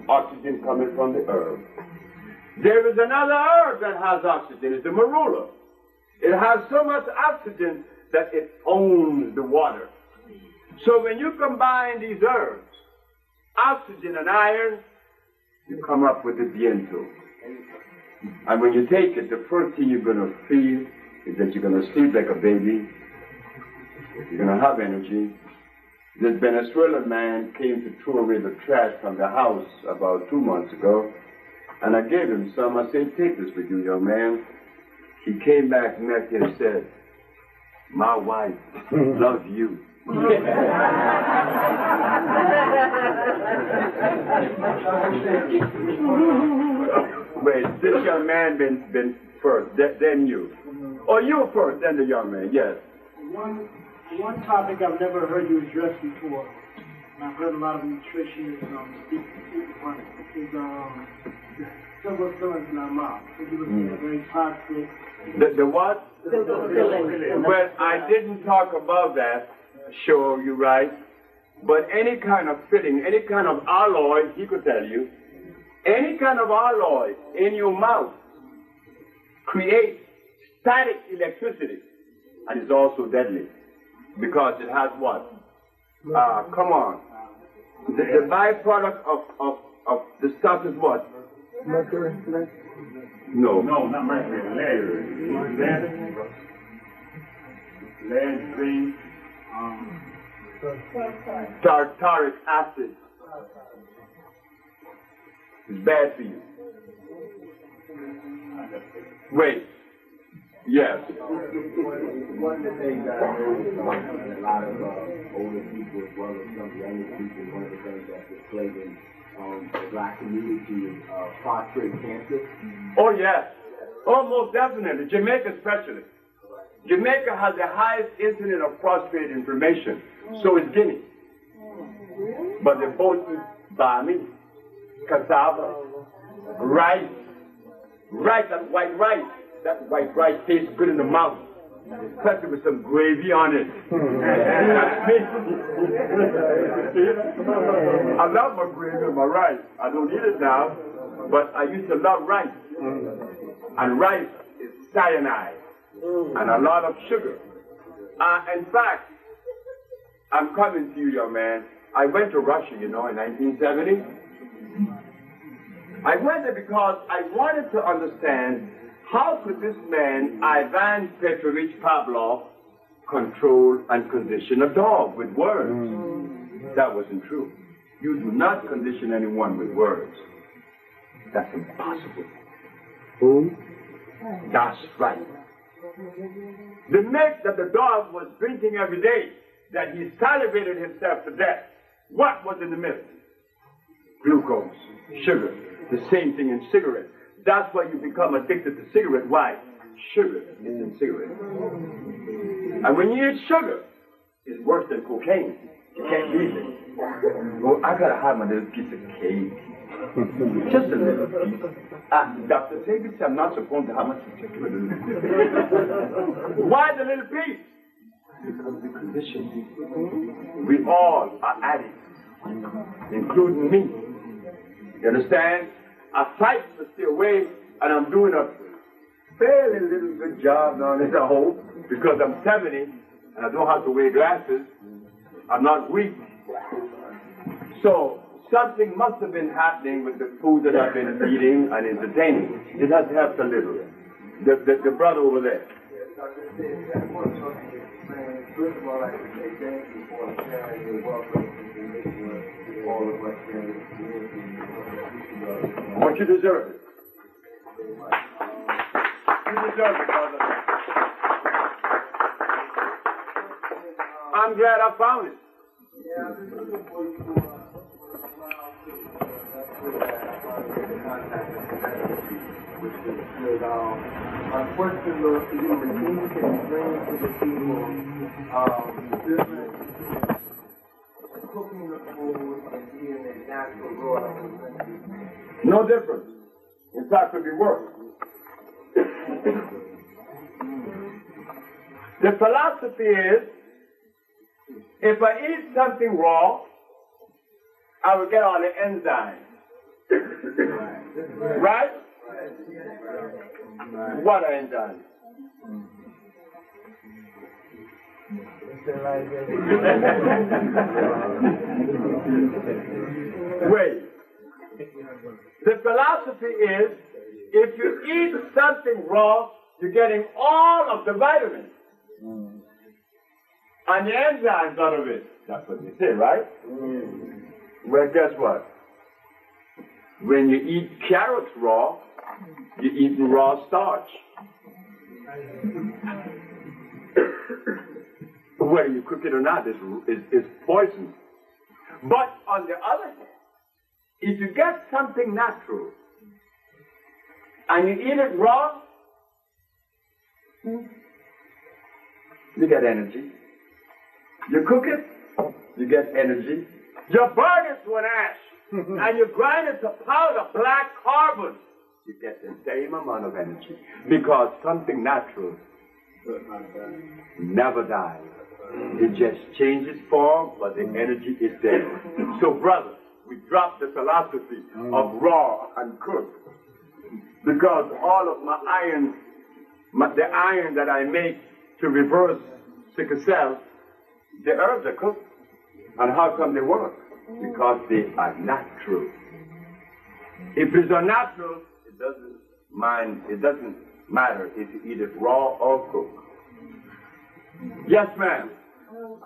Speaker 1: oxygen coming from the herb. There is another herb that has oxygen. It's the marula. It has so much oxygen that it owns the water. So when you combine these herbs, oxygen and iron, you come up with the viento. And when you take it, the first thing you're going to feel is that you're going to sleep like a baby. You're going to have energy. This Venezuelan man came to throw away the trash from the house about 2 months ago. And I gave him some. I said, take this with you, young man. He came back next and said, my wife loves you. Wait, this young man been first, then you. Or you first, then the young man, yes.
Speaker 3: One topic I've never heard you address before, and I've heard a lot of nutritionists speak on it, is silver fillings in our mouth. So you look at very toxic,
Speaker 1: The what? Well, I didn't talk about that. Sure, you're right. But any kind of filling, any kind of alloy, he could tell you, any kind of alloy in your mouth creates static electricity, and is also deadly because it has what? Come on. The byproduct of the stuff is what?
Speaker 2: Mercury?
Speaker 1: No.
Speaker 4: No, not mercury. Lead, zinc,
Speaker 1: tartaric acid. It's bad for you. Wait. Yes.
Speaker 5: One of the things that I noticed among a lot of older people as well as some younger people, one of the things that's plaguing the black community is prostate cancer.
Speaker 1: Oh, yes. Oh, most definitely. Jamaica especially. Jamaica has the highest incidence of prostate inflammation. So is Guinea. But they both eat bami, cassava, rice. Rice, that white rice. That white rice tastes good in the mouth, especially with some gravy on it. I love my gravy and my rice. I don't eat it now, but I used to love rice. And rice is cyanide and a lot of sugar. In fact, I'm coming to you, young man. I went to Russia, in 1970. I went there because I wanted to understand how could this man, Ivan Petrovich Pavlov, control and condition a dog with words? That wasn't true. You do not condition anyone with words. That's impossible. Who? That's right. The milk that the dog was drinking every day, that he salivated himself to death, what was in the milk? Glucose, sugar. The same thing in cigarettes. That's why you become addicted to cigarette. Why? Sugar is in cigarette. And when you eat sugar, it's worse than cocaine. You can't leave it. Well, I gotta have my little piece of cake. Just a little piece. Dr. Sebi said I'm not supposed to have much of a little piece. Why the little piece? Because the condition. We all are addicts, including me. You understand? I fight to stay away, and I'm doing a fairly little good job now, I hope, because I'm 70, and I don't have to wear glasses. I'm not weak. So, something must have been happening with the food that I've been eating and entertaining. It has helped a little. The brother over there.
Speaker 5: First of all, I can say thank you for sharing your welcome to all of us here in the community.
Speaker 1: But you deserve it. You deserve it, brother. I'm glad I found it.
Speaker 5: Yeah, I've been looking for you for a while too. Which is good. My question was to you, if you can explain to the people the difference between cooking the food and eating it natural raw.
Speaker 1: No difference. In fact, it would be worse. The philosophy is, if I eat something raw, I will get all the enzymes. Right? What are enzymes? Wait. The philosophy is, if you eat something raw, you're getting all of the vitamins and the enzymes out of it. That's what they say, right? Well, guess what? When you eat carrots raw, you're eating raw starch. Whether you cook it or not is poison. But on the other hand, if you get something natural and you eat it raw, you get energy. You cook it, you get energy. You burn it to an ash and you grind it to powder, black carbon. it gets the same amount of energy. Because something natural never dies. It just changes form, but the energy is there. So, brothers, we drop the philosophy of raw and cook. Because all of my iron, the iron that I make to reverse sickle cell, the herbs are cooked. And how come they work? Because they are natural. If it's unnatural, it doesn't matter if you eat it raw or cooked. Yes, ma'am.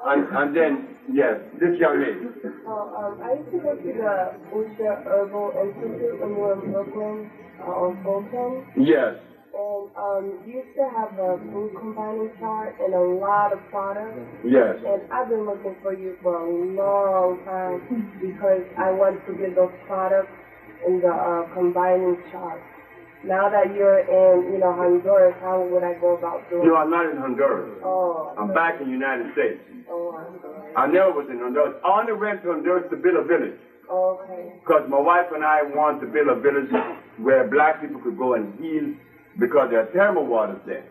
Speaker 1: And then, yes, this young lady.
Speaker 10: I used to go to the Ultra Herbal Institute when we were in Brooklyn on Fulton.
Speaker 1: Yes.
Speaker 10: And you used to have a food combining chart and a lot of products.
Speaker 1: Yes.
Speaker 10: And I've been looking for you for a long time because I want to get those products in the combining chart. Now that you're in, Honduras, how would I go about doing it?
Speaker 1: No, I'm not in Honduras.
Speaker 10: Oh.
Speaker 1: I'm back in the United States.
Speaker 10: Oh,
Speaker 1: I never was in Honduras. I only went to Honduras to build a village.
Speaker 10: okay.
Speaker 1: Because my wife and I wanted to build a village where black people could go and heal because there are thermal waters there.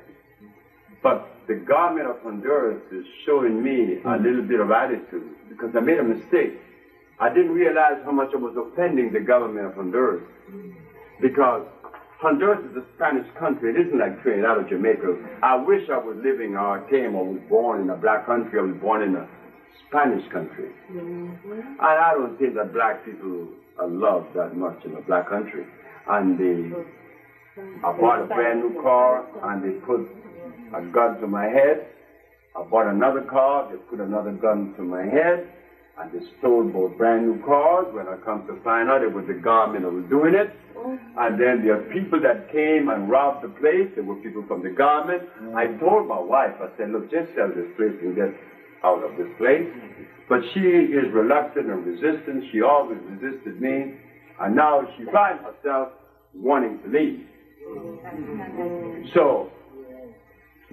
Speaker 1: But the government of Honduras is showing me a little bit of attitude because I made a mistake. I didn't realize how much I was offending the government of Honduras because Honduras is a Spanish country. It isn't like Trinidad or Jamaica. I wish I was living or came or was born in a black country. I was born in a Spanish country. And I don't think that black people are loved that much in a black country. And I bought a brand new car and they put a gun to my head. I bought another car, they put another gun to my head. And they stole both brand new cars. When I come to find out, it was the government that was doing it. And then there are people that came and robbed the place. There were people from the government. I told my wife, I said, look, just sell this place and get out of this place. But she is reluctant and resistant. She always resisted me. And now she finds herself wanting to leave. So,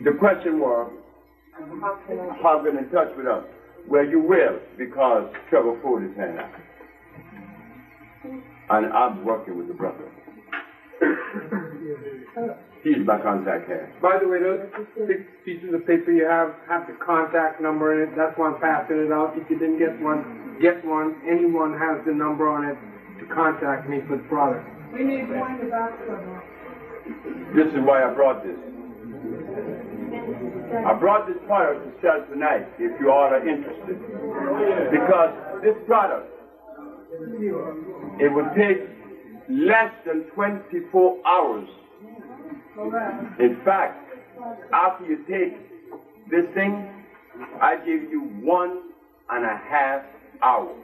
Speaker 1: the question was, how get in touch with us? Well, you will, because Trevor Ford is hanging out. And I'm working with the brother. He's my contact here.
Speaker 11: By the way, those big pieces of paper you have the contact number in it. That's why I'm passing it out. If you didn't get one, get one. Anyone has the number on it to contact me for the product.
Speaker 8: We need one about trouble.
Speaker 1: This is why I brought this. I brought this product to sell tonight, if you all are interested. Because this product, it would take less than 24 hours. In fact, after you take this thing, I give you 1.5 hours.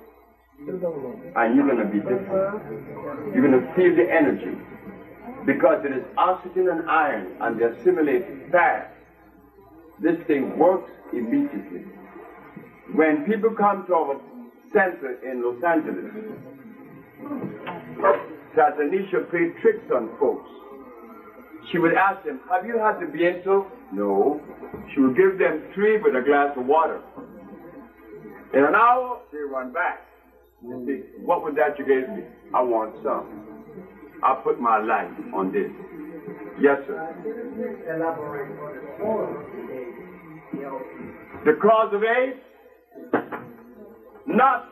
Speaker 1: And you're going to be different. You're going to feel the energy. Because it is oxygen and iron, and they assimilate fast. This thing works immediately. When people come to our center in Los Angeles, Tanisha played tricks on folks. She would ask them, have you had the viento? No. She would give them 3 with a glass of water. In an hour, they run back. They say, what was that you gave me? I want some. I put my life on this. Yes, sir. The cause of AIDS? Not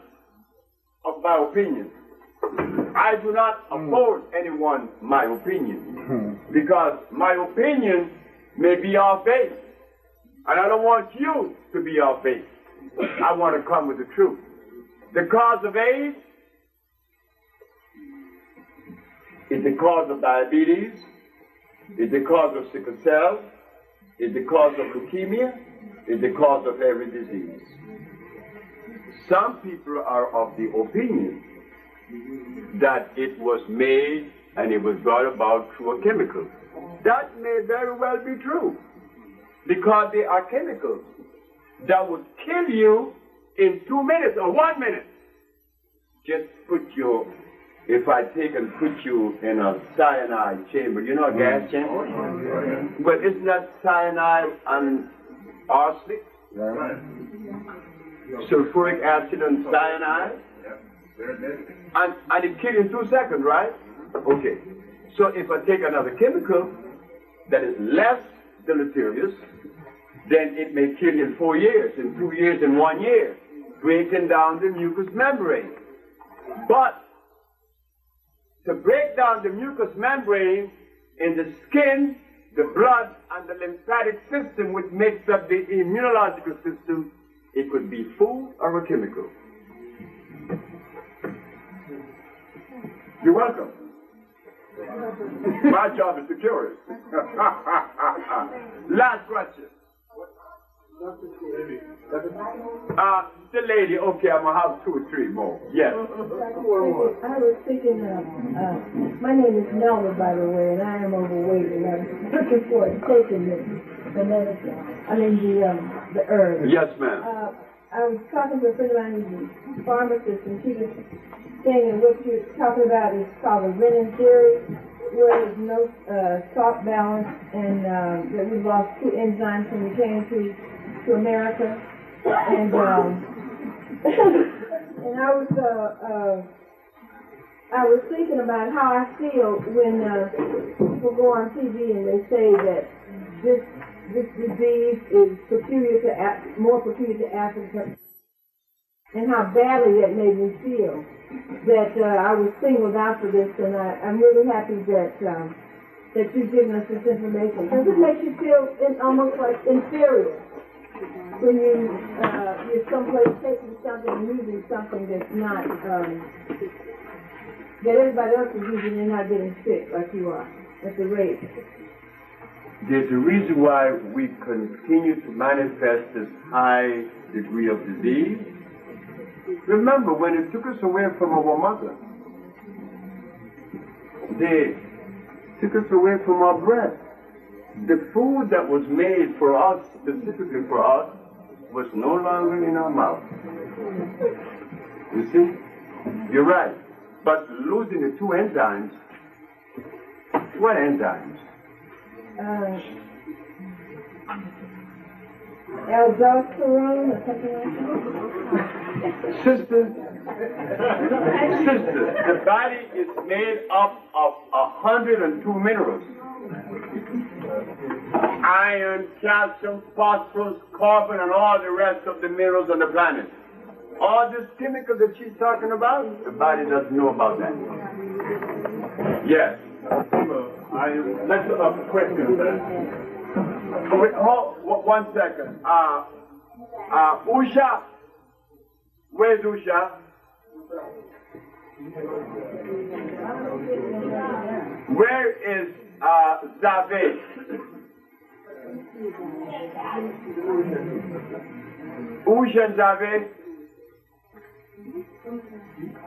Speaker 1: of my opinion. I do not oppose anyone my opinion. Because my opinion may be off base. And I don't want you to be off base. I want to come with the truth. The cause of AIDS is the cause of diabetes, is the cause of sickle cell, is the cause of leukemia, is the cause of every disease. Some people are of the opinion that it was made and it was brought about through a chemical. That may very well be true, because there are chemicals that would kill you in 2 minutes or 1 minute. Just put your, if I take and put you in a cyanide chamber, you know a gas chamber? But isn't that cyanide and arsenic? Sulfuric acid and cyanide? And it kills you in 2 seconds, right? Okay. So if I take another chemical that is less deleterious, then it may kill you in 4 years, in 2 years, in 1 year, breaking down the mucous membrane. But to break down the mucous membrane in the skin, the blood, and the lymphatic system, which makes up the immunological system, it could be food or a chemical. You're welcome. My job is to cure it. Last question. The lady, okay, I'm going to have 2 or 3 more. Yes.
Speaker 10: I was thinking, my name is Nelma, by the way, and I am overweight, and I'm looking forward to taking the medicine. I mean, the herb.
Speaker 1: Yes, ma'am.
Speaker 10: I was talking to a friend of mine who's a pharmacist, and she was saying that what you're talking about is called the Renin theory, where there's no salt balance, and that we lost 2 enzymes when we came to America, and and I was thinking about how I feel when people go on TV and they say that this disease is more peculiar to Africa, and how badly that made me feel. That I was singled out for this, and I'm really happy that you've given us this information, because it makes you feel almost like inferior when you're someplace taking something and using something that's not that everybody else is using and not getting sick like you are at the rate.
Speaker 1: There's a reason why we continue to manifest this high degree of disease. Remember, when it took us away from our mother, they took us away from our breast. The food that was made for us, specifically for us, was no longer in our mouth. You see? You're right. But losing the 2 enzymes, what enzymes?
Speaker 10: Aldosterone or something like that?
Speaker 1: Sister, the body is made up of 102 minerals. Iron, calcium, phosphorus, carbon, and all the rest of the minerals on the planet. All this chemical that she's talking about, the body doesn't know about that. Yes.
Speaker 4: Let's ask a question then.
Speaker 1: Wait, hold 1 second. Usha. Where's Usha? Where is Zave? Usha and Zave?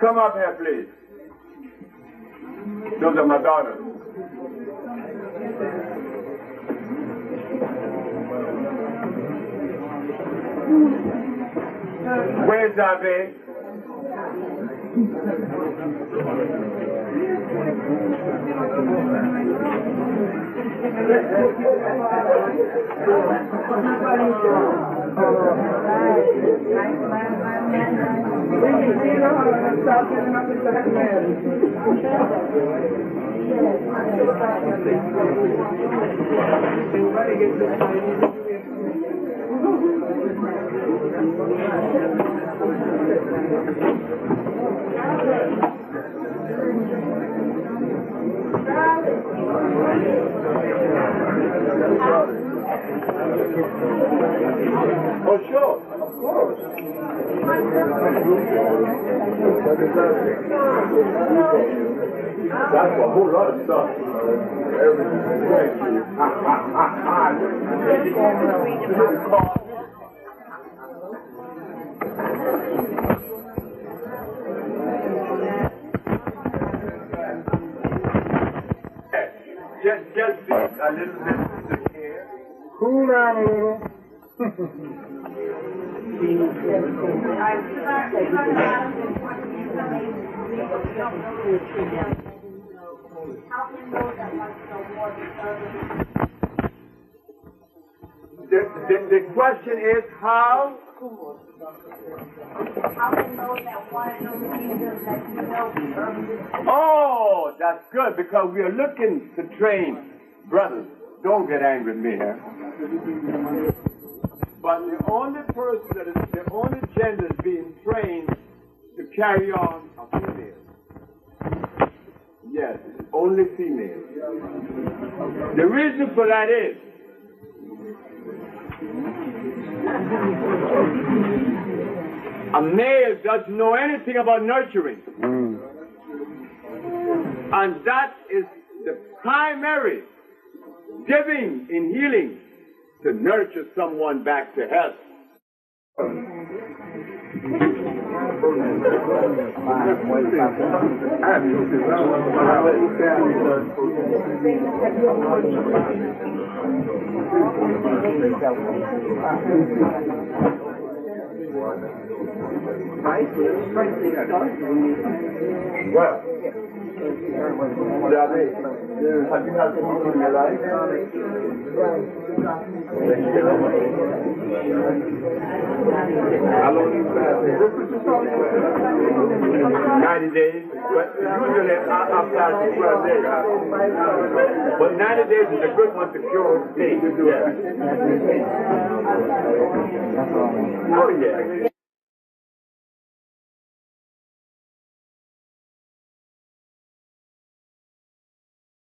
Speaker 1: Come up here, please. Those are my daughters. Where's Zave? Oh, sure, of course. That's a whole lot of stuff. Just a little bit here.
Speaker 2: Cool down a little.
Speaker 1: The question is how
Speaker 8: schools. How do you know that one of those reasons that you know the urban
Speaker 1: Oh, that's good, because we are looking to train brothers. Don't get angry with me here. But the only person that is, the only gender is being trained to carry on are females. Yes, only females. The reason for that is a male doesn't know anything about nurturing. And that is the primary giving in healing, to nurture someone back to health. Well, Sebi, have you had someone in your life? How long you been? 90 days. But usually after 12 days. But 90 days is a good one to cure pain. Yes. Oh, yeah.